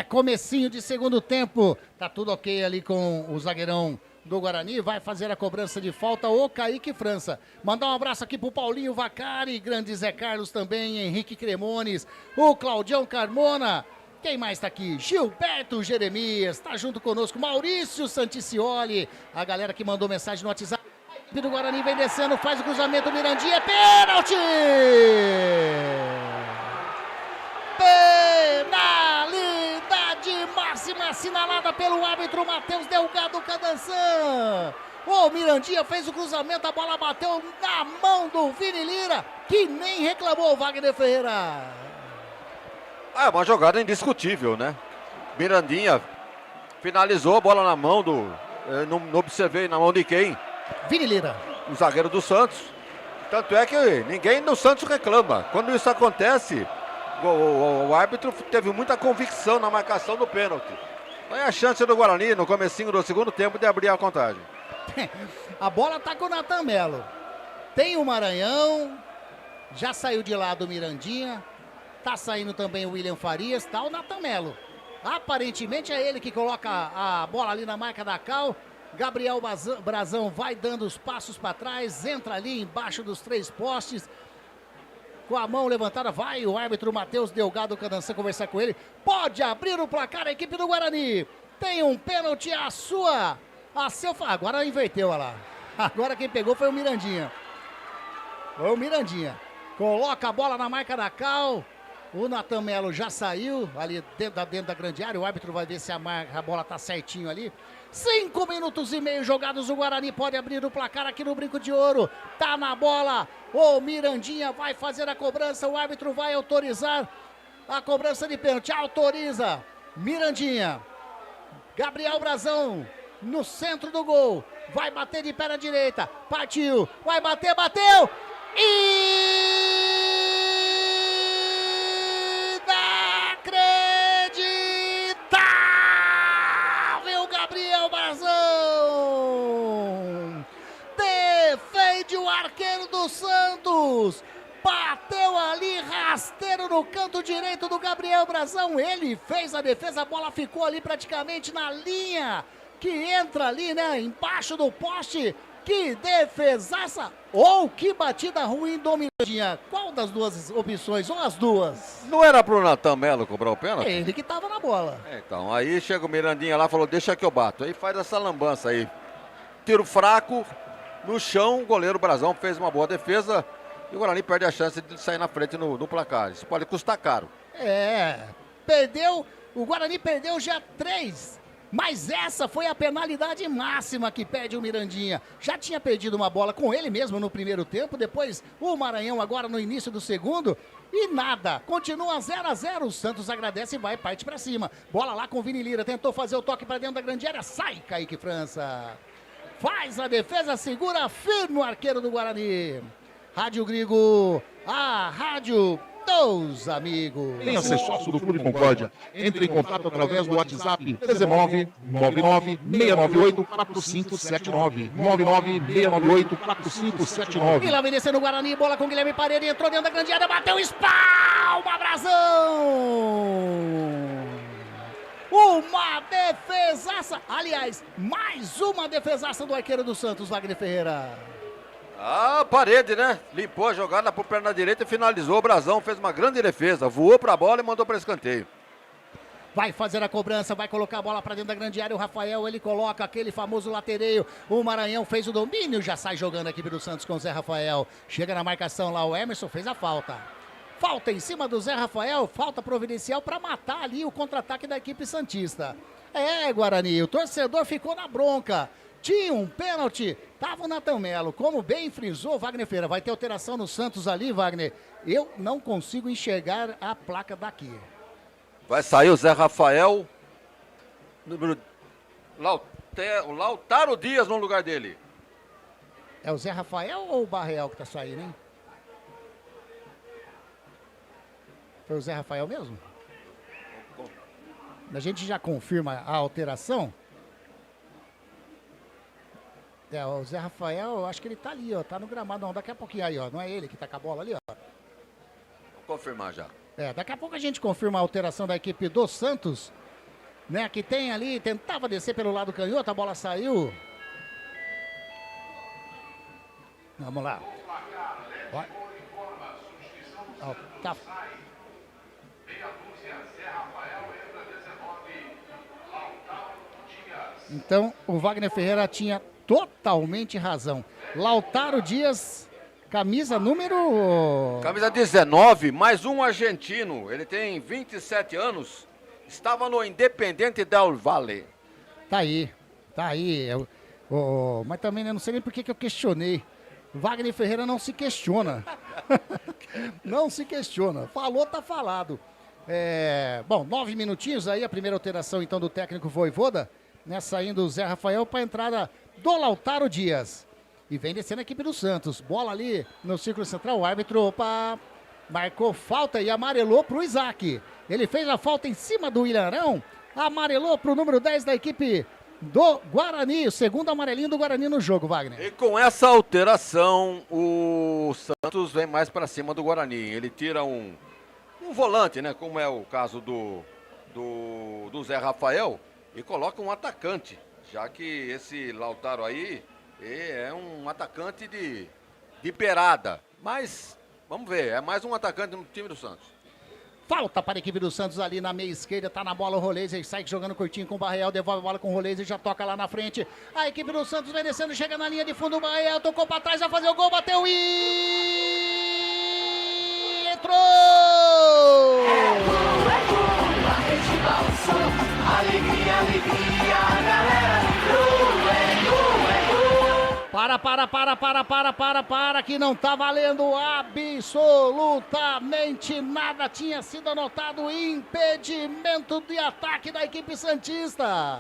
Comecinho de segundo tempo, tá tudo ok ali com o zagueirão do Guarani, vai fazer a cobrança de falta o Kaique França. Mandar um abraço aqui pro Paulinho Vacari, grande Zé Carlos também, Henrique Cremones, o Claudião Carmona, quem mais tá aqui? Gilberto Jeremias, tá junto conosco, Maurício Santicioli, a galera que mandou mensagem no WhatsApp. A equipe do Guarani vem descendo, faz o cruzamento, Mirandinha, pênalti! Penalidade máxima assinalada pelo árbitro Matheus Delgado Cadançan. O Mirandinha fez o cruzamento, a bola bateu na mão do Vini Lira, que nem reclamou o Wagner Ferreira. É uma jogada indiscutível, né? Mirandinha finalizou a bola na mão do... Não observei na mão de quem? Vini Lira. O zagueiro do Santos. Tanto é que ninguém no Santos reclama. Quando isso acontece, o árbitro teve muita convicção na marcação do pênalti. Foi a chance do Guarani no comecinho do segundo tempo de abrir a contagem. A bola tá com o Natan Melo. Tem o Maranhão. Já saiu de lá do Mirandinha. Tá saindo também o William Farias. Tá o Natan Melo. Aparentemente é ele que coloca a bola ali na marca da Cal. Gabriel Brazão vai dando os passos para trás. Entra ali embaixo dos 3 postes. Com a mão levantada, vai o árbitro Matheus Delgado Cadançã conversar com ele. Pode abrir o placar a equipe do Guarani. Tem um pênalti a seu... Agora inverteu, olha lá. Agora quem pegou foi o Mirandinha. Foi o Mirandinha. Coloca a bola na marca da Cal. O Natan Melo já saiu ali dentro da grande área. O árbitro vai ver se a bola tá certinho ali. 5 minutos e meio jogados. O Guarani pode abrir o placar aqui no Brinco de Ouro. Tá na bola. O Mirandinha vai fazer a cobrança. O árbitro vai autorizar a cobrança de pênalti. Autoriza. Mirandinha. Gabriel Brazão no centro do gol. Vai bater de pé na direita. Partiu. Vai bater, bateu. Inacreditável, Gabriel Brazão. Defende o arqueiro do Santos. Bateu ali, rasteiro no canto direito do Gabriel Brazão. Ele fez a defesa, a bola ficou ali praticamente na linha que entra ali, né, embaixo do poste. Que defesaça! Ou que batida ruim do Mirandinha. Qual das duas opções? Ou as duas? Não era pro Natan Melo cobrar o pênalti? Ele que tava na bola. Então, aí chega o Mirandinha lá e falou, deixa que eu bato. Aí faz essa lambança aí. Tiro fraco, no chão, o goleiro Brazão fez uma boa defesa. E o Guarani perde a chance de sair na frente no placar. Isso pode custar caro. Perdeu. O Guarani perdeu já 3. Mas essa foi a penalidade máxima que pede o Mirandinha. Já tinha perdido uma bola com ele mesmo no primeiro tempo. Depois o Maranhão agora no início do segundo. E nada. Continua 0-0. O Santos agradece e vai, parte pra cima. Bola lá com o Vini Lira. Tentou fazer o toque pra dentro da grande área. Sai, Kaique França. Faz a defesa, segura firme o arqueiro do Guarani. Rádio Grigo, a rádio dos amigos. Venha ser sócio do Clube Concórdia. Entre em contato através do WhatsApp 19 99 698 4579. 99 698 4579. E lá vem descendo o Guarani, bola com Guilherme Parede, entrou dentro da grande área, bateu, espalma, Brazão! Uma defesaça, aliás, mais uma defesaça do arqueiro do Santos, Wagner Ferreira. Parede, né? Limpou a jogada por perna direita e finalizou. O Brazão fez uma grande defesa. Voou pra bola e mandou para escanteio. Vai fazer a cobrança, vai colocar a bola pra dentro da grande área. O Rafael, ele coloca aquele famoso latereio. O Maranhão fez o domínio, já sai jogando a equipe do Santos com o Zé Rafael. Chega na marcação lá, o Emerson fez a falta. Falta em cima do Zé Rafael, falta providencial pra matar ali o contra-ataque da equipe santista. Guarani, o torcedor ficou na bronca. Tinha um pênalti, tava o Natan Melo, como bem frisou Wagner Ferreira. Vai ter alteração no Santos ali, Wagner. Eu não consigo enxergar a placa daqui. Vai sair o Zé Rafael, o Lautaro Dias no lugar dele. É o Zé Rafael ou o Barreal que tá saindo, hein? Foi o Zé Rafael mesmo? A gente já confirma a alteração. O Zé Rafael, eu acho que ele tá ali, ó. Tá no gramado, não. Daqui a pouquinho aí, ó. Não é ele que tá com a bola ali, ó. Vou confirmar já. Daqui a pouco a gente confirma a alteração da equipe do Santos, né? Que tem ali, tentava descer pelo lado canhoto, a bola saiu. Vamos lá. Ó, tá. Então, o Wagner Ferreira tinha totalmente razão. Lautaro Dias, camisa número... Camisa 19, mais um argentino. Ele tem 27 anos. Estava no Independiente del Valle. Tá aí. Mas também, né, não sei nem por que eu questionei. Wagner Ferreira não se questiona. Não se questiona. Falou, tá falado. Bom, 9 minutinhos aí, a primeira alteração então do técnico Vojvoda, né, saindo o Zé Rafael para a entrada do Lautaro Dias. E vem descendo a equipe do Santos. Bola ali no círculo central, o árbitro marcou falta e amarelou para o Isaac. Ele fez a falta em cima do Ilharão, amarelou para o número 10 da equipe do Guarani, o segundo amarelinho do Guarani no jogo, Wagner. E com essa alteração, o Santos vem mais para cima do Guarani. Ele tira um volante, né, como é o caso do Zé Rafael, e coloca um atacante, já que esse Lautaro aí é um atacante de beirada. Mas, vamos ver, é mais um atacante no time do Santos. Falta para a equipe do Santos ali na meia esquerda, tá na bola o Roleza, sai jogando curtinho com o Barreal, devolve a bola com o Roleza e já toca lá na frente. A equipe do Santos vem descendo, chega na linha de fundo, o Barreal tocou para trás, vai fazer o gol, bateu e entrou! Alegria, alegria, galera vibrou, Para, que não tá valendo absolutamente nada. Tinha sido anotado impedimento de ataque da equipe santista.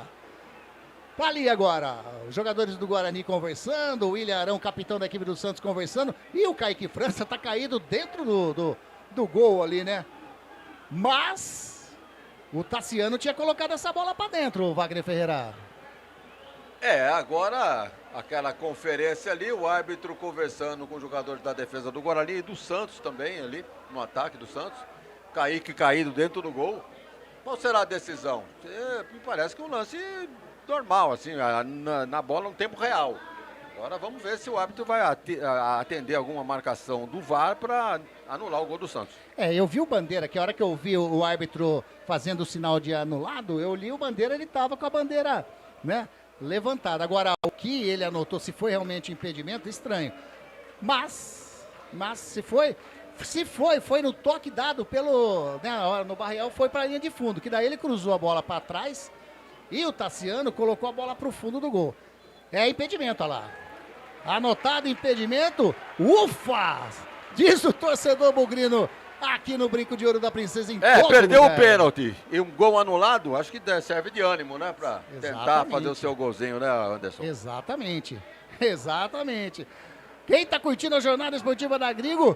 Tá ali agora, os jogadores do Guarani conversando, o William Arão, capitão da equipe do Santos, conversando, e o Kaique França tá caído dentro do gol ali, né? Mas o Tassiano tinha colocado essa bola pra dentro, Wagner Ferreira. Agora aquela conferência ali, o árbitro conversando com os jogadores da defesa do Guarani e do Santos também ali, no ataque do Santos. Kaique caído dentro do gol. Qual será a decisão? Me parece que um lance normal, assim, na bola no tempo real. Agora vamos ver se o árbitro vai atender alguma marcação do VAR para anular o gol do Santos. Eu vi o Bandeira, que a hora que eu vi o árbitro fazendo o sinal de anulado, eu li o Bandeira, ele tava com a bandeira, né, levantada. Agora, o que ele anotou, se foi realmente impedimento, estranho. Mas se foi no toque dado pelo, né, no Barreal, foi para a linha de fundo, que daí ele cruzou a bola para trás e o Tassiano colocou a bola para o fundo do gol. É impedimento, olha lá. Anotado impedimento, ufa! Diz o torcedor bugrino aqui no Brinco de Ouro da Princesa em todo perdeu lugar. o pênalti e um gol anulado, acho que serve de ânimo, né, para tentar fazer o seu golzinho, né, Anderson? Exatamente. Quem tá curtindo a jornada esportiva da Grigo,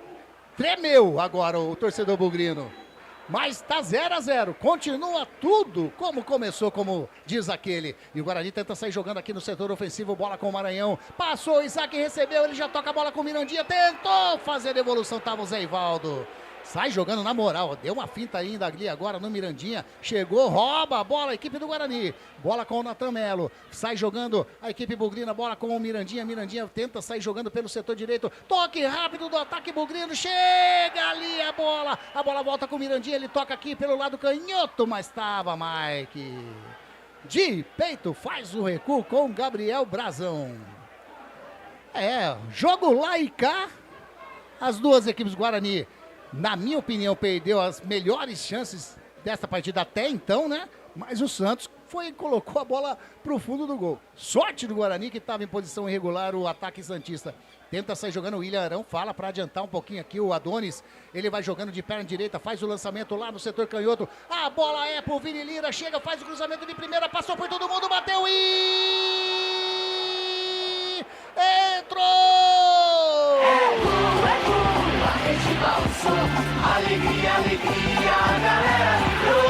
tremeu agora o torcedor bugrino. Mas tá 0-0, continua tudo como começou, como diz aquele. E o Guarani tenta sair jogando aqui no setor ofensivo, bola com o Maranhão. Passou, Isaac recebeu, ele já toca a bola com o Mirandinha, tentou fazer a devolução, tava o Zé Ivaldo. Sai jogando na moral, deu uma finta ainda ali agora no Mirandinha, chegou, rouba a bola, a equipe do Guarani, bola com o Natan Melo, sai jogando a equipe bugrina, bola com o Mirandinha tenta sair jogando pelo setor direito, toque rápido do ataque bugrino, chega ali a bola volta com o Mirandinha, ele toca aqui pelo lado canhoto, mas estava Mike, de peito, faz o recuo com o Gabriel Brazão. Jogo lá e cá, as duas equipes Guarani, na minha opinião, perdeu as melhores chances dessa partida até então, né? Mas o Santos colocou a bola pro fundo do gol. Sorte do Guarani, que estava em posição irregular, o ataque santista. Tenta sair jogando o William Arão, fala para adiantar um pouquinho aqui o Adonis. Ele vai jogando de perna direita, faz o lançamento lá no setor canhoto. A bola é pro Vini Lira, chega, faz o cruzamento de primeira, passou por todo mundo, bateu e... entrou! Alegria, alegria, galera vibrou,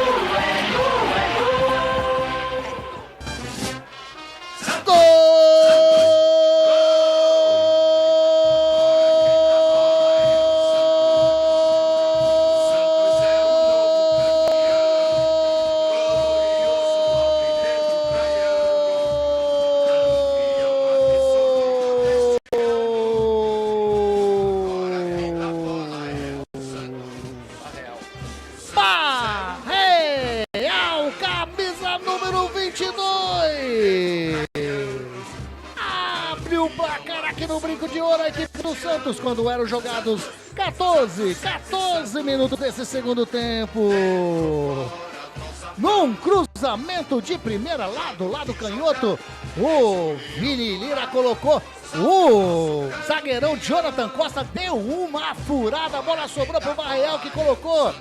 quando eram jogados 14 minutos desse segundo tempo. Num cruzamento de primeira, lado canhoto, O Vini Lira colocou. O zagueirão Jonathan Costa deu uma furada. A bola sobrou pro Barreal, que colocou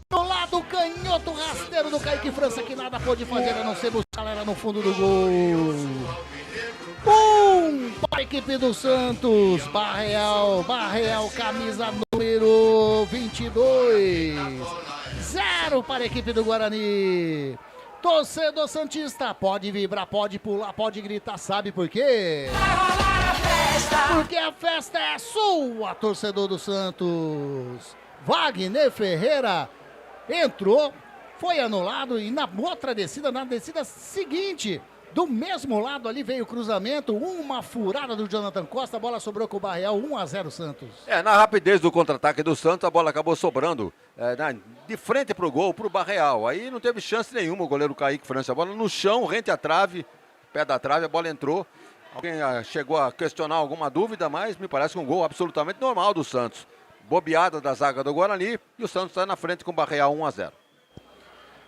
do lado canhoto rasteiro do Kaique França, que nada pôde fazer a não ser buscar ela no fundo do gol. Para a equipe do Santos. Barreal, camisa número 22. 0 para a equipe do Guarani. Torcedor santista, pode vibrar, pode pular, pode gritar, sabe por quê? Porque a festa é sua, torcedor do Santos. Wagner Ferreira entrou, foi anulado e na outra descida, na descida seguinte, do mesmo lado ali veio o cruzamento, uma furada do Jonathan Costa, a bola sobrou com o Barreal, 1-0 Santos. Na rapidez do contra-ataque do Santos, a bola acabou sobrando de frente pro gol, pro Barreal. Aí não teve chance nenhuma o goleiro Kaique França. A bola no chão, rente à trave, pé da trave, a bola entrou. Alguém chegou a questionar alguma dúvida, mas me parece que um gol absolutamente normal do Santos. Bobeada da zaga do Guarani e o Santos está na frente com o Barreal 1-0.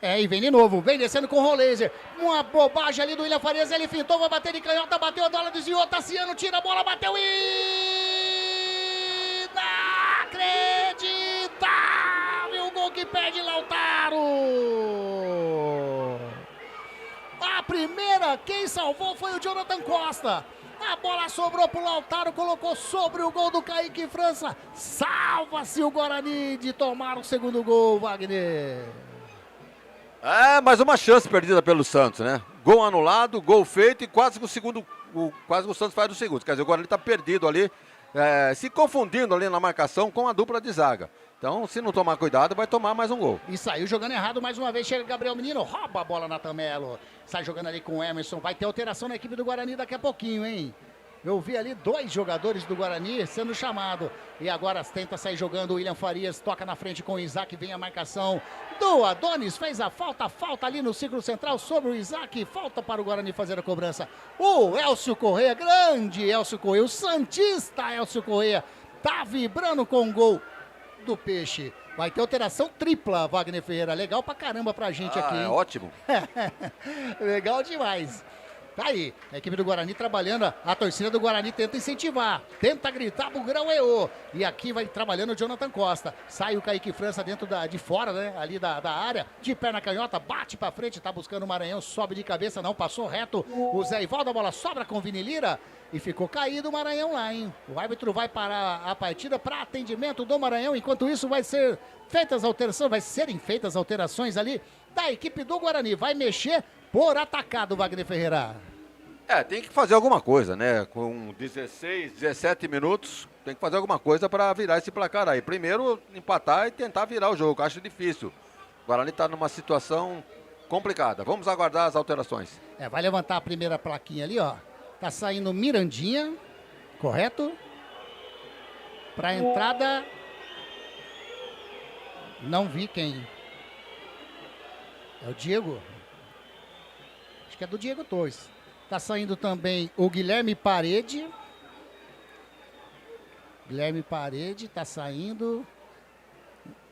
E vem de novo, vem descendo com o Roleiser. Uma bobagem ali do William Farias, ele fintou, vai bater de canhota, bateu a bola, desviou, Tassiano tira a bola, bateu inacreditável, gol que perde Lautaro. A primeira, quem salvou foi o Jonathan Costa. A bola sobrou pro Lautaro, colocou sobre o gol do Kaique França. Salva-se o Guarani de tomar o segundo gol, Wagner. Mais uma chance perdida pelo Santos, né? Gol anulado, gol feito e quase que o Santos faz o segundo. Quer dizer, o Guarani está perdido ali, se confundindo ali na marcação com a dupla de zaga. Então, se não tomar cuidado, vai tomar mais um gol. E saiu jogando errado mais uma vez. Chega Gabriel Menino, rouba a bola na Melo. Sai jogando ali com o Emerson. Vai ter alteração na equipe do Guarani daqui a pouquinho, hein? Eu vi ali 2 jogadores do Guarani sendo chamado. E agora tenta sair jogando o William Farias. Toca na frente com o Isaac. Vem a marcação do Adonis. Fez a falta ali no círculo central sobre o Isaac. Falta para o Guarani fazer a cobrança. O Elcio Correia, grande Elcio Correia. O santista Elcio Correia tá vibrando com o gol do Peixe. Vai ter alteração tripla, Wagner Ferreira. Legal pra caramba pra gente aqui, hein? Ótimo. Legal demais. Tá aí, a equipe do Guarani trabalhando, a torcida do Guarani tenta incentivar, tenta gritar pro grão EO. E aqui vai trabalhando o Jonathan Costa. Sai o Kaique França dentro de fora, né? Ali da área, de perna canhota, bate pra frente, tá buscando o Maranhão, sobe de cabeça, não, passou reto. O Zé Ivaldo, a bola sobra com o Vini Lira e ficou caído o Maranhão lá, hein? O árbitro vai parar a partida para atendimento do Maranhão. Enquanto isso, vai serem feitas alterações ali da equipe do Guarani. Vai mexer por atacado, Wagner Ferreira. Tem que fazer alguma coisa, né? Com 16, 17 minutos, tem que fazer alguma coisa para virar esse placar aí. Primeiro, empatar e tentar virar o jogo, acho difícil. O Guarani está numa situação complicada. Vamos aguardar as alterações. Vai levantar a primeira plaquinha ali, ó. Tá saindo Mirandinha, correto? Para entrada, não vi quem. É o Diego. Acho que é do Diego Torres. Tá saindo também o Guilherme Parede. Guilherme Parede tá saindo.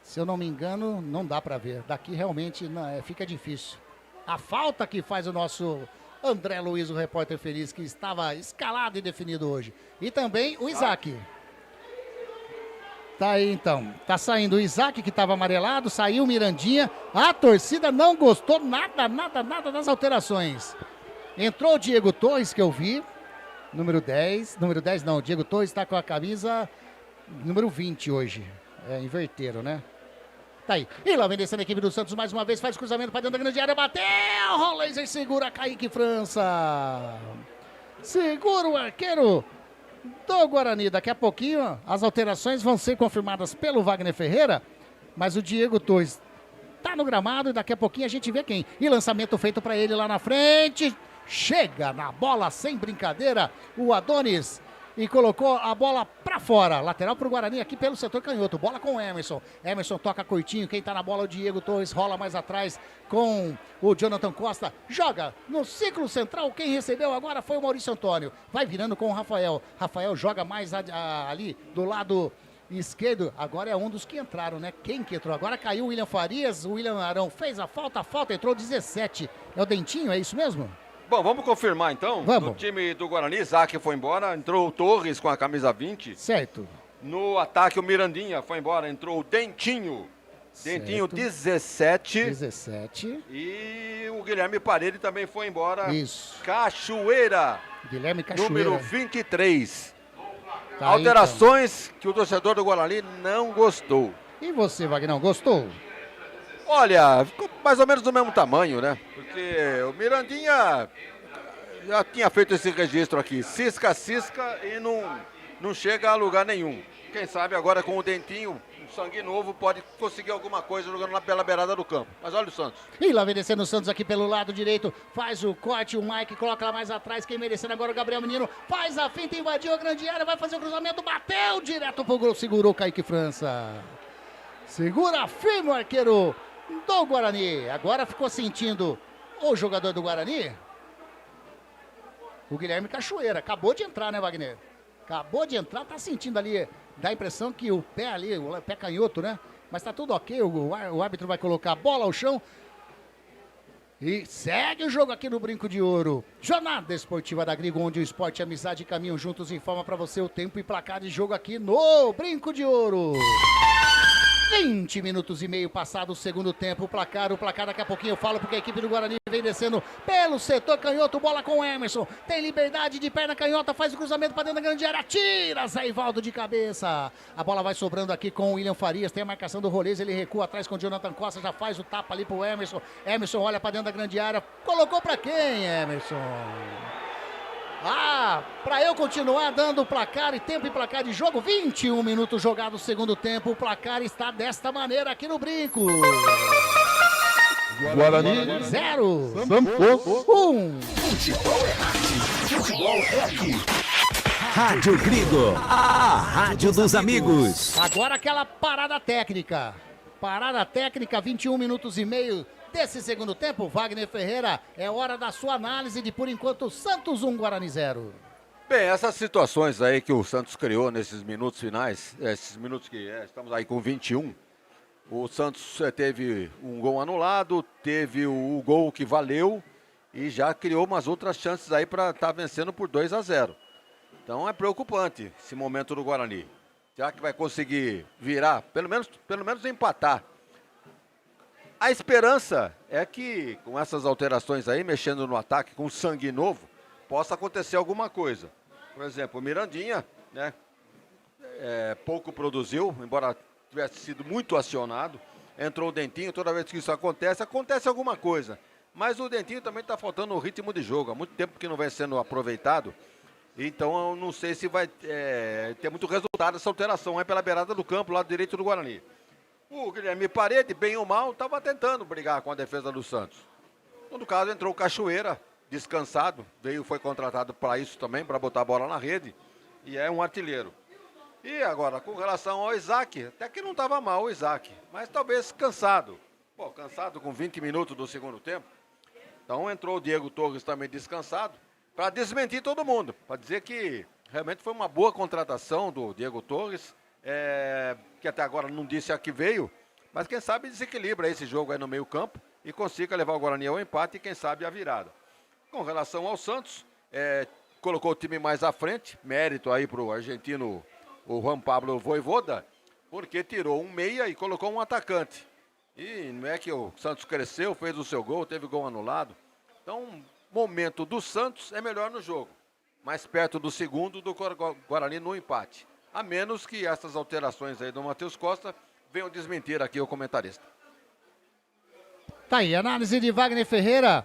Se eu não me engano, não dá para ver. Daqui realmente fica difícil. A falta que faz o nosso André Luiz, o repórter feliz, que estava escalado e definido hoje. E também o Isaac. Tá aí então, tá saindo o Isaac, que estava amarelado, saiu o Mirandinha, a torcida não gostou nada das alterações. Entrou o Diego Torres, que eu vi, número 10 não, o Diego Torres está com a camisa número 20 hoje, inverteram, né? Tá aí, e lá vem descendo a equipe do Santos mais uma vez, faz cruzamento para dentro da grande área, bateu, Roleiser segura, Kaique França, segura o arqueiro do Guarani. Daqui a pouquinho as alterações vão ser confirmadas pelo Wagner Ferreira, mas o Diego Torres tá no gramado e daqui a pouquinho a gente vê quem. E lançamento feito para ele lá na frente, chega na bola sem brincadeira o Adonis e colocou a bola para fora. Lateral pro Guarani aqui pelo setor canhoto. Bola com o Emerson. Emerson toca curtinho. Quem tá na bola é o Diego Torres. Rola mais atrás com o Jonathan Costa. Joga no círculo central. Quem recebeu agora foi o Maurício Antônio. Vai virando com o Rafael. Rafael joga mais ali do lado esquerdo. Agora é um dos que entraram, né? Quem que entrou? Agora caiu o William Farias. O William Arão fez a falta entrou 17. É o Dentinho, é isso mesmo? Bom, vamos confirmar então. Vamos. No time do Guarani, Isaac foi embora, entrou o Torres com a camisa 20. Certo. No ataque, o Mirandinha foi embora, entrou o Dentinho. Dentinho, 17. 17. E o Guilherme Parede também foi embora. Isso. Cachoeira. Guilherme Cachoeira. Número 23. Tá Alterações que o torcedor do Guarani não gostou. E você, Wagner, gostou? Olha, ficou mais ou menos do mesmo tamanho, né? Porque o Mirandinha já tinha feito esse registro aqui. Cisca e não chega a lugar nenhum. Quem sabe agora com o Dentinho, um sangue novo, pode conseguir alguma coisa jogando pela beirada do campo. Mas olha o Santos. E lá vem descendo o Santos aqui pelo lado direito. Faz o corte, o Mike coloca lá mais atrás. Quem merecendo agora o Gabriel Menino. Faz a finta, invadiu a grande área, vai fazer o cruzamento, bateu direto pro gol, segurou o Kaique França. Segura firme o arqueiro do Guarani. Agora ficou sentindo o jogador do Guarani, o Guilherme Cachoeira. Acabou de entrar, né, Wagner? Acabou de entrar, tá sentindo ali, dá a impressão que o pé ali, o pé canhoto, né? Mas tá tudo ok, o árbitro vai colocar a bola ao chão. E segue o jogo aqui no Brinco de Ouro. Jornada Esportiva da Grigo, onde o esporte e a amizade caminham juntos, informa pra você o tempo e placar de jogo aqui no Brinco de Ouro. 20 minutos e meio passado o segundo tempo, o placar daqui a pouquinho eu falo porque a equipe do Guarani vem descendo pelo setor canhoto, bola com o Emerson, tem liberdade de perna canhota, faz o cruzamento para dentro da grande área, tira Zé Ivaldo de cabeça, a bola vai sobrando aqui com o William Farias, tem a marcação do Rolês, ele recua atrás com o Jonathan Costa, já faz o tapa ali pro Emerson, Emerson olha para dentro da grande área, colocou para quem, Emerson? Para eu continuar dando o placar e tempo e placar de jogo, 21 minutos jogados no segundo tempo, o placar está desta maneira aqui no Brinco. Guarani 0, Santos 1. Futebol é aqui. Rádio Grigo, a rádio dos amigos. Agora aquela parada técnica. Parada técnica, 21 minutos e meio desse segundo tempo. Wagner Ferreira, é hora da sua análise de, por enquanto, Santos 1, Guarani 0. Bem, essas situações aí que o Santos criou nesses minutos finais, esses minutos que estamos aí com 21, o Santos teve um gol anulado, teve o gol que valeu e já criou umas outras chances aí para estar vencendo por 2-0. Então é preocupante esse momento do Guarani. Será que vai conseguir virar, pelo menos empatar? A esperança é que com essas alterações aí, mexendo no ataque com sangue novo, possa acontecer alguma coisa. Por exemplo, o Mirandinha, né, pouco produziu, embora tivesse sido muito acionado. Entrou o Dentinho, toda vez que isso acontece alguma coisa. Mas o Dentinho também está faltando o ritmo de jogo. Há muito tempo que não vem sendo aproveitado. Então eu não sei se vai ter muito resultado essa alteração aí pela beirada do campo, lado direito do Guarani. O Guilherme Parede, bem ou mal, estava tentando brigar com a defesa do Santos. No caso, entrou o Cachoeira, descansado, foi contratado para isso também, para botar a bola na rede, e é um artilheiro. E agora, com relação ao Isaac, até que não estava mal o Isaac, mas talvez cansado. Pô, cansado com 20 minutos do segundo tempo. Então entrou o Diego Torres também descansado, para desmentir todo mundo, para dizer que realmente foi uma boa contratação do Diego Torres, que até agora não disse a que veio, mas quem sabe desequilibra esse jogo aí no meio campo e consiga levar o Guarani ao empate e quem sabe a virada. Com relação ao Santos, colocou o time mais à frente, mérito aí para o argentino, o Juan Pablo Voivoda, porque tirou um meia e colocou um atacante. E não é que o Santos cresceu, fez o seu gol, teve gol anulado. Então, momento do Santos é melhor no jogo, mais perto do segundo do Guarani no empate. A menos que essas alterações aí do Matheus Costa venham desmentir aqui o comentarista. Tá aí, análise de Wagner Ferreira.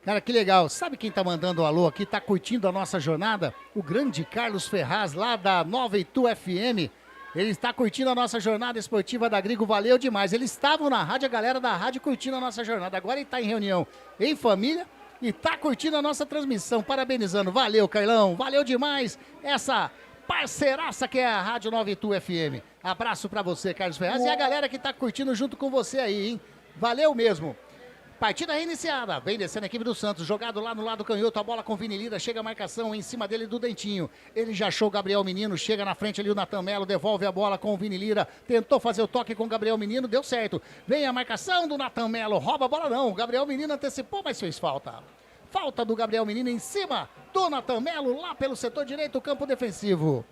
Cara, que legal. Sabe quem tá mandando um alô aqui, tá curtindo a nossa jornada? O grande Carlos Ferraz, lá da Nova Itu FM. Ele está curtindo a nossa jornada esportiva da Grigo, valeu demais. Eles estavam na rádio, a galera da rádio curtindo a nossa jornada. Agora ele tá em reunião em família e tá curtindo a nossa transmissão, parabenizando. Valeu, Carlão, valeu demais essa parceiraça que é a Rádio Nova Itu FM. Abraço pra você, Carlos Ferraz, e a galera que tá curtindo junto com você aí, hein? Valeu mesmo. Partida reiniciada, vem descendo a equipe do Santos, jogado lá no lado canhoto, a bola com o Vini Lira, chega a marcação em cima dele do Dentinho. Ele já achou o Gabriel Menino, chega na frente ali o Natan Melo, devolve a bola com o Vini Lira, tentou fazer o toque com o Gabriel Menino, deu certo. Vem a marcação do Natan Melo, rouba a bola não, o Gabriel Menino antecipou, mas fez falta. Falta do Gabriel Menino em cima do Natan Melo, lá pelo setor direito, campo defensivo.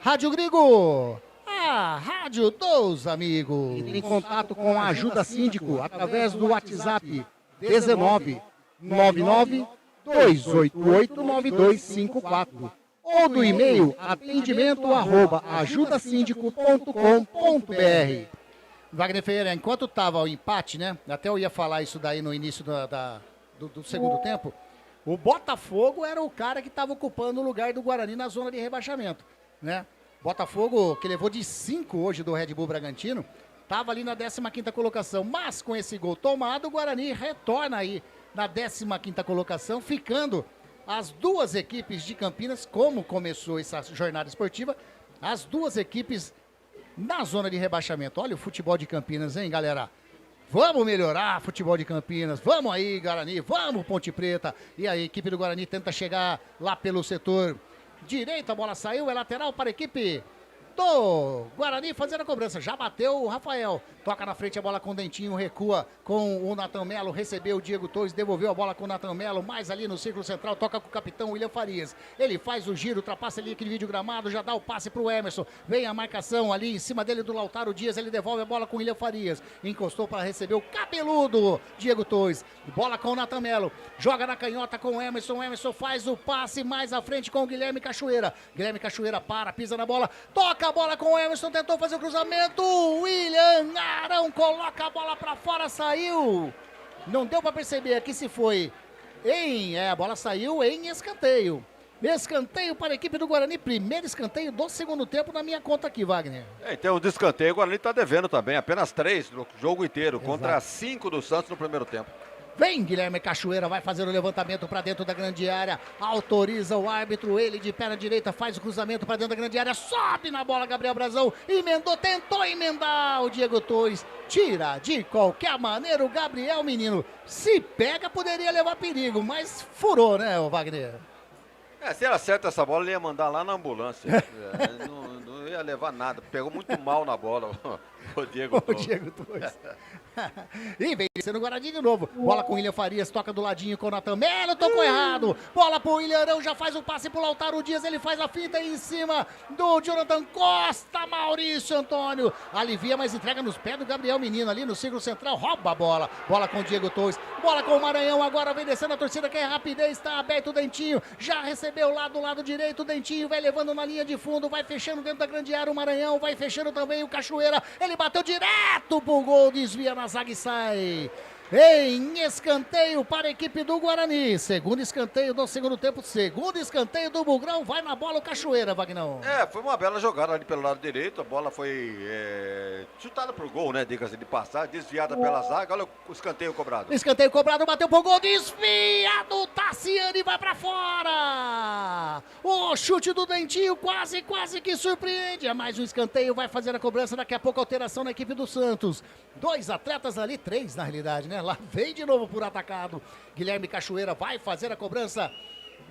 Rádio Grigo, a rádio dos amigos. Entre em contato com a Ajuda Síndico através do WhatsApp 19 99 288 9254 ou do e-mail atendimento@ajudasindico.com.br. Wagner Ferreira, enquanto estava o empate, né? Até eu ia falar isso daí no início do segundo tempo. O Botafogo era o cara que estava ocupando o lugar do Guarani na zona de rebaixamento, né? Botafogo, que levou de 5 hoje do Red Bull Bragantino, estava ali na 15ª colocação. Mas com esse gol tomado, o Guarani retorna aí na 15ª colocação, ficando as duas equipes de Campinas, como começou essa jornada esportiva, as duas equipes na zona de rebaixamento. Olha o futebol de Campinas, hein, galera? Vamos melhorar futebol de Campinas. Vamos aí, Guarani. Vamos, Ponte Preta. E a equipe do Guarani tenta chegar lá pelo setor direito. A bola saiu. É lateral para a equipe do Guarani fazendo a cobrança. Já bateu o Rafael. Toca na frente a bola com o Dentinho. Recua com o Natan Melo. Recebeu o Diego Torres. Devolveu a bola com o Natan Melo. Mais ali no círculo central. Toca com o capitão William Farias. Ele faz o giro. Ultrapassa ali aquele vídeo gramado. Já dá o passe para o Emerson. Vem a marcação ali em cima dele do Lautaro Dias. Ele devolve a bola com o William Farias. Encostou para receber o cabeludo Diego Torres. Bola com o Natan Melo. Joga na canhota com o Emerson. O Emerson faz o passe mais à frente com o Guilherme Cachoeira. Guilherme Cachoeira para, pisa na bola. Toca a bola com o Emerson. Tentou fazer o cruzamento. William Arão coloca a bola para fora. Saiu. Não deu para perceber aqui se foi a bola saiu em escanteio. Escanteio para a equipe do Guarani. Primeiro escanteio do segundo tempo na minha conta aqui, Wagner. Então o descanteio o Guarani está devendo também. Apenas 3 no jogo inteiro. Exato. Contra 5 do Santos no primeiro tempo. Vem Guilherme Cachoeira, vai fazer o levantamento para dentro da grande área, autoriza o árbitro, ele de perna direita faz o cruzamento para dentro da grande área, sobe na bola Gabriel Brazão, emendou, tentou emendar o Diego Torres, tira de qualquer maneira o Gabriel Menino, se pega poderia levar perigo, mas furou, né, o Wagner? Se ele acerta essa bola, ele ia mandar lá na ambulância. Não ia levar nada. Pegou muito mal na bola o Diego Torres. E vem descendo o Guarani de novo. Bola com o William Farias, toca do ladinho com o Natan Melo, tocou errado. Bola pro William Arão, já faz o passe pro Lautaro Dias, ele faz a finta aí em cima do Jonathan Costa. Maurício Antônio alivia, mas entrega nos pés do Gabriel Menino ali no círculo central, rouba a bola. Bola com o Diego Torres, bola com o Maranhão, agora vem descendo a torcida, que é rapidez, está aberto o Dentinho, já recebeu lá do lado direito o Dentinho, vai levando na linha de fundo, vai fechando dentro da grande área o Maranhão, vai fechando também o Cachoeira, ele bateu direto pro gol, desvia na zaga e sai. Em escanteio para a equipe do Guarani. Segundo escanteio do segundo tempo. Segundo escanteio do Bugrão. Vai na bola o Cachoeira, Vagnão. Foi uma bela jogada ali pelo lado direito. A bola foi chutada pro gol, né? Diga-se de passar. Desviada pela zaga. Olha o escanteio cobrado. Escanteio cobrado. Bateu pro gol. Desviado. Tassiani vai pra fora. O chute do Dentinho quase que surpreende. É mais um escanteio. Vai fazer a cobrança. Daqui a pouco alteração na equipe do Santos. 2 atletas ali. 3 na realidade, né? Lá vem de novo por atacado. Guilherme Cachoeira vai fazer a cobrança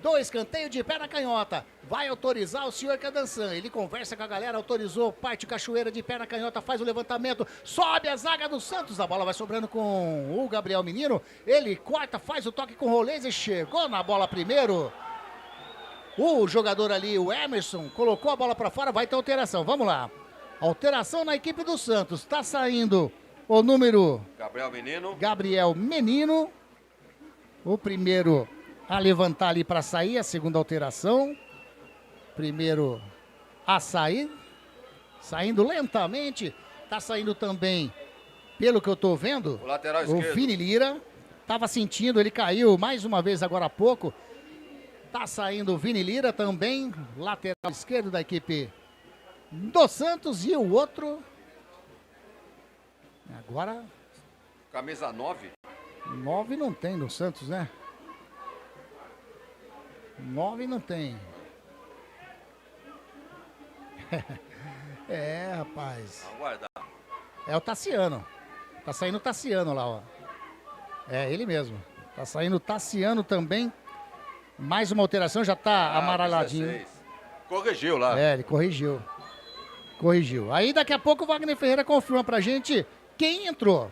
do escanteio de pé na canhota. Vai autorizar o senhor Cadançan. Ele conversa com a galera, autorizou, parte o Cachoeira de pé na canhota, faz o levantamento, sobe a zaga do Santos. A bola vai sobrando com o Gabriel Menino. Ele corta, faz o toque com o Rolês e chegou na bola primeiro. O jogador ali, o Emerson, colocou a bola para fora, vai ter alteração. Vamos lá. Alteração na equipe do Santos. Tá saindo o número Gabriel Menino, o primeiro a levantar ali para sair, a segunda alteração. Primeiro a sair, saindo lentamente. Tá saindo também, pelo que eu tô vendo, o lateral esquerdo. O Vini Lira. Tava sentindo, ele caiu mais uma vez agora há pouco. Tá saindo o Vini Lira também, lateral esquerdo da equipe do Santos, e o outro... Agora... Camisa 9. 9 não tem no Santos, né? 9 não tem. Rapaz. Aguardar. É o Tassiano. Tá saindo o Tassiano lá, ó. É, ele mesmo. Tá saindo o Tassiano também. Mais uma alteração, já tá amarradinho. 16. Corrigiu lá. É, ele corrigiu. Aí daqui a pouco o Wagner Ferreira confirma pra gente quem entrou.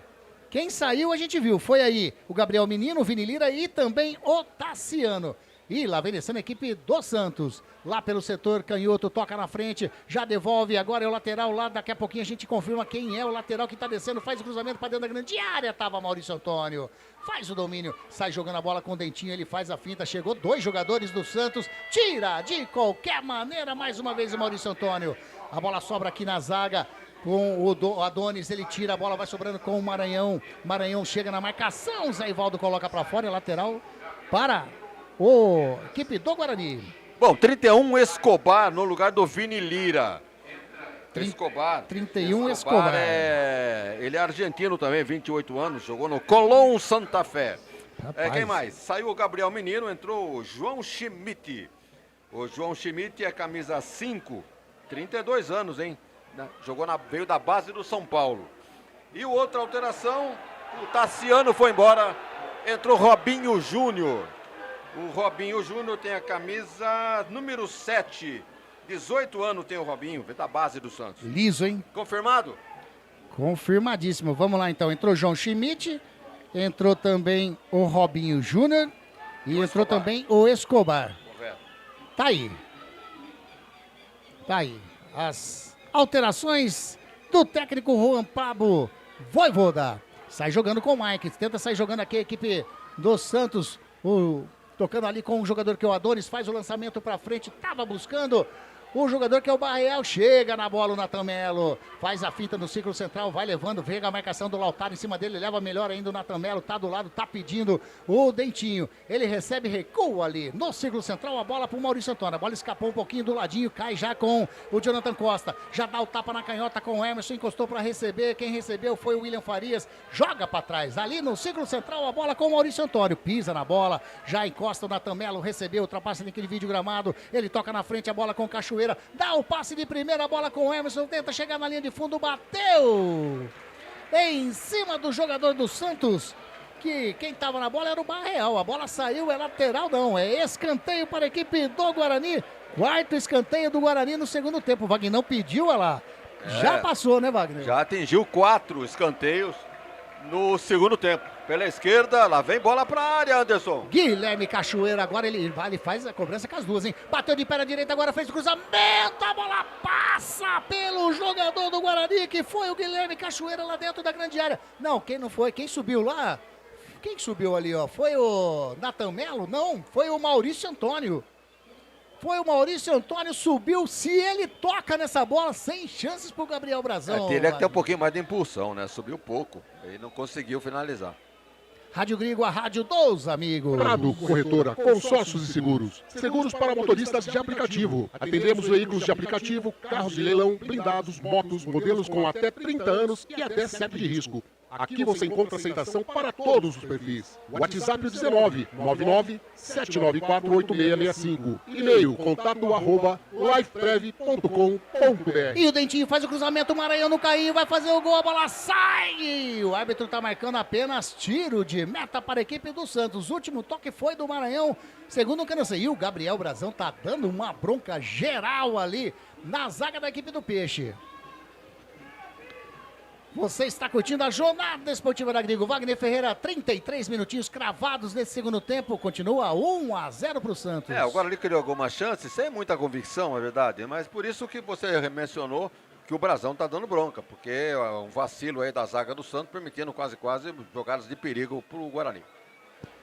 Quem saiu a gente viu. Foi aí o Gabriel Menino, o Vini Lira e também o Tassiano. E lá vem descendo a equipe do Santos. Lá pelo setor canhoto, toca na frente, já devolve, agora é o lateral lá, daqui a pouquinho a gente confirma quem é o lateral que tá descendo, faz o cruzamento para dentro da grande área, tava Maurício Antônio. Faz o domínio, sai jogando a bola com o Dentinho, ele faz a finta, chegou 2 jogadores do Santos, tira de qualquer maneira, mais uma vez o Maurício Antônio. A bola sobra aqui na zaga. Com o Adonis, ele tira a bola, vai sobrando com o Maranhão. Maranhão chega na marcação, Zé Ivaldo coloca para fora, é lateral para o equipe do Guarani. Bom, 31 Escobar no lugar do Vini Lira. Escobar. 31 Escobar. Ele é argentino também, 28 anos, jogou no Colón Santa Fé. Quem mais? Saiu o Gabriel Menino, entrou o João Schmidt. O João Schmidt é camisa 5, 32 anos, hein? Veio da base do São Paulo. E outra alteração, o Tassiano foi embora, entrou Robinho Júnior. O Robinho Júnior tem a camisa número 7. 18 anos tem o Robinho, veio da base do Santos. Liso, hein? Confirmado? Confirmadíssimo. Vamos lá então. Entrou João Schmidt, entrou também o Robinho Júnior e entrou também o Escobar. Correto. Tá aí. As alterações do técnico Juan Pablo Voivoda. Sai jogando com o Mike, tenta sair jogando aqui a equipe do Santos, tocando ali com o jogador que é o Adonis, faz o lançamento pra frente, tava buscando o jogador que é o Barreal, chega na bola o Natan Melo, faz a finta no círculo central, vai levando, vem a marcação do Lautaro em cima dele, leva melhor ainda o Natan Melo, tá do lado, tá pedindo o Dentinho, ele recebe, recua ali no círculo central, a bola pro Maurício Antônio, a bola escapou um pouquinho do ladinho, cai já com o Jonathan Costa, já dá o tapa na canhota com o Emerson, encostou pra receber, quem recebeu foi o William Farias, joga pra trás, ali no círculo central, a bola com o Maurício Antônio, pisa na bola, já encosta o Natan Melo, recebeu, ultrapassa naquele vídeo gramado, ele toca na frente, a bola com o Cachoeira, dá o passe de primeira, a bola com o Emerson, tenta chegar na linha de fundo, bateu em cima do jogador do Santos, que quem estava na bola era o Barreal, a bola saiu, é lateral não, é escanteio para a equipe do Guarani, 4º escanteio do Guarani no segundo tempo, o Wagner pediu, olha lá, já passou, né, Wagner? Já atingiu 4 escanteios no segundo tempo. Pela esquerda, lá vem bola pra área, Anderson. Guilherme Cachoeira, agora ele faz a cobrança com as duas, hein? Bateu de pé na direita, agora fez o cruzamento, a bola passa pelo jogador do Guarani, que foi o Guilherme Cachoeira lá dentro da grande área. Não, quem não foi? Quem subiu lá? Quem subiu ali, ó? Foi o Natan Melo? Não, foi o Maurício Antônio. Foi o Maurício Antônio, subiu, se ele toca nessa bola, sem chances pro Gabriel Brazão. Teria que ter um pouquinho mais de impulsão, né? Subiu pouco, ele não conseguiu finalizar. Rádio Grigo, a rádio dos amigos. Prado Corretora, consórcios e seguros. Seguros para motoristas de aplicativo. Atendemos veículos de aplicativo, carros de leilão, blindados, motos, modelos com até 30 anos e até 7 de risco. Aqui você encontra aceitação para todos os perfis. WhatsApp 19-99-794-8665. E-mail contato@lifeprev.com.br. E o Dentinho faz o cruzamento, o Maranhão no cainho, vai fazer o gol, a bola sai! O árbitro tá marcando apenas tiro de meta para a equipe do Santos. O último toque foi do Maranhão, segundo o Canança. E o Gabriel Brazão tá dando uma bronca geral ali na zaga da equipe do Peixe. Você está curtindo a jornada esportiva da Grigo. Wagner Ferreira, 33 minutinhos cravados nesse segundo tempo. Continua 1-0 para o Santos. O Guarani criou algumas chances, sem muita convicção, é verdade. Mas por isso que você mencionou que o Brazão está dando bronca. Porque é um vacilo aí da zaga do Santos, permitindo quase jogadas de perigo para o Guarani.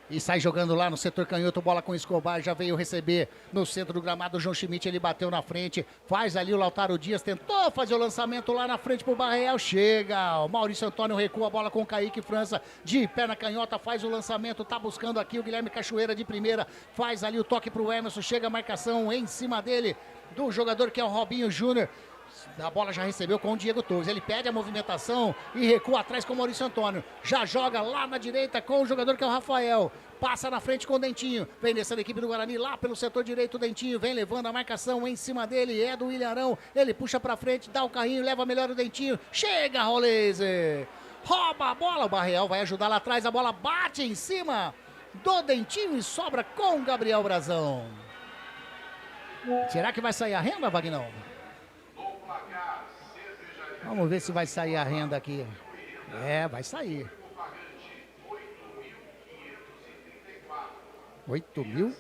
E sai jogando lá no setor canhoto, bola com o Escobar, já veio receber no centro do gramado, o João Schmidt, ele bateu na frente, faz ali o Lautaro Dias, tentou fazer o lançamento lá na frente pro Barreal, chega, o Maurício Antônio recua a bola com o Kaique França, de pé na canhota, faz o lançamento, tá buscando aqui o Guilherme Cachoeira de primeira, faz ali o toque pro Emerson, chega a marcação em cima dele, do jogador que é o Robinho Júnior. A bola já recebeu com o Diego Torres, ele pede a movimentação e recua atrás com o Maurício Antônio, já joga lá na direita com o jogador que é o Rafael, passa na frente com o Dentinho, vem descendo a equipe do Guarani lá pelo setor direito, o Dentinho vem levando a marcação em cima dele, é do Ilharão, ele puxa pra frente, dá o carrinho, leva melhor o Dentinho, chega Rolese, rouba a bola, o Barreal vai ajudar lá atrás, a bola bate em cima do Dentinho e sobra com o Gabriel Brazão. Será que vai sair a renda, Vagnão? Vamos ver se vai sair a renda aqui. Vai sair. 8.000.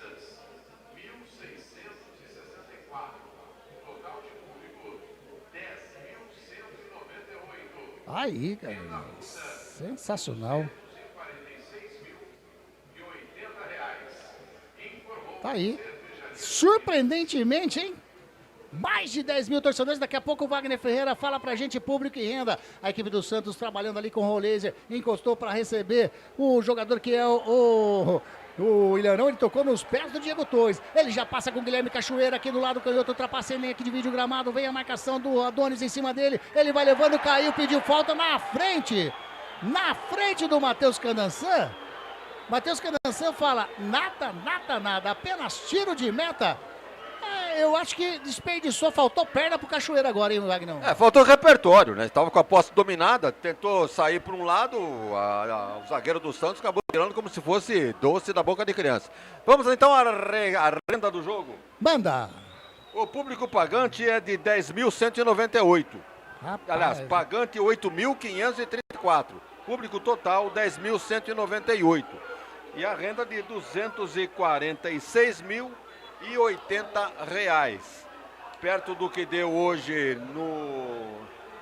Aí, cara, sensacional. Tá aí. Surpreendentemente, hein? Mais de 10 mil torcedores. Daqui a pouco o Wagner Ferreira fala pra gente público e renda. A equipe do Santos trabalhando ali com o Roleiser. Encostou para receber o jogador que é o Ilharão. Ele tocou nos pés do Diego Torres. Ele já passa com o Guilherme Cachoeira aqui do lado canhoto. Ultrapassa ele aqui, divide o gramado. Vem a marcação do Adonis em cima dele. Ele vai levando, caiu, pediu falta na frente. Na frente do Matheus Candançan. Matheus Candançan fala, nada, apenas tiro de meta. Eu acho que desperdiçou, faltou perna pro Cachoeira agora, hein, Wagner? Faltou repertório, né? Estava com a posse dominada, tentou sair para um lado, o zagueiro do Santos acabou tirando como se fosse doce da boca de criança. Vamos então à renda do jogo. Manda! O público pagante é de 10.198. Aliás, pagante 8.534. Público total 10.198. E a renda de R$246.080. Perto do que deu hoje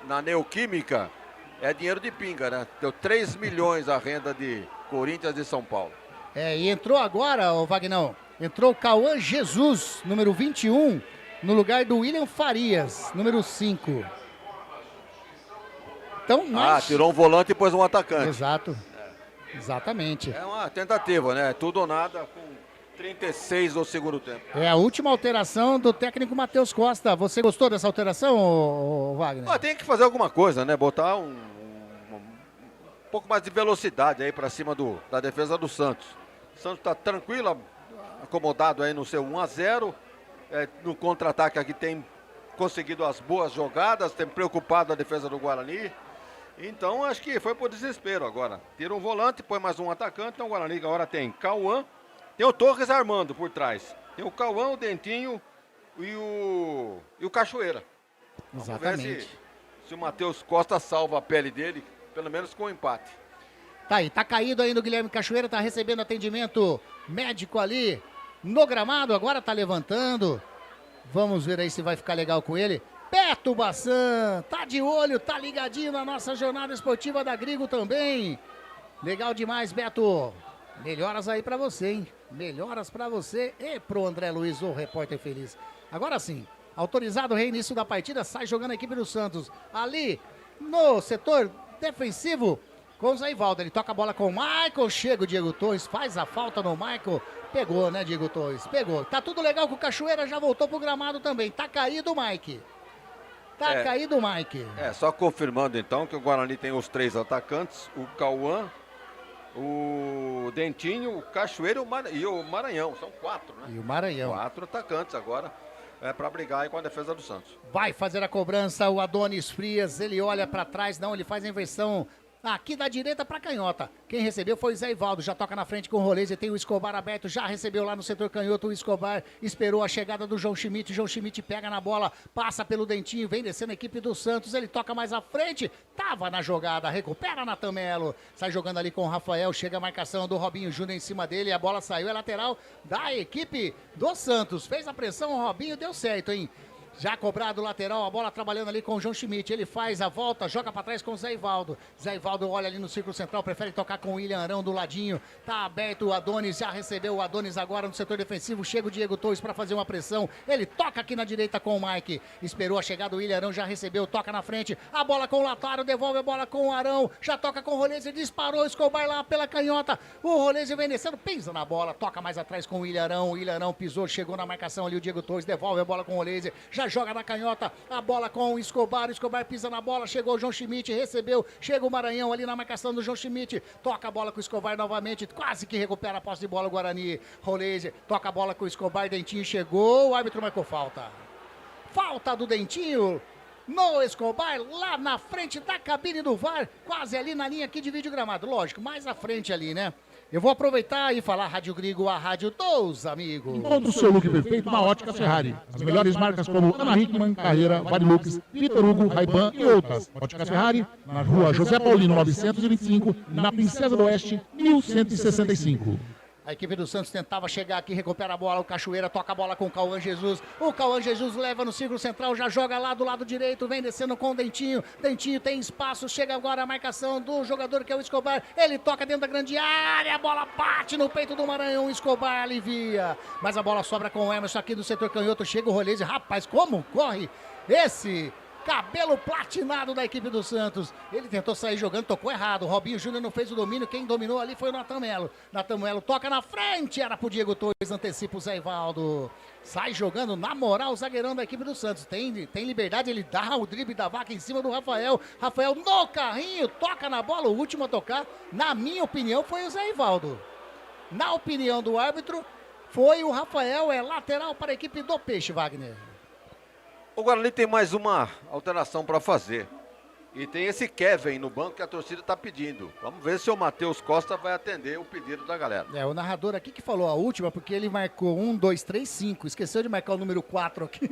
na Neoquímica, é dinheiro de pinga, né? Deu 3 milhões a renda de Corinthians e São Paulo. E entrou agora, o Vagnão, entrou o Cauã Jesus, número 21, no lugar do William Farias, número 5. Então, tirou um volante e pôs um atacante. Exato. Exatamente. É uma tentativa, né? Tudo ou nada com 36 do segundo tempo. É a última alteração do técnico Matheus Costa. Você gostou dessa alteração, Wagner? Tem que fazer alguma coisa, né? Botar um pouco mais de velocidade aí para cima da defesa do Santos. O Santos está tranquilo, acomodado aí no seu 1-0. No contra-ataque aqui tem conseguido as boas jogadas, tem preocupado a defesa do Guarani. Então acho que foi por desespero agora. Tira um volante, põe mais um atacante. Então o Guarani agora tem Cauã, tem o Torres armando por trás. Tem o Cauã, o Dentinho e o Cachoeira. Exatamente. Vamos ver se o Matheus Costa salva a pele dele, pelo menos com um empate. Tá aí, tá caído ainda o Guilherme Cachoeira, tá recebendo atendimento médico ali no gramado, agora tá levantando. Vamos ver aí se vai ficar legal com ele. Beto Bassan, tá de olho, tá ligadinho na nossa jornada esportiva da Grigo também. Legal demais, Beto. Melhoras aí pra você, hein? Melhoras pra você e pro André Luiz, o repórter feliz. Agora sim, autorizado o reinício da partida, sai jogando a equipe do Santos. Ali no setor defensivo com o Zé Ivaldo. Ele toca a bola com o Michael, chega o Diego Torres, faz a falta no Michael. Pegou, né, Diego Torres? Pegou. Tá tudo legal com o Cachoeira, já voltou pro gramado também. Tá caído o Mike. Caído o Mike. Só confirmando então que o Guarani tem os 3 atacantes, o Cauã, o Dentinho, o Cachoeira e o Maranhão. São 4, né? E o Maranhão. 4 atacantes agora para brigar aí com a defesa do Santos. Vai fazer a cobrança o Adonis Frias, ele olha para trás, não, ele faz a inversão aqui da direita para canhota. Quem recebeu foi o Zé Ivaldo, já toca na frente com o Roleze, tem o Escobar aberto, já recebeu lá no setor canhoto, o Escobar esperou a chegada do João Schmidt, João Schmidt pega na bola, passa pelo Dentinho, vem descendo a equipe do Santos, ele toca mais à frente, tava na jogada, recupera Natan Melo, sai jogando ali com o Rafael, chega a marcação do Robinho Júnior em cima dele, a bola saiu, é lateral da equipe do Santos, fez a pressão, o Robinho deu certo, hein? Já cobrado o lateral, a bola trabalhando ali com o João Schmidt. Ele faz a volta, joga para trás com o Zé Ivaldo. Zé Ivaldo olha ali no círculo central, prefere tocar com o William Arão do ladinho. Tá aberto o Adonis, já recebeu o Adonis agora no setor defensivo. Chega o Diego Torres para fazer uma pressão. Ele toca aqui na direita com o Mike. Esperou a chegada do William Arão, já recebeu, toca na frente. A bola com o Latário, devolve a bola com o Arão. Já toca com o Roleze, disparou o Escobar lá pela canhota. O Roleze vem descendo, pisa na bola, toca mais atrás com o William Arão. O William Arão pisou, chegou na marcação ali o Diego Torres, devolve a bola com o Roleze. Já joga na canhota, a bola com o Escobar pisa na bola, chegou o João Schmidt, recebeu, chega o Maranhão ali na marcação do João Schmidt, toca a bola com o Escobar novamente, quase que recupera a posse de bola o Guarani. Roleze, toca a bola com o Escobar, Dentinho chegou, o árbitro marcou falta do Dentinho, no Escobar, lá na frente da cabine do VAR, quase ali na linha aqui de vídeo gramado. Lógico, mais à frente ali, né? Eu vou aproveitar e falar Rádio Grigo, a rádio dos amigos. Encontre o seu look perfeito na Ótica Ferrari. As melhores marcas como Ana Hickman, Carreira, Varilux, Vitor Hugo, Ray-Ban e outras. Ótica Ferrari, na rua José Paulino 925, na Princesa do Oeste, 1165. A equipe do Santos tentava chegar aqui, recupera a bola, o Cachoeira toca a bola com o Cauã Jesus. O Cauã Jesus leva no círculo central, já joga lá do lado direito, vem descendo com o Dentinho. Dentinho tem espaço, chega agora a marcação do jogador que é o Escobar. Ele toca dentro da grande área, a bola bate no peito do Maranhão, o Escobar alivia. Mas a bola sobra com o Emerson aqui do setor canhoto, chega o Roleze. Rapaz, como corre esse cabelo platinado da equipe do Santos. Ele tentou sair jogando, tocou errado. O Robinho Júnior não fez o domínio. Quem dominou ali foi o Natan Melo. Natan Melo toca na frente. Era pro Diego Torres. Antecipa o Zé Ivaldo. Sai jogando na moral o zagueirão da equipe do Santos. Tem liberdade. Ele dá o drible da vaca em cima do Rafael. Rafael no carrinho. Toca na bola. O último a tocar, na minha opinião, foi o Zé Ivaldo. Na opinião do árbitro, foi o Rafael. É lateral para a equipe do Peixe, Wagner. O Guarani tem mais uma alteração para fazer. E tem esse Kevin no banco que a torcida está pedindo. Vamos ver se o Matheus Costa vai atender o pedido da galera. É, o narrador aqui que falou a última, porque ele marcou 1, 2, 3, 5. Esqueceu de marcar o número 4 aqui.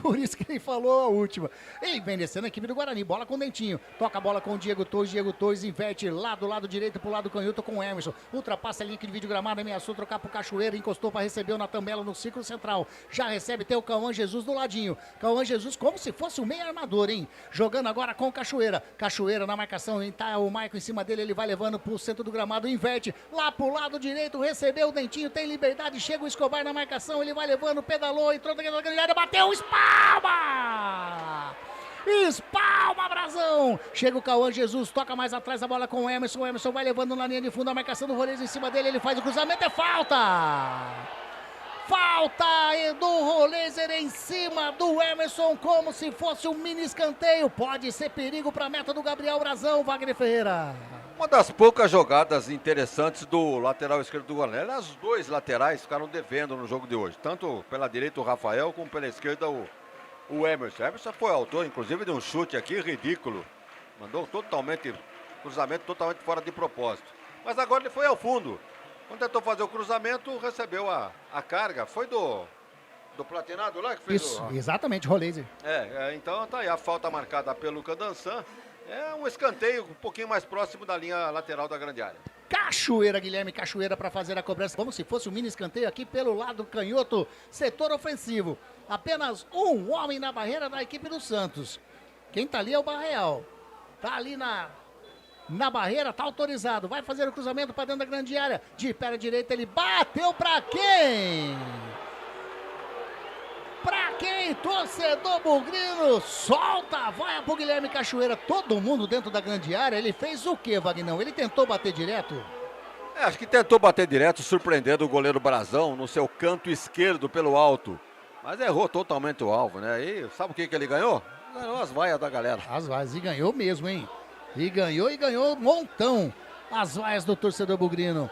Por isso que ele falou a última. E vem descendo a equipe do Guarani. Bola com o Dentinho. Toca a bola com o Diego Torres. Diego Torres inverte lá do lado direito pro lado canhoto com o Emerson. Ultrapassa a linha de vídeo gramado. Ameaçou trocar pro Cachoeira. Encostou para receber o Natan Melo no círculo central. Já recebe, tem o Cauã Jesus do ladinho. Cauã Jesus como se fosse o meio armador, hein? Jogando agora com o Cachoeira. Cachoeira na marcação, tá o Maicon em cima dele, ele vai levando pro centro do gramado, inverte, lá pro lado direito, recebeu o Dentinho, tem liberdade, chega o Escobar na marcação, ele vai levando, pedalou, entrou dentro da grande área, bateu, espalma! Espalma, Brasão! Chega o Cauã Jesus, toca mais atrás a bola com o Emerson, o Emerson vai levando na linha de fundo, a marcação do Rolês em cima dele, ele faz o cruzamento, é falta! Falta do Rolezer em cima do Emerson, como se fosse um mini escanteio. Pode ser perigo para a meta do Gabriel Brazão, Wagner Ferreira. Uma das poucas jogadas interessantes do lateral esquerdo do Guarani. Os dois laterais ficaram devendo no jogo de hoje. Tanto pela direita o Rafael, como pela esquerda o Emerson. O Emerson foi autor, inclusive, de um chute aqui ridículo. Mandou cruzamento totalmente fora de propósito. Mas agora ele foi ao fundo. Quando tentou fazer o cruzamento, recebeu a carga. Foi do Platinado lá que fez isso, exatamente, Roleze. Então tá aí a falta marcada pelo Candançan. É um escanteio um pouquinho mais próximo da linha lateral da grande área. Cachoeira, Guilherme Cachoeira para fazer a cobrança, como se fosse um mini escanteio aqui pelo lado canhoto, setor ofensivo. Apenas um homem na barreira da equipe do Santos. Quem tá ali é o Barreal. Tá ali na barreira, tá autorizado, vai fazer o cruzamento para dentro da grande área, de pé direita ele bateu para quem? Para quem? Torcedor bugrino, solta, vai pro Guilherme Cachoeira, todo mundo dentro da grande área, ele fez o que, Vagnão? Ele tentou bater direto? Acho que tentou bater direto, surpreendendo o goleiro Brazão no seu canto esquerdo pelo alto, mas errou totalmente o alvo, né? E sabe o que ele ganhou? Ganhou as vaias da galera. As vaias, e ganhou mesmo, hein? E ganhou um montão as vaias do torcedor bugrino.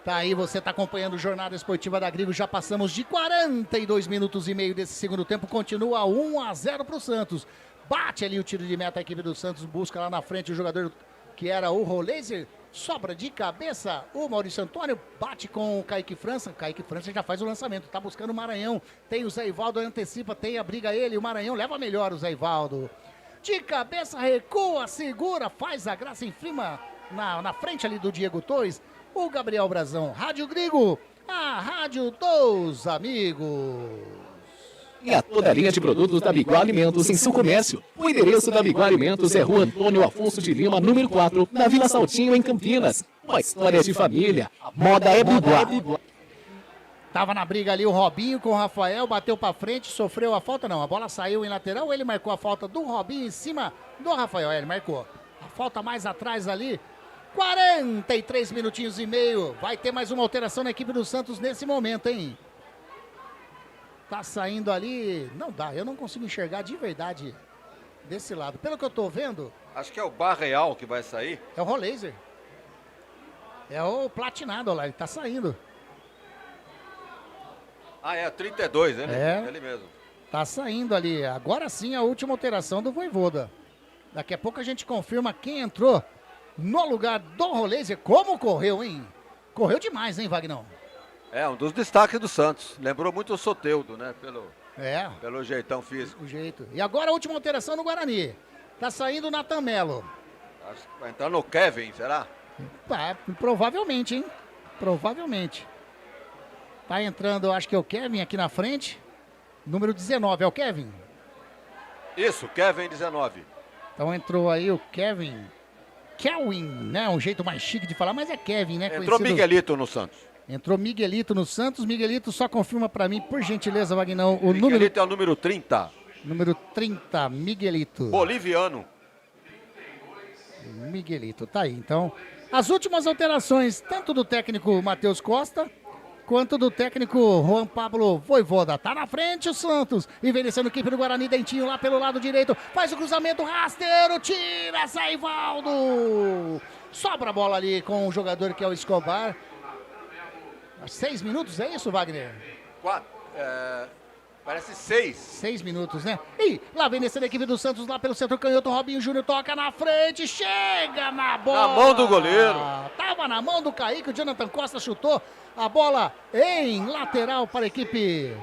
Tá aí, você tá acompanhando a Jornada Esportiva da Grigo. Já passamos de 42 minutos e meio desse segundo tempo. Continua 1-0 pro Santos. Bate ali o tiro de meta a equipe do Santos. Busca lá na frente o jogador que era o Rolezer. Sobra de cabeça o Maurício Antônio. Bate com o Kaique França. Kaique França já faz o lançamento. Tá buscando o Maranhão. Tem o Zé Ivaldo, antecipa. Tem a briga ele. O Maranhão leva melhor o Zé Ivaldo. De cabeça, recua, segura, faz a graça em cima, na frente ali do Diego Torres, o Gabriel Brazão. Rádio Grigo, a rádio dos amigos. E a toda a linha de produtos da Biguá Alimentos em seu comércio. O endereço da Biguá Alimentos é Rua Antônio Afonso de Lima, número 4, na Vila Saltinho, em Campinas. Uma história de família. A moda é Biguá. Tava na briga ali o Robinho com o Rafael, bateu pra frente, sofreu a falta, não. A bola saiu em lateral, ele marcou a falta do Robinho em cima do Rafael, ele marcou. A falta mais atrás ali, 43 minutinhos e meio. Vai ter mais uma alteração na equipe do Santos nesse momento, hein? Tá saindo ali, não dá, eu não consigo enxergar de verdade desse lado. Pelo que eu tô vendo... Acho que é o Barreal que vai sair. É o Rolezer. É o Platinado, olha lá, ele tá saindo. É 32, ele mesmo. Tá saindo ali. Agora sim a última alteração do Vojvoda. Daqui a pouco a gente confirma quem entrou no lugar do Roleiser. Como correu, hein? Correu demais, hein, Vagnão? É, um dos destaques do Santos. Lembrou muito o Soteldo, né? Pelo jeitão físico. O jeito. E agora a última alteração no Guarani. Tá saindo o Natan Melo. Acho que vai entrar no Kevin, será? Provavelmente, hein? Provavelmente. Tá entrando, acho que é o Kevin aqui na frente. Número 19, é o Kevin? Isso, Kevin 19. Então entrou aí o Kevin. Kelvin, né? Um jeito mais chique de falar, mas é Kevin, né? Entrou Miguelito no Santos. Entrou Miguelito no Santos. Miguelito, só confirma pra mim, por gentileza, Vagnão, o número... Miguelito é o número 30. Número 30, Miguelito. Boliviano. Miguelito, tá aí. Então, as últimas alterações, tanto do técnico Matheus Costa, quanto do técnico Juan Pablo Vojvoda. Tá na frente o Santos. E vem descendo a equipe do Guarani, Dentinho lá pelo lado direito. Faz o cruzamento rasteiro, tira, Zaivaldo. Sobra a bola ali com o jogador que é o Escobar. 6 minutos, é isso, Wagner? 4. Parece 6. 6 minutos, né? E lá vem descendo a equipe do Santos lá pelo setor canhoto. Robinho Júnior toca na frente, chega na bola. Na mão do goleiro. Tava na mão do Kaique, o Jonathan Costa chutou a bola em lateral para a equipe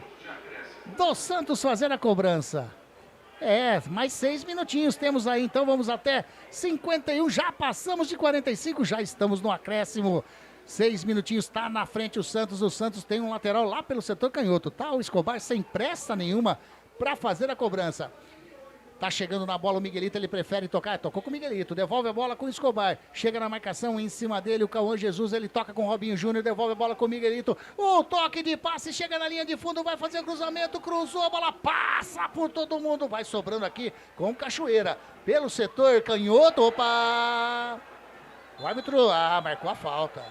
do Santos fazer a cobrança. Mais 6 minutinhos temos aí, então vamos até 51, já passamos de 45, já estamos no acréscimo. 6 minutinhos, tá na frente o Santos tem um lateral lá pelo setor canhoto, tá o Escobar sem pressa nenhuma para fazer a cobrança. Tá chegando na bola o Miguelito, ele prefere tocar, tocou com o Miguelito, devolve a bola com o Escobar, chega na marcação em cima dele o Cauã Jesus, ele toca com o Robinho Júnior, devolve a bola com o Miguelito, o toque de passe, chega na linha de fundo, vai fazer cruzamento, cruzou, a bola passa por todo mundo, vai sobrando aqui com o Cachoeira, pelo setor canhoto, opa! O árbitro, marcou a falta.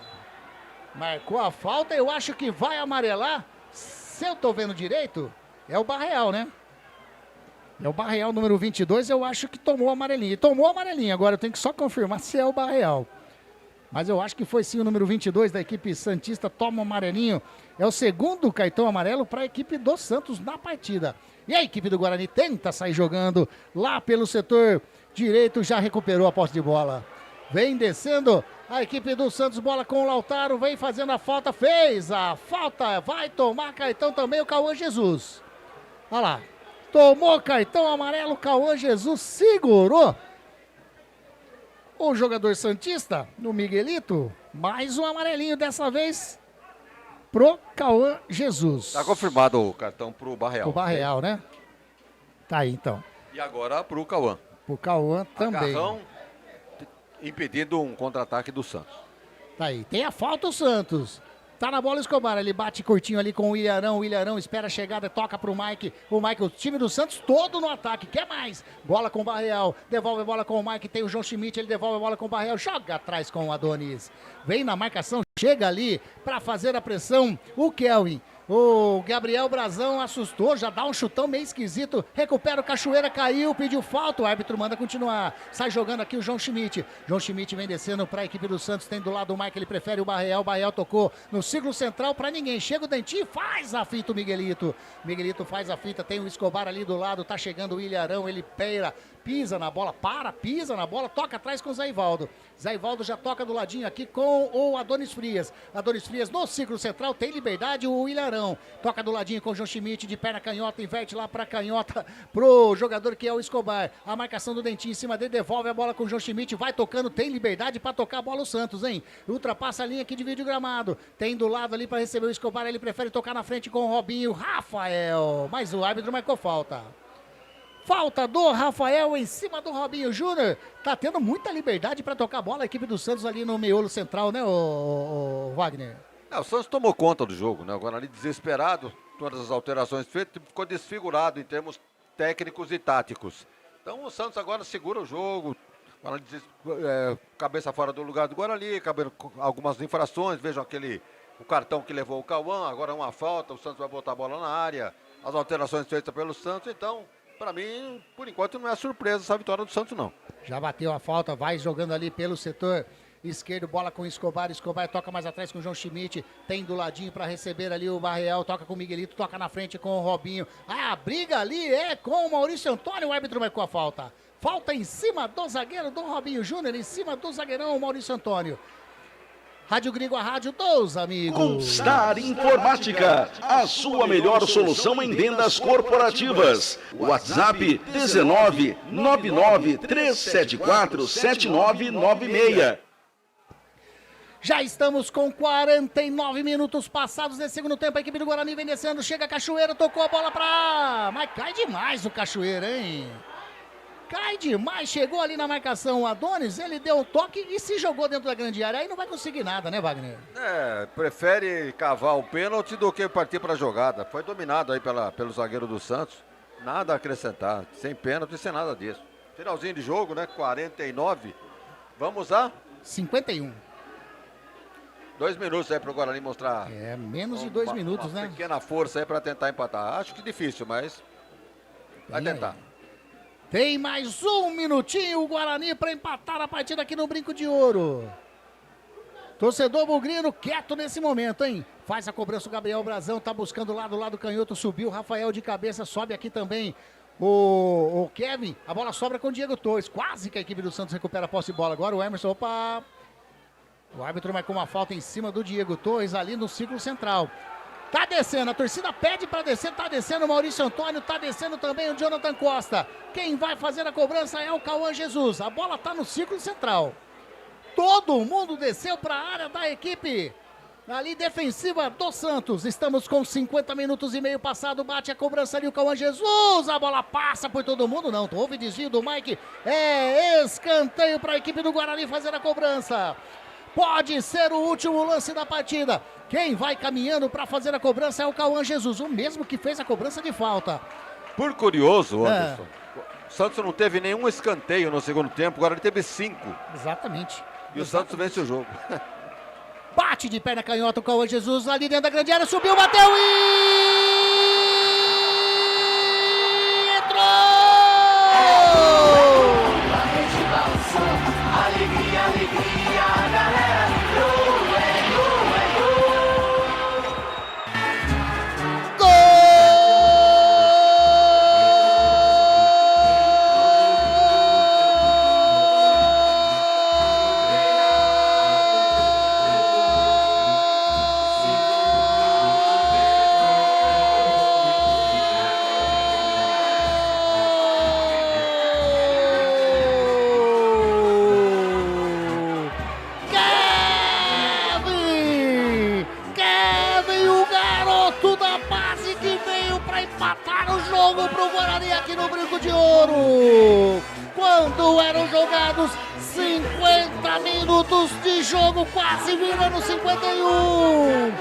Marcou a falta, eu acho que vai amarelar, se eu tô vendo direito, é o Barreal, né? É o Barreal, número 22, eu acho que tomou amarelinho. Tomou amarelinho, agora eu tenho que só confirmar se é o Barreal. Mas eu acho que foi sim o número 22 da equipe santista, toma o amarelinho. É o segundo cartão amarelo para a equipe do Santos na partida. E a equipe do Guarani tenta sair jogando lá pelo setor direito, já recuperou a posse de bola. Vem descendo a equipe do Santos, bola com o Lautaro, vem fazendo a falta, fez a falta, vai tomar cartão também o Cauã Jesus. Olha lá, tomou cartão amarelo, Cauã Jesus segurou o jogador santista, no Miguelito, mais um amarelinho dessa vez pro Cauã Jesus. Tá confirmado o cartão pro Barreal. O Barreal, né? Tá aí então. E agora pro Cauã. Pro Cauã também. Agarrão, impedindo um contra-ataque do Santos. Tá aí, tem a falta o Santos. Tá na bola o Escobar, ele bate curtinho ali com o Ilharão espera a chegada, toca pro Mike. O Mike, o time do Santos todo no ataque, quer mais. Bola com o Barreal, devolve a bola com o Mike, tem o João Schmidt, ele devolve a bola com o Barreal, joga atrás com o Adonis. Vem na marcação, chega ali pra fazer a pressão o Kelvin. O Gabriel Brazão assustou, já dá um chutão meio esquisito, recupera o Cachoeira, caiu, pediu falta, o árbitro manda continuar, sai jogando aqui o João Schmidt. João Schmidt vem descendo para a equipe do Santos, tem do lado o Mike, ele prefere o Barreal tocou no círculo central para ninguém, chega o Dentinho, faz a fita o Miguelito. Miguelito faz a fita, tem o Escobar ali do lado, tá chegando o Ilharão, ele pisa na bola, pisa na bola, toca atrás com o Zaivaldo. Zaivaldo já toca do ladinho aqui com o Adonis Frias. Adonis Frias no círculo central, tem liberdade o Ilharão. Toca do ladinho com o João Schmidt, de perna canhota, inverte lá pra canhota pro jogador que é o Escobar. A marcação do Dentinho em cima dele, devolve a bola com o João Schmidt, vai tocando, tem liberdade pra tocar a bola o Santos, hein? Ultrapassa a linha aqui de vídeo gramado. Tem do lado ali pra receber o Escobar, ele prefere tocar na frente com o Robinho, Rafael. Mas o árbitro marcou falta. Falta do Rafael em cima do Robinho Júnior. Tá tendo muita liberdade para tocar a bola a equipe do Santos ali no miolo central, né, o Wagner? O Santos tomou conta do jogo, né? Agora ali desesperado, todas as alterações feitas, ficou desfigurado em termos técnicos e táticos. Então o Santos agora segura o jogo, cabeça fora do lugar do Guarani, algumas infrações, vejam o cartão que levou o Cauã, agora uma falta, o Santos vai botar a bola na área, as alterações feitas pelo Santos, então... Para mim, por enquanto, não é surpresa essa vitória do Santos, não. Já bateu a falta, vai jogando ali pelo setor esquerdo, bola com Escobar. Escobar toca mais atrás com o João Schmidt. Tem do ladinho para receber ali o Barreal. Toca com o Miguelito, toca na frente com o Robinho. A briga ali é com o Maurício Antônio. O árbitro marcou a falta. Falta em cima do zagueiro do Robinho Júnior, em cima do zagueirão Maurício Antônio. Rádio Grigo, a rádio dos amigos. Constar Informática, a sua melhor solução em vendas corporativas. WhatsApp 19 99 374 7996. Já estamos com 49 minutos passados nesse segundo tempo. A equipe do Guarani vem descendo, chega a Cachoeira, tocou a bola pra... Mas cai demais o Cachoeira, hein? Cai demais, chegou ali na marcação o Adonis, ele deu um toque e se jogou dentro da grande área. Aí não vai conseguir nada, né, Wagner? Prefere cavar o pênalti do que partir para a jogada. Foi dominado aí pelo zagueiro do Santos. Nada a acrescentar, sem pênalti, sem nada disso. Finalzinho de jogo, né? 49. Vamos a 51. 2 minutos aí para o Guarani mostrar. Menos de 2 minutos, né? Pequena força aí para tentar empatar. Acho que difícil, mas vai tentar. Tem mais um minutinho o Guarani para empatar a partida aqui no Brinco de Ouro. Torcedor bugrino quieto nesse momento, hein? Faz a cobrança o Gabriel Brazão, tá buscando lá do lado canhoto, subiu o Rafael de cabeça, sobe aqui também o Kevin. A bola sobra com o Diego Torres, quase que a equipe do Santos recupera a posse de bola. Agora o Emerson, opa! O árbitro marcou uma falta em cima do Diego Torres ali no círculo central. Tá descendo, a torcida pede para descer, tá descendo o Maurício Antônio, tá descendo também o Jonathan Costa. Quem vai fazer a cobrança é o Cauã Jesus. A bola tá no círculo central. Todo mundo desceu para a área da equipe ali defensiva do Santos. Estamos com 50 minutos e meio passado, bate a cobrança ali o Cauã Jesus. A bola passa por todo mundo, não, houve desvio do Mike. É escanteio para a equipe do Guarani fazer a cobrança. Pode ser o último lance da partida. Quem vai caminhando para fazer a cobrança é o Cauã Jesus, o mesmo que fez a cobrança de falta. Por curioso, Anderson, o Santos não teve nenhum escanteio no segundo tempo, agora ele teve 5. Exatamente. E o Santos vence o jogo. Bate de perna canhota o Cauã Jesus ali dentro da grande área, subiu, bateu e... entrou! Alegria, alegria, a galera vibrou, jogo pro Guarani aqui no Brinco de Ouro. Quando eram jogados 50 minutos de jogo, quase virando 51.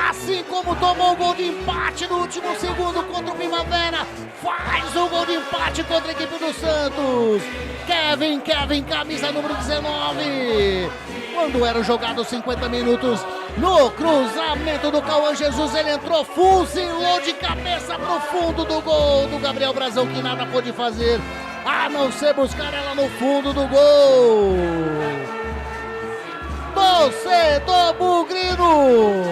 Assim como tomou o gol de empate no último segundo contra o Primavera, faz o gol de empate contra a equipe do Santos. Kevin, camisa número 19. Quando eram jogados 50 minutos, no cruzamento do Cauã Jesus, ele entrou, fuzilou de cabeça pro fundo do gol do Gabriel Brazão, que nada pôde fazer, a não ser buscar ela no fundo do gol. Torcedor bugrino,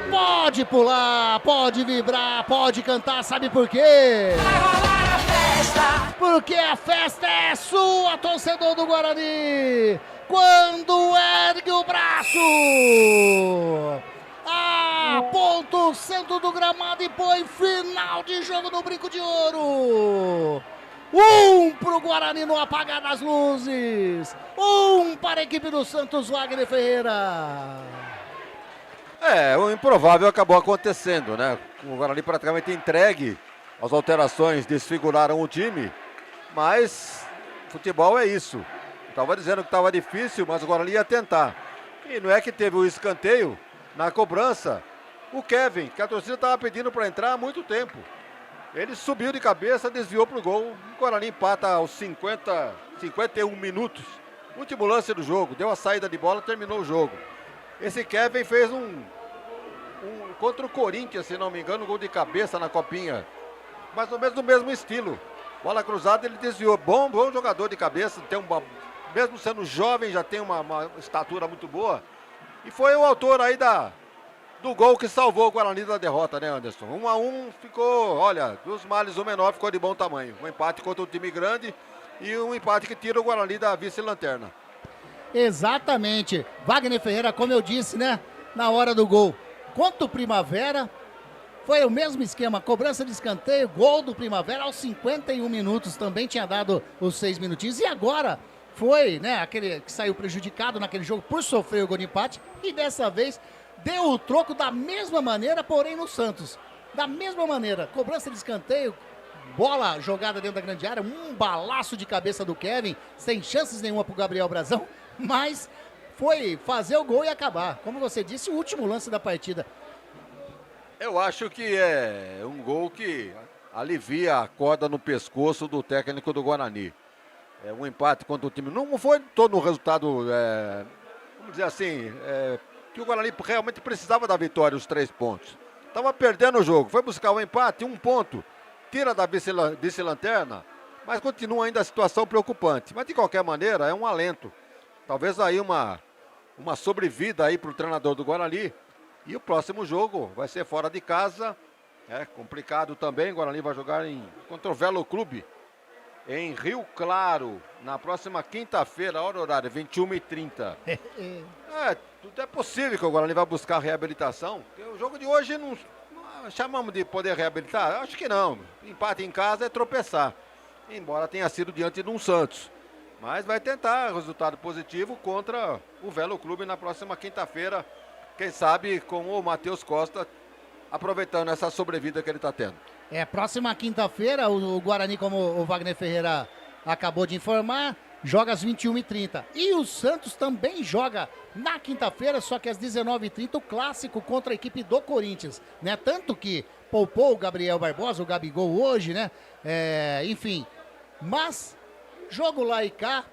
pode pular, pode vibrar, pode cantar, sabe por quê? Vai rolar a festa! Porque a festa é sua, torcedor do Guarani! Quando ergue o braço, aponta o centro do gramado e põe final de jogo no Brinco de Ouro. 1 pro Guarani no apagar das luzes. 1 para a equipe do Santos, Wagner Ferreira. O improvável acabou acontecendo, né? O Guarani praticamente entregue. As alterações desfiguraram o time, mas futebol é isso. Estava dizendo que estava difícil, mas o Guarani ia tentar. E não é que teve o escanteio na cobrança. O Kevin, que a torcida estava pedindo para entrar há muito tempo. Ele subiu de cabeça, desviou para o gol. O Guarani empata aos 51 minutos. Último lance do jogo. Deu a saída de bola, terminou o jogo. Esse Kevin fez contra o Corinthians, se não me engano, um gol de cabeça na copinha. Mais ou menos do mesmo estilo. Bola cruzada, ele desviou. Bom jogador de cabeça, tem uma mesmo sendo jovem, já tem uma estatura muito boa. E foi o autor aí do gol que salvou o Guarani da derrota, né, Anderson? 1-1 ficou, olha, dos males o menor, ficou de bom tamanho. Um empate contra um time grande e um empate que tira o Guarani da vice-lanterna. Exatamente. Wagner Ferreira, como eu disse, né, na hora do gol. Contra o Primavera, foi o mesmo esquema, cobrança de escanteio, gol do Primavera aos 51 minutos, também tinha dado os 6 minutinhos. E agora foi, né, aquele que saiu prejudicado naquele jogo por sofrer o gol de empate e dessa vez deu o troco da mesma maneira, porém no Santos. Da mesma maneira, cobrança de escanteio, bola jogada dentro da grande área, um balaço de cabeça do Kevin, sem chances nenhuma pro Gabriel Brazão, mas foi fazer o gol e acabar. Como você disse, o último lance da partida. Eu acho que é um gol que alivia a corda no pescoço do técnico do Guarani. É um empate contra o time. Não foi todo um resultado, vamos dizer assim, que o Guarani realmente precisava da vitória, os 3 pontos. Estava perdendo o jogo, foi buscar o empate, 1 ponto, tira da vice-lanterna, mas continua ainda a situação preocupante. Mas de qualquer maneira, é um alento. Talvez aí uma sobrevida aí para o treinador do Guarani. E o próximo jogo vai ser fora de casa, é complicado também. O Guarani vai jogar contra o Velo Clube, em Rio Claro, na próxima quinta-feira, hora horária, 21h30. Tudo é possível que o Guarani vai buscar reabilitação. O jogo de hoje não chamamos de poder reabilitar? Acho que não. Empate em casa é tropeçar, embora tenha sido diante de um Santos. Mas vai tentar resultado positivo contra o Velo Clube na próxima quinta-feira. Quem sabe com o Matheus Costa aproveitando essa sobrevida que ele está tendo. Próxima quinta-feira, o Guarani, como o Wagner Ferreira acabou de informar, joga às 21h30. E o Santos também joga na quinta-feira, só que às 19h30, o clássico contra a equipe do Corinthians, né? Tanto que poupou o Gabriel Barbosa, o Gabigol hoje, né? Enfim, mas jogo lá e cá,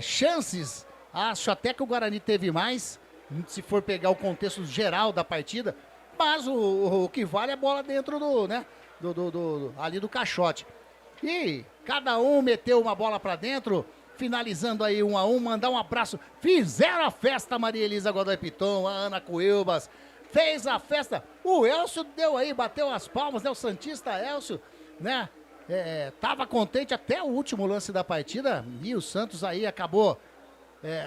chances, acho até que o Guarani teve mais, se for pegar o contexto geral da partida, mas o que vale é a bola dentro ali do caixote. E cada um meteu uma bola pra dentro, finalizando aí 1-1, mandar um abraço. Fizeram a festa, Maria Elisa Godoy Piton, a Ana Coelbas, fez a festa. O Elcio deu aí, bateu as palmas, né? O Santista Elcio, né? Tava contente até o último lance da partida e o Santos aí acabou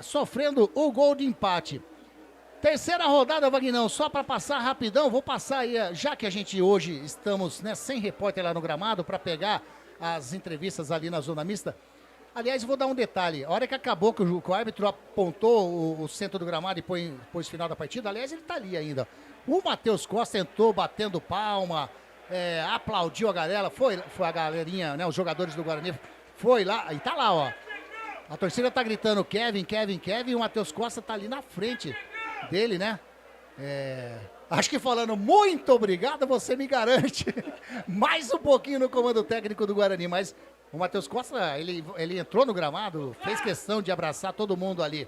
sofrendo o gol de empate. Terceira rodada, Vagnão, só para passar rapidão, vou passar aí, já que a gente hoje estamos, né, sem repórter lá no gramado, para pegar as entrevistas ali na zona mista. Aliás, vou dar um detalhe, a hora que acabou, que o árbitro apontou o centro do gramado e pôs final da partida, aliás, ele tá ali ainda. O Matheus Costa entrou batendo palma, aplaudiu a galera, foi a galerinha, né, os jogadores do Guarani, foi lá, e tá lá, ó. A torcida tá gritando Kevin, Kevin, Kevin, e o Matheus Costa tá ali na frente dele, né? Acho que falando muito obrigado, você me garante mais um pouquinho no comando técnico do Guarani, mas o Matheus Costa, ele entrou no gramado, fez questão de abraçar todo mundo ali.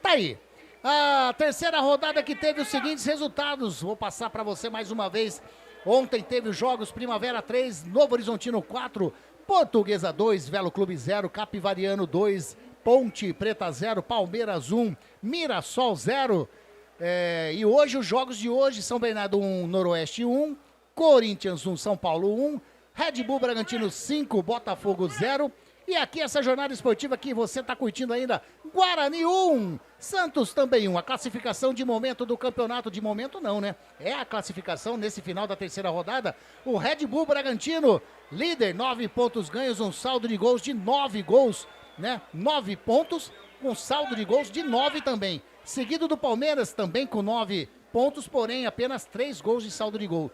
Tá aí. A terceira rodada que teve os seguintes resultados, vou passar para você mais uma vez. Ontem teve os jogos Primavera 3, Novo Horizontino 4, Portuguesa 2, Velo Clube 0, Capivariano 2, Ponte Preta 0, Palmeiras 1, Mirassol 0. E hoje, os jogos de hoje, São Bernardo 1, Noroeste 1, Corinthians 1, São Paulo 1, Red Bull Bragantino 5, Botafogo 0. E aqui essa jornada esportiva que você está curtindo ainda, Guarani 1, Santos também 1. A classificação de momento do campeonato, de momento não, né? É a classificação nesse final da terceira rodada. O Red Bull Bragantino, líder, 9 pontos ganhos, um saldo de gols de 9 gols, né? 9 pontos, com saldo de gols de 9 também. Seguido do Palmeiras, também com 9 pontos, porém apenas 3 gols de saldo de gol.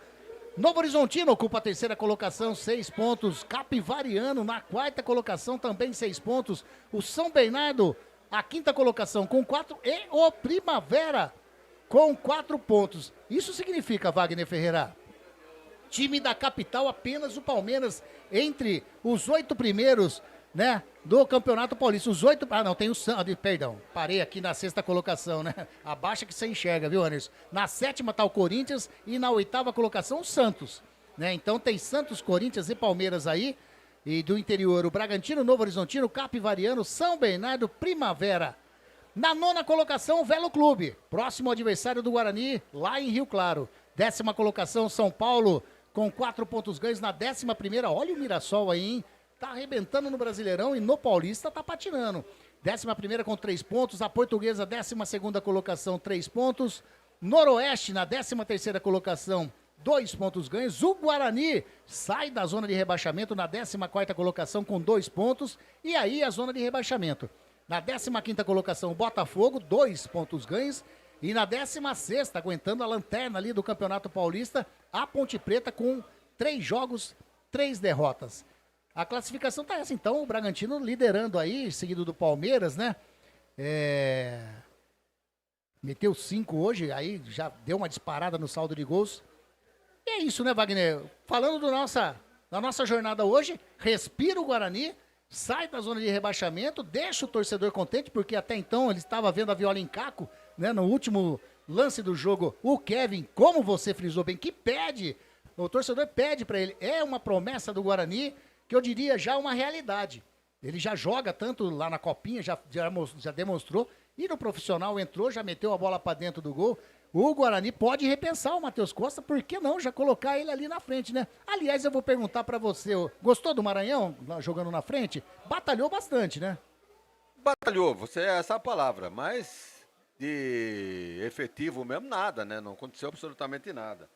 Novo Horizontino ocupa a terceira colocação, 6 pontos. Capivariano na quarta colocação, também 6 pontos. O São Bernardo, a quinta colocação com 4. E o Primavera com 4 pontos. Isso significa, Wagner Ferreira, time da capital, apenas o Palmeiras entre os 8 primeiros, né, do Campeonato Paulista. Os 8... Ah, não, tem o Santos. Perdão, parei aqui na sexta colocação, né? Abaixa que você enxerga, viu, Anderson? Na sétima tá o Corinthians e na oitava colocação o Santos, né? Então tem Santos, Corinthians e Palmeiras aí. e do interior, o Bragantino, Novo Horizontino, Capivariano, São Bernardo, Primavera. Na 9ª colocação, o Velo Clube, próximo adversário do Guarani, lá em Rio Claro. 10ª colocação, São Paulo, com 4 pontos ganhos. Na 11ª, olha o Mirassol aí, hein? Tá arrebentando no Brasileirão e no Paulista tá patinando. 11ª com 3 pontos, a Portuguesa, 12ª colocação, 3 pontos. Noroeste, na 13ª colocação, 2 pontos ganhos. O Guarani sai da zona de rebaixamento na 14ª colocação com 2 pontos. E aí a zona de rebaixamento. Na 15ª colocação, o Botafogo, 2 pontos ganhos. E na 16ª, aguentando a lanterna ali do Campeonato Paulista, a Ponte Preta com 3 jogos, 3 derrotas. A classificação tá essa, então, o Bragantino liderando aí, seguido do Palmeiras, né? Meteu 5 hoje, aí já deu uma disparada no saldo de gols. E é isso, né, Wagner? Falando da nossa jornada hoje, respira o Guarani, sai da zona de rebaixamento, deixa o torcedor contente, porque até então ele estava vendo a viola em caco, né? No último lance do jogo, o Kevin, como você frisou bem, que pede, o torcedor pede para ele, é uma promessa do Guarani, que eu diria já uma realidade. Ele já joga tanto lá na copinha, já demonstrou, e no profissional entrou, já meteu a bola para dentro do gol. O Guarani pode repensar o Matheus Costa, por que não já colocar ele ali na frente, né? Aliás, eu vou perguntar para você, gostou do Maranhão jogando na frente? Batalhou bastante, né? Batalhou, essa é a palavra, mas de efetivo mesmo nada, né? Não aconteceu absolutamente nada.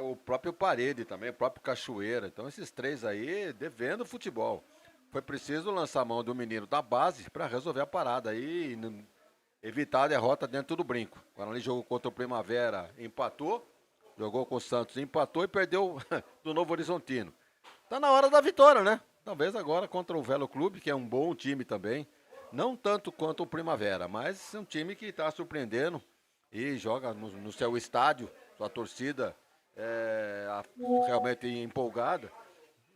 O próprio Parede também, o próprio Cachoeira, então esses 3 aí devendo futebol. Foi preciso lançar a mão do menino da base para resolver a parada aí e evitar a derrota dentro do brinco. O Guarani jogou contra o Primavera, empatou, jogou com o Santos, empatou e perdeu do Novo Horizontino. Tá na hora da vitória, né? Talvez agora contra o Velo Clube, que é um bom time também. Não tanto quanto o Primavera, mas é um time que está surpreendendo e joga no seu estádio, sua torcida realmente empolgada.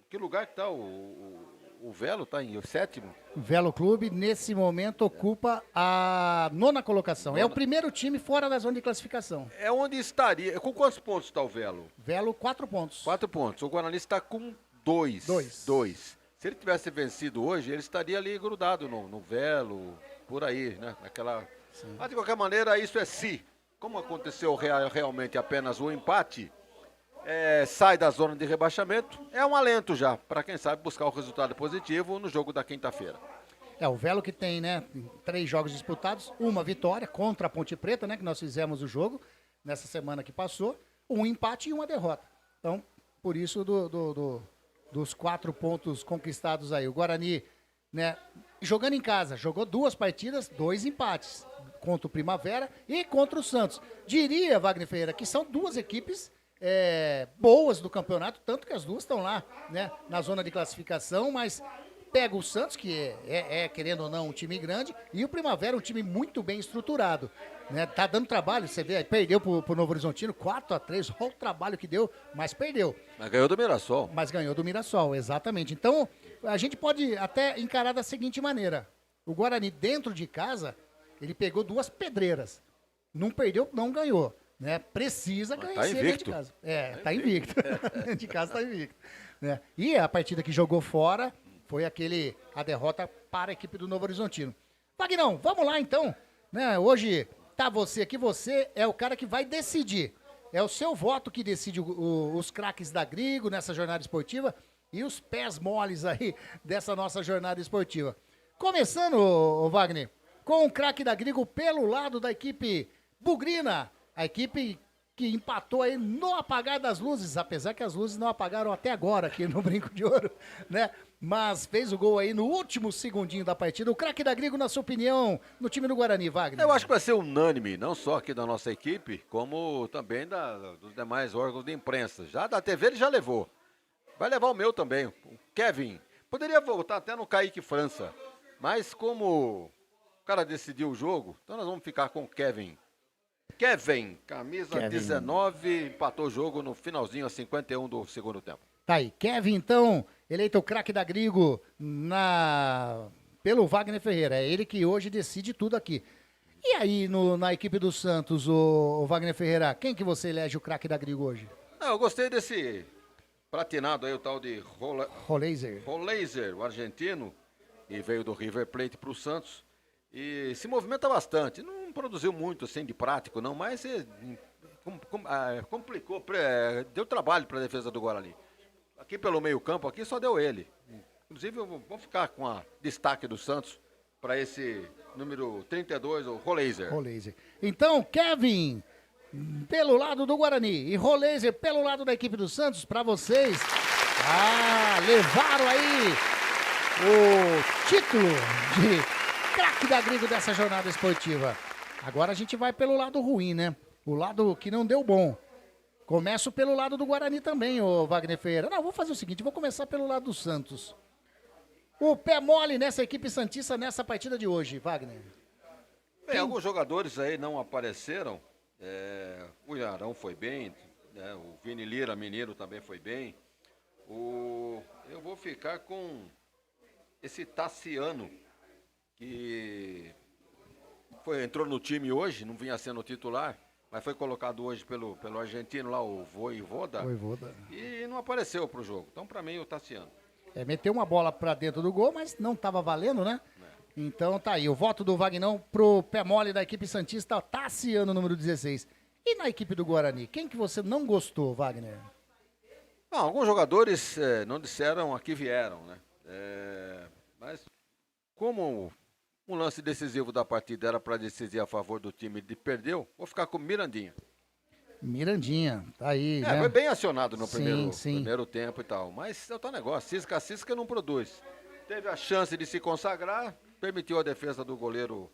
Que lugar que está o Velo? Está em 7º? O Velo Clube, nesse momento, ocupa a 9ª colocação. É o primeiro time fora da zona de classificação. É onde estaria. Com quantos pontos está o Velo? Velo, 4 pontos. 4 pontos. O Guarani está com 2. 2. Se ele tivesse vencido hoje, ele estaria ali grudado no Velo, por aí, né? Mas, de qualquer maneira, isso é se. Como aconteceu realmente apenas um empate, sai da zona de rebaixamento, é um alento já, para quem sabe buscar o resultado positivo no jogo da quinta-feira. O Velo que tem, né, 3 jogos disputados, uma vitória contra a Ponte Preta, né, que nós fizemos o jogo nessa semana que passou, um empate e uma derrota. Então, por isso dos 4 pontos conquistados aí. O Guarani, né, jogando em casa, jogou 2 partidas, 2 empates, contra o Primavera e contra o Santos. Diria, Wagner Ferreira, que são 2 equipes boas do campeonato, tanto que as 2 estão lá, né, na zona de classificação, mas pega o Santos, que querendo ou não, um time grande, e o Primavera, um time muito bem estruturado, né, tá dando trabalho, você vê, perdeu pro Novo Horizontino, 4-3, olha o trabalho que deu, mas perdeu. Mas ganhou do Mirassol. Mas ganhou do Mirassol, exatamente. Então, a gente pode até encarar da seguinte maneira, o Guarani dentro de casa, ele pegou 2 pedreiras, não perdeu, não ganhou. Né? Precisa ganhar dentro de casa. Tá invicto. Dentro de casa tá invicto. Né? E a partida que jogou fora foi a derrota para a equipe do Novo Horizontino. Vagnão, vamos lá então. Né? Hoje tá você aqui, você é o cara que vai decidir. É o seu voto que decide os craques da Grigo nessa jornada esportiva e os pés moles aí dessa nossa jornada esportiva. Começando, Wagner, com o craque da Grigo pelo lado da equipe bugrina. A equipe que empatou aí no apagar das luzes, apesar que as luzes não apagaram até agora aqui no Brinco de Ouro, né? Mas fez o gol aí no último segundinho da partida. O craque da Grigo, na sua opinião, no time do Guarani, Wagner? Eu acho que vai ser unânime, não só aqui da nossa equipe, como também dos demais órgãos de imprensa. Já da TV ele já levou. Vai levar o meu também, o Kevin. Poderia voltar até no Kaique França, mas como o cara decidiu o jogo, então nós vamos ficar com o Kevin. Camisa 19, empatou o jogo no finalzinho, a 51 do segundo tempo. Tá aí, Kevin, então, eleito o craque da Grigo pelo Wagner Ferreira. É ele que hoje decide tudo aqui. E aí, na equipe do Santos, o Wagner Ferreira, quem que você elege o craque da Grigo hoje? Eu gostei desse pratinado aí, o tal de Roleiser, o argentino, e veio do River Plate para o Santos. E se movimenta bastante. Não produziu muito assim de prático, não, mas complicou, deu trabalho para a defesa do Guarani. Aqui pelo meio-campo, aqui só deu ele. Inclusive, vamos ficar com a destaque do Santos para esse número 32, o Roleiser. Então, Kevin, pelo lado do Guarani, e Roleiser pelo lado da equipe do Santos, para vocês. Levaram aí o título de craque da Grigo dessa jornada esportiva. Agora a gente vai pelo lado ruim, né? O lado que não deu bom. Começo pelo lado do Guarani também, ô Wagner Ferreira. Não, vou fazer o seguinte, vou começar pelo lado do Santos. O pé mole nessa equipe santista nessa partida de hoje, Wagner. Bem, alguns jogadores aí não apareceram. O Arão foi bem, né? O Vini Lira, mineiro, também foi bem. Eu vou ficar com esse Tassiano, que entrou no time hoje, não vinha sendo titular, mas foi colocado hoje pelo argentino lá, o Voivoda. E não apareceu pro jogo. Então, para mim, o Tassiano. Meteu uma bola pra dentro do gol, mas não tava valendo, né? Então tá aí, o voto do Vagnão pro pé mole da equipe santista, Tassiano, número 16. E na equipe do Guarani, quem que você não gostou, Wagner? Não, alguns jogadores não disseram a que vieram, né? Mas como um lance decisivo da partida era para decidir a favor do time e perdeu, vou ficar com Mirandinha. Mirandinha, tá aí, né? Foi bem acionado no Sim. primeiro tempo e tal, mas é o tal negócio, cisca não produz. Teve a chance de se consagrar, permitiu a defesa do goleiro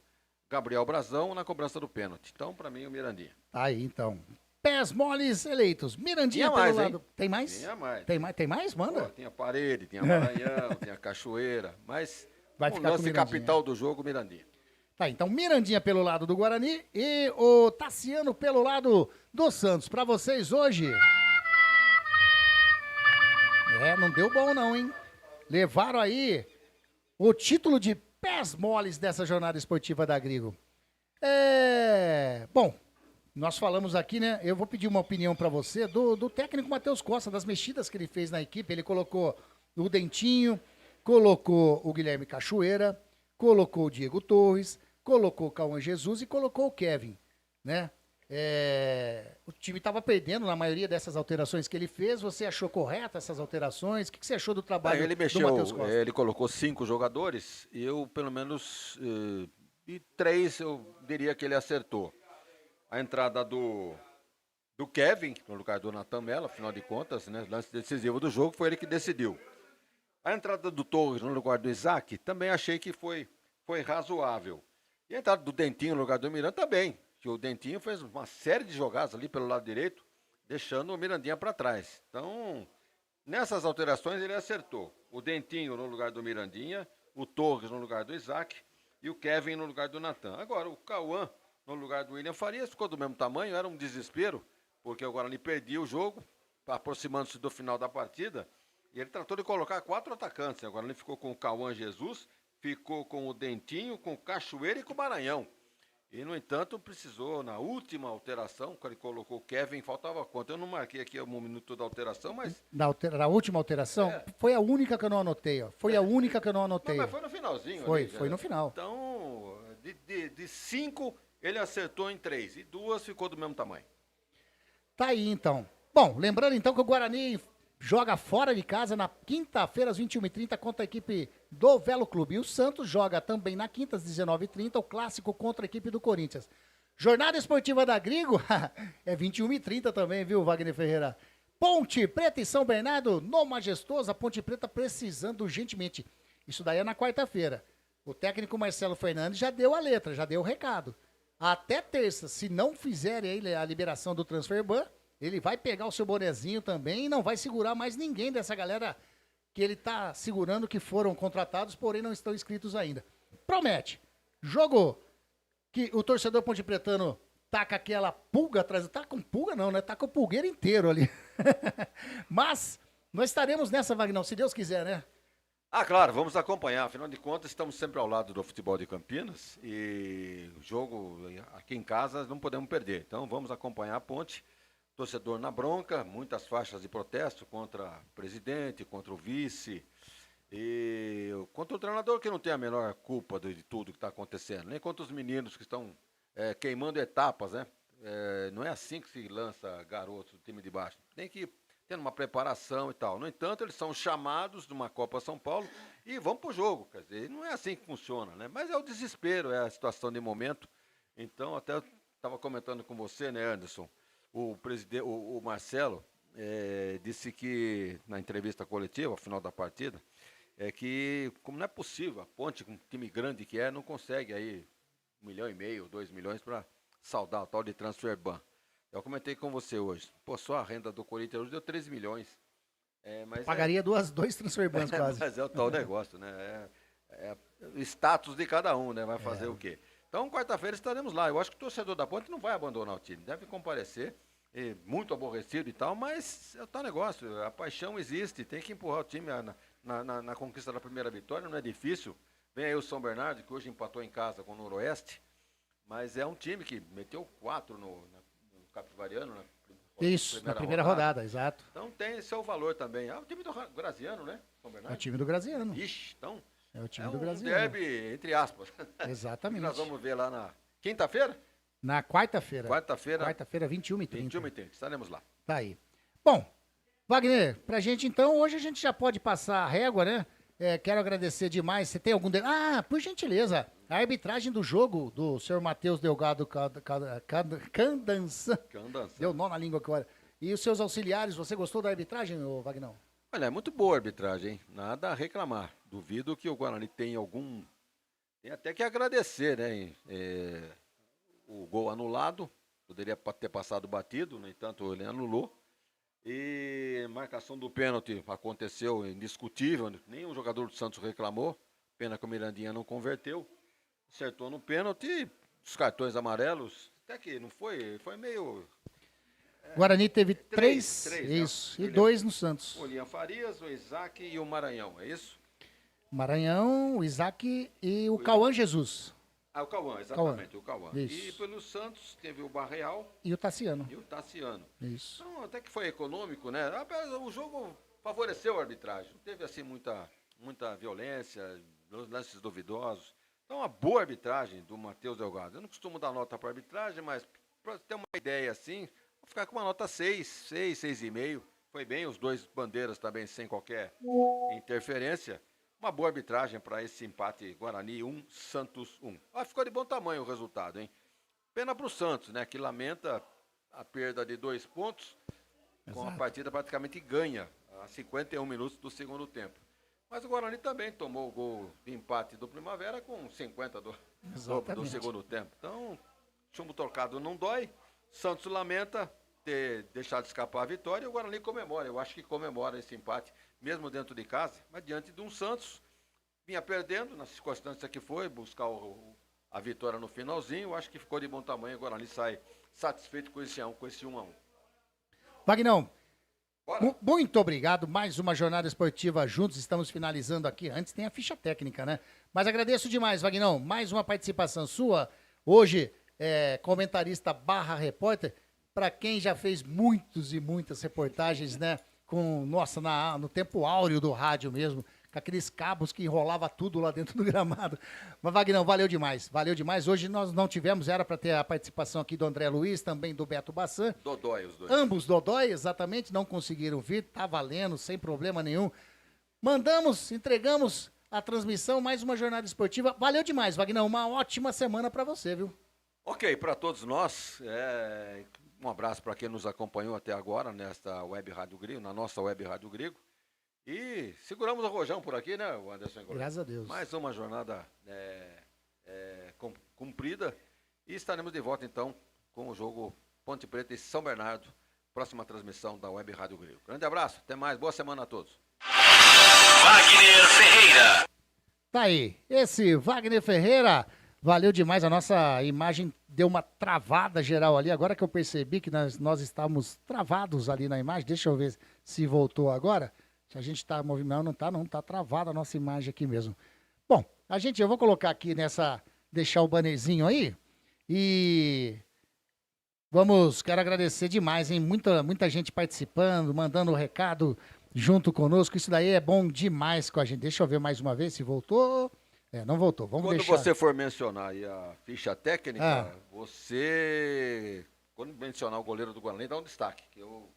Gabriel Brazão na cobrança do pênalti. Então, para mim, o Mirandinha. Aí, então. Pés moles eleitos. Mirandinha pelo lado. Tem mais? Tinha mais. Tem mais? Manda. Pô, tinha Parede, tinha Maranhão, tinha Cachoeira, mas vai ficar lance com capital do jogo, Mirandinha. Tá, então Mirandinha pelo lado do Guarani e o Tassiano pelo lado do Santos. Pra vocês hoje... não deu bom não, hein? Levaram aí o título de pés moles dessa jornada esportiva da Grigo. Bom, nós falamos aqui, né? Eu vou pedir uma opinião pra você do técnico Matheus Costa, das mexidas que ele fez na equipe. Ele colocou o Dentinho, colocou o Guilherme Cachoeira, colocou o Diego Torres, colocou o Cauã Jesus e colocou o Kevin, né? O time estava perdendo na maioria dessas alterações que ele fez. Você achou correta essas alterações? O que você achou do trabalho ele do Matheus Costa? Ele colocou 5 jogadores e eu, pelo menos, 3 eu diria que ele acertou. A entrada do Kevin, no lugar do Natan Mello, afinal de contas, né, lance decisivo do jogo, foi ele que decidiu. A entrada do Torres no lugar do Isaac, também achei que foi razoável. E a entrada do Dentinho no lugar do Miranda também. Que o Dentinho fez uma série de jogadas ali pelo lado direito, deixando o Mirandinha para trás. Então, nessas alterações ele acertou. O Dentinho no lugar do Mirandinha, o Torres no lugar do Isaac e o Kevin no lugar do Natan. Agora, o Cauã no lugar do William Farias ficou do mesmo tamanho, era um desespero, porque o Guarani perdia o jogo, aproximando-se do final da partida, e ele tratou de colocar 4 atacantes. Agora ele ficou com o Cauã Jesus, ficou com o Dentinho, com o Cachoeira e com o Maranhão. E, no entanto, precisou, na última alteração, quando ele colocou o Kevin, faltava quanto? Eu não marquei aqui um minuto da alteração, mas... Da última alteração? Foi a única que eu não anotei, ó. Foi a única que eu não anotei. Não, mas foi no finalzinho. Foi no final. Então, de 5, ele acertou em 3. E 2 ficou do mesmo tamanho. Tá aí, então. Bom, lembrando, então, que o Guarani joga fora de casa na quinta-feira, às 21h30, contra a equipe do Velo Clube. E o Santos joga também na quinta, às 19h30, o clássico contra a equipe do Corinthians. Jornada esportiva da Grigo é 21h30 também, viu, Wagner Ferreira? Ponte Preta e São Bernardo, no Majestoso, a Ponte Preta precisando urgentemente. Isso daí é na quarta-feira. O técnico Marcelo Fernandes já deu a letra, já deu o recado. Até terça, se não fizerem aí a liberação do transfer ban, ele vai pegar o seu bonezinho também e não vai segurar mais ninguém dessa galera que ele tá segurando, que foram contratados, porém não estão inscritos ainda. Promete. Jogou. Que o torcedor pontepretano tá com aquela pulga atrás. Tá com pulga não, né? Tá com o pulgueiro inteiro ali. Mas nós estaremos nessa, Vagnão, se Deus quiser, né? Ah, claro, vamos acompanhar. Afinal de contas, estamos sempre ao lado do futebol de Campinas e o jogo aqui em casa não podemos perder. Então vamos acompanhar a Ponte torcedor na bronca, muitas faixas de protesto contra o presidente, contra o vice e contra o treinador que não tem a menor culpa de tudo que está acontecendo, nem contra os meninos que estão queimando etapas, né? Não é assim que se lança garotos do time de baixo. Tem que ter uma preparação e tal. No entanto, eles são chamados de uma Copa São Paulo e vão pro jogo. Quer dizer, não é assim que funciona, né? Mas é o desespero, é a situação de momento. Então, até eu estava comentando com você, né, Anderson? O Marcelo disse que, na entrevista coletiva, ao final da partida, que, como não é possível, a Ponte, com um time grande que não consegue aí 1,5 milhão, 2 milhões para saldar o tal de transfer ban. Eu comentei com você hoje. Pô, só a renda do Corinthians hoje deu 13 milhões. Mas pagaria dois transfer bans quase. Mas é o tal negócio, né? O status de cada um, né? Vai fazer o quê? Então, quarta-feira estaremos lá. Eu acho que o torcedor da Ponte não vai abandonar o time. Deve comparecer, muito aborrecido e tal, mas é o tal negócio. A paixão existe, tem que empurrar o time na conquista da primeira vitória. Não é difícil. Vem aí o São Bernardo, que hoje empatou em casa com o Noroeste. Mas é um time que meteu 4 no Capivariano, Isso, na primeira rodada, exato. Então tem seu valor também. É o time do Graziano, né? São Bernardo. É o time do Graziano. Ixi, então é o time do Graziano. Derby, entre aspas. Exatamente. Nós vamos ver lá na quinta-feira? Na quarta-feira. Quarta-feira, 21h30. 21h30, estaremos lá. Tá aí. Bom, Wagner, pra gente então, hoje a gente já pode passar a régua, né? Quero agradecer demais. Você tem algum... por gentileza, a arbitragem do jogo do senhor Matheus Delgado Candança. Deu nó na língua agora. E os seus auxiliares, você gostou da arbitragem, Wagner? Olha, é muito boa a arbitragem, hein? Nada a reclamar. Duvido que o Guarani tenha algum... Tem até que agradecer, né? O gol anulado, poderia ter passado batido, no entanto ele anulou. E marcação do pênalti aconteceu indiscutível, nenhum jogador do Santos reclamou, pena que o Mirandinha não converteu, acertou no pênalti, os cartões amarelos, até que não foi meio... Guarani teve três isso, né? E 2 no Santos. O Lian Farias, o Isaac e o Maranhão, é isso? Maranhão, o Isaac e o Cauã Jesus. O Cauã, exatamente, o Cauã. Isso. E pelo Santos teve o Barreal. E o Tassiano. Isso. Então, até que foi econômico, né? O jogo favoreceu a arbitragem. Não teve, assim, muita violência, lances duvidosos. Então, uma boa arbitragem do Matheus Delgado. Eu não costumo dar nota para arbitragem, mas para ter uma ideia, assim, vou ficar com uma nota 6,5. Foi bem, os dois bandeiras também sem qualquer interferência. Uma boa arbitragem para esse empate Guarani 1, Santos 1. Ficou de bom tamanho o resultado, hein? Pena para o Santos, né? Que lamenta a perda de 2 pontos, com a partida praticamente ganha a 51 minutos do segundo tempo. Mas o Guarani também tomou o gol de empate do Primavera com 50 do segundo tempo. Então, chumbo tocado não dói. Santos lamenta ter deixado escapar a vitória e o Guarani comemora. Eu acho que comemora esse empate, mesmo dentro de casa, mas diante de um Santos, vinha perdendo, na circunstância que foi, buscar a vitória no finalzinho. Eu acho que ficou de bom tamanho, o Guarani sai satisfeito com esse 1-1. Vagnão, muito obrigado. Mais uma jornada esportiva juntos, estamos finalizando aqui. Antes tem a ficha técnica, né? Mas agradeço demais, Vagnão. Mais uma participação sua, hoje, comentarista / repórter, para quem já fez muitas e muitas reportagens, né? No tempo áureo do rádio mesmo, com aqueles cabos que enrolava tudo lá dentro do gramado. Mas, Vagnão, valeu demais. Hoje nós não tivemos, era para ter a participação aqui do André Luiz, também do Beto Bassan. Dodói, os dois. Ambos Dodói, exatamente, não conseguiram vir, tá valendo, sem problema nenhum. Entregamos a transmissão, mais uma jornada esportiva. Valeu demais, Vagnão, uma ótima semana para você, viu? Ok, para todos nós, um abraço para quem nos acompanhou até agora nesta Web Rádio Grego, na nossa Web Rádio Grego. E seguramos o rojão por aqui, né, Anderson? Graças a Deus. Mais uma jornada cumprida. E estaremos de volta, então, com o jogo Ponte Preta e São Bernardo. Próxima transmissão da Web Rádio Grego. Grande abraço, até mais, boa semana a todos. Wagner Ferreira. Tá aí, esse Wagner Ferreira, valeu demais, a nossa imagem deu uma travada geral ali, agora que eu percebi que nós estávamos travados ali na imagem, deixa eu ver se voltou agora, se a gente está movimentando, não tá travada a nossa imagem aqui mesmo. Bom, eu vou colocar aqui deixar o bannerzinho aí, e Quero agradecer demais, hein? Muita gente participando, mandando recado junto conosco. Isso daí é bom demais com a gente. Deixa eu ver mais uma vez se voltou. Não voltou. Vamos Quando deixar. você for mencionar aí a ficha técnica, você, quando mencionar o goleiro do Guarani, dá um destaque. Que eu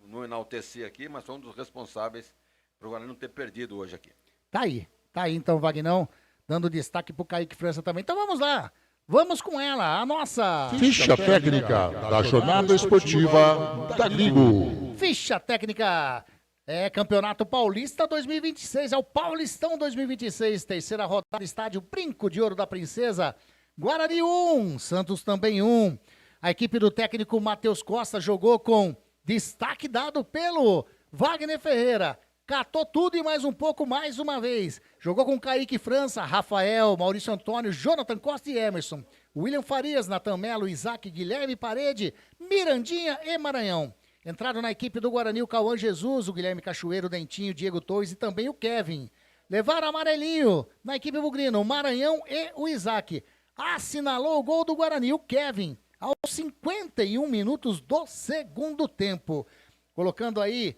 não enalteci aqui, mas sou um dos responsáveis para o Guarani não ter perdido hoje aqui. Tá aí então, Vagnão, dando destaque pro Kaique França também. Então vamos lá. Vamos com ela, a nossa... Ficha técnica da Jornada Esportiva da Grigo. Ficha técnica Campeonato Paulista 2026, é o Paulistão 2026, terceira rodada, estádio Brinco de Ouro da Princesa. Guarani 1, Santos também 1. A equipe do técnico Matheus Costa jogou com destaque dado pelo Wagner Ferreira. Catou tudo e mais um pouco mais uma vez. Jogou com Kaique França, Rafael, Maurício Antônio, Jonathan Costa e Emerson. William Farias, Natan Melo, Isaac, Guilherme Parede, Mirandinha e Maranhão. Entraram na equipe do Guarani o Cauã Jesus, o Guilherme Cachoeiro, o Dentinho, o Diego Torres e também o Kevin. Levaram amarelinho na equipe bugrina, o Maranhão e o Isaac. Assinalou o gol do Guarani, o Kevin, aos 51 minutos do segundo tempo. Colocando aí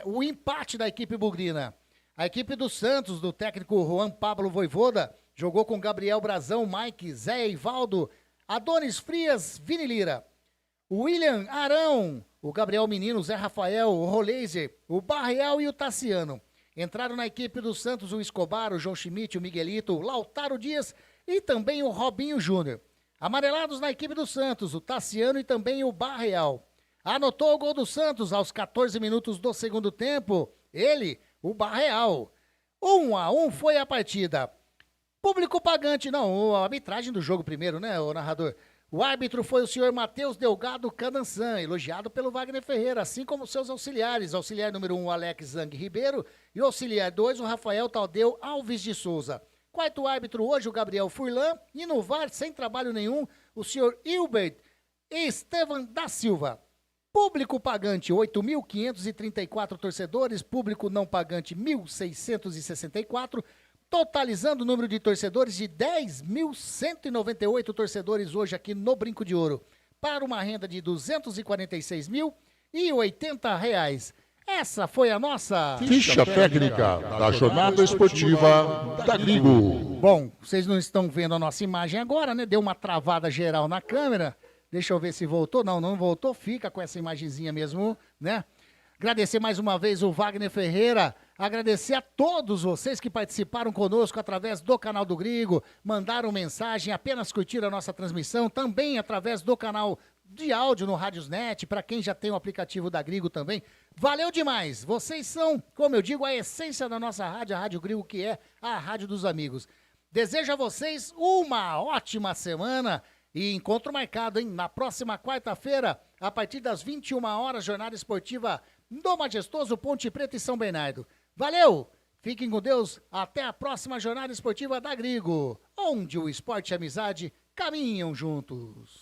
o empate da equipe bugrina. A equipe do Santos, do técnico Juan Pablo Voivoda, jogou com Gabriel Brazão, Mike, Zé Ivaldo, Adonis Frias, Vini Lira, o William Arão, o Gabriel Menino, o Zé Rafael, o Roleiser, o Barreal e o Tassiano. Entraram na equipe do Santos o Escobar, o João Schmidt, o Miguelito, o Lautaro Dias e também o Robinho Júnior. Amarelados na equipe do Santos, o Tassiano e também o Barreal. Anotou o gol do Santos aos 14 minutos do segundo tempo. Ele, o Barreal. 1-1 foi a partida. Público pagante, não, a arbitragem do jogo primeiro, né, o narrador? O árbitro foi o senhor Matheus Delgado Canançan, elogiado pelo Wagner Ferreira, assim como seus auxiliares. Auxiliar número 1, Alex Zang Ribeiro, e o auxiliar 2, o Rafael Tadeu Alves de Souza. Quarto árbitro hoje, o Gabriel Furlan, e no VAR, sem trabalho nenhum, o senhor Hilbert Estevan da Silva. Público pagante, 8.534 torcedores. Público não pagante, 1.664. Totalizando o número de torcedores de 10.198 torcedores hoje aqui no Brinco de Ouro. Para uma renda de R$ 246.080. Essa foi a nossa... Ficha técnica da Jornada Esportiva da Grigo. Bom, vocês não estão vendo a nossa imagem agora, né? Deu uma travada geral na câmera. Deixa eu ver se voltou. Não voltou. Fica com essa imagenzinha mesmo, né? Agradecer mais uma vez o Wagner Ferreira. Agradecer a todos vocês que participaram conosco através do canal do Grigo. Mandaram mensagem, apenas curtiram a nossa transmissão. Também através do canal de áudio no Radiosnet. Para quem já tem o aplicativo da Grigo também. Valeu demais. Vocês são, como eu digo, a essência da nossa rádio, a Rádio Grigo, que é a Rádio dos Amigos. Desejo a vocês uma ótima semana. E encontro marcado, hein? Na próxima quarta-feira, a partir das 21 horas, jornada esportiva do majestoso Ponte Preta e São Bernardo. Valeu! Fiquem com Deus. Até a próxima jornada esportiva da Grigo, onde o esporte e a amizade caminham juntos.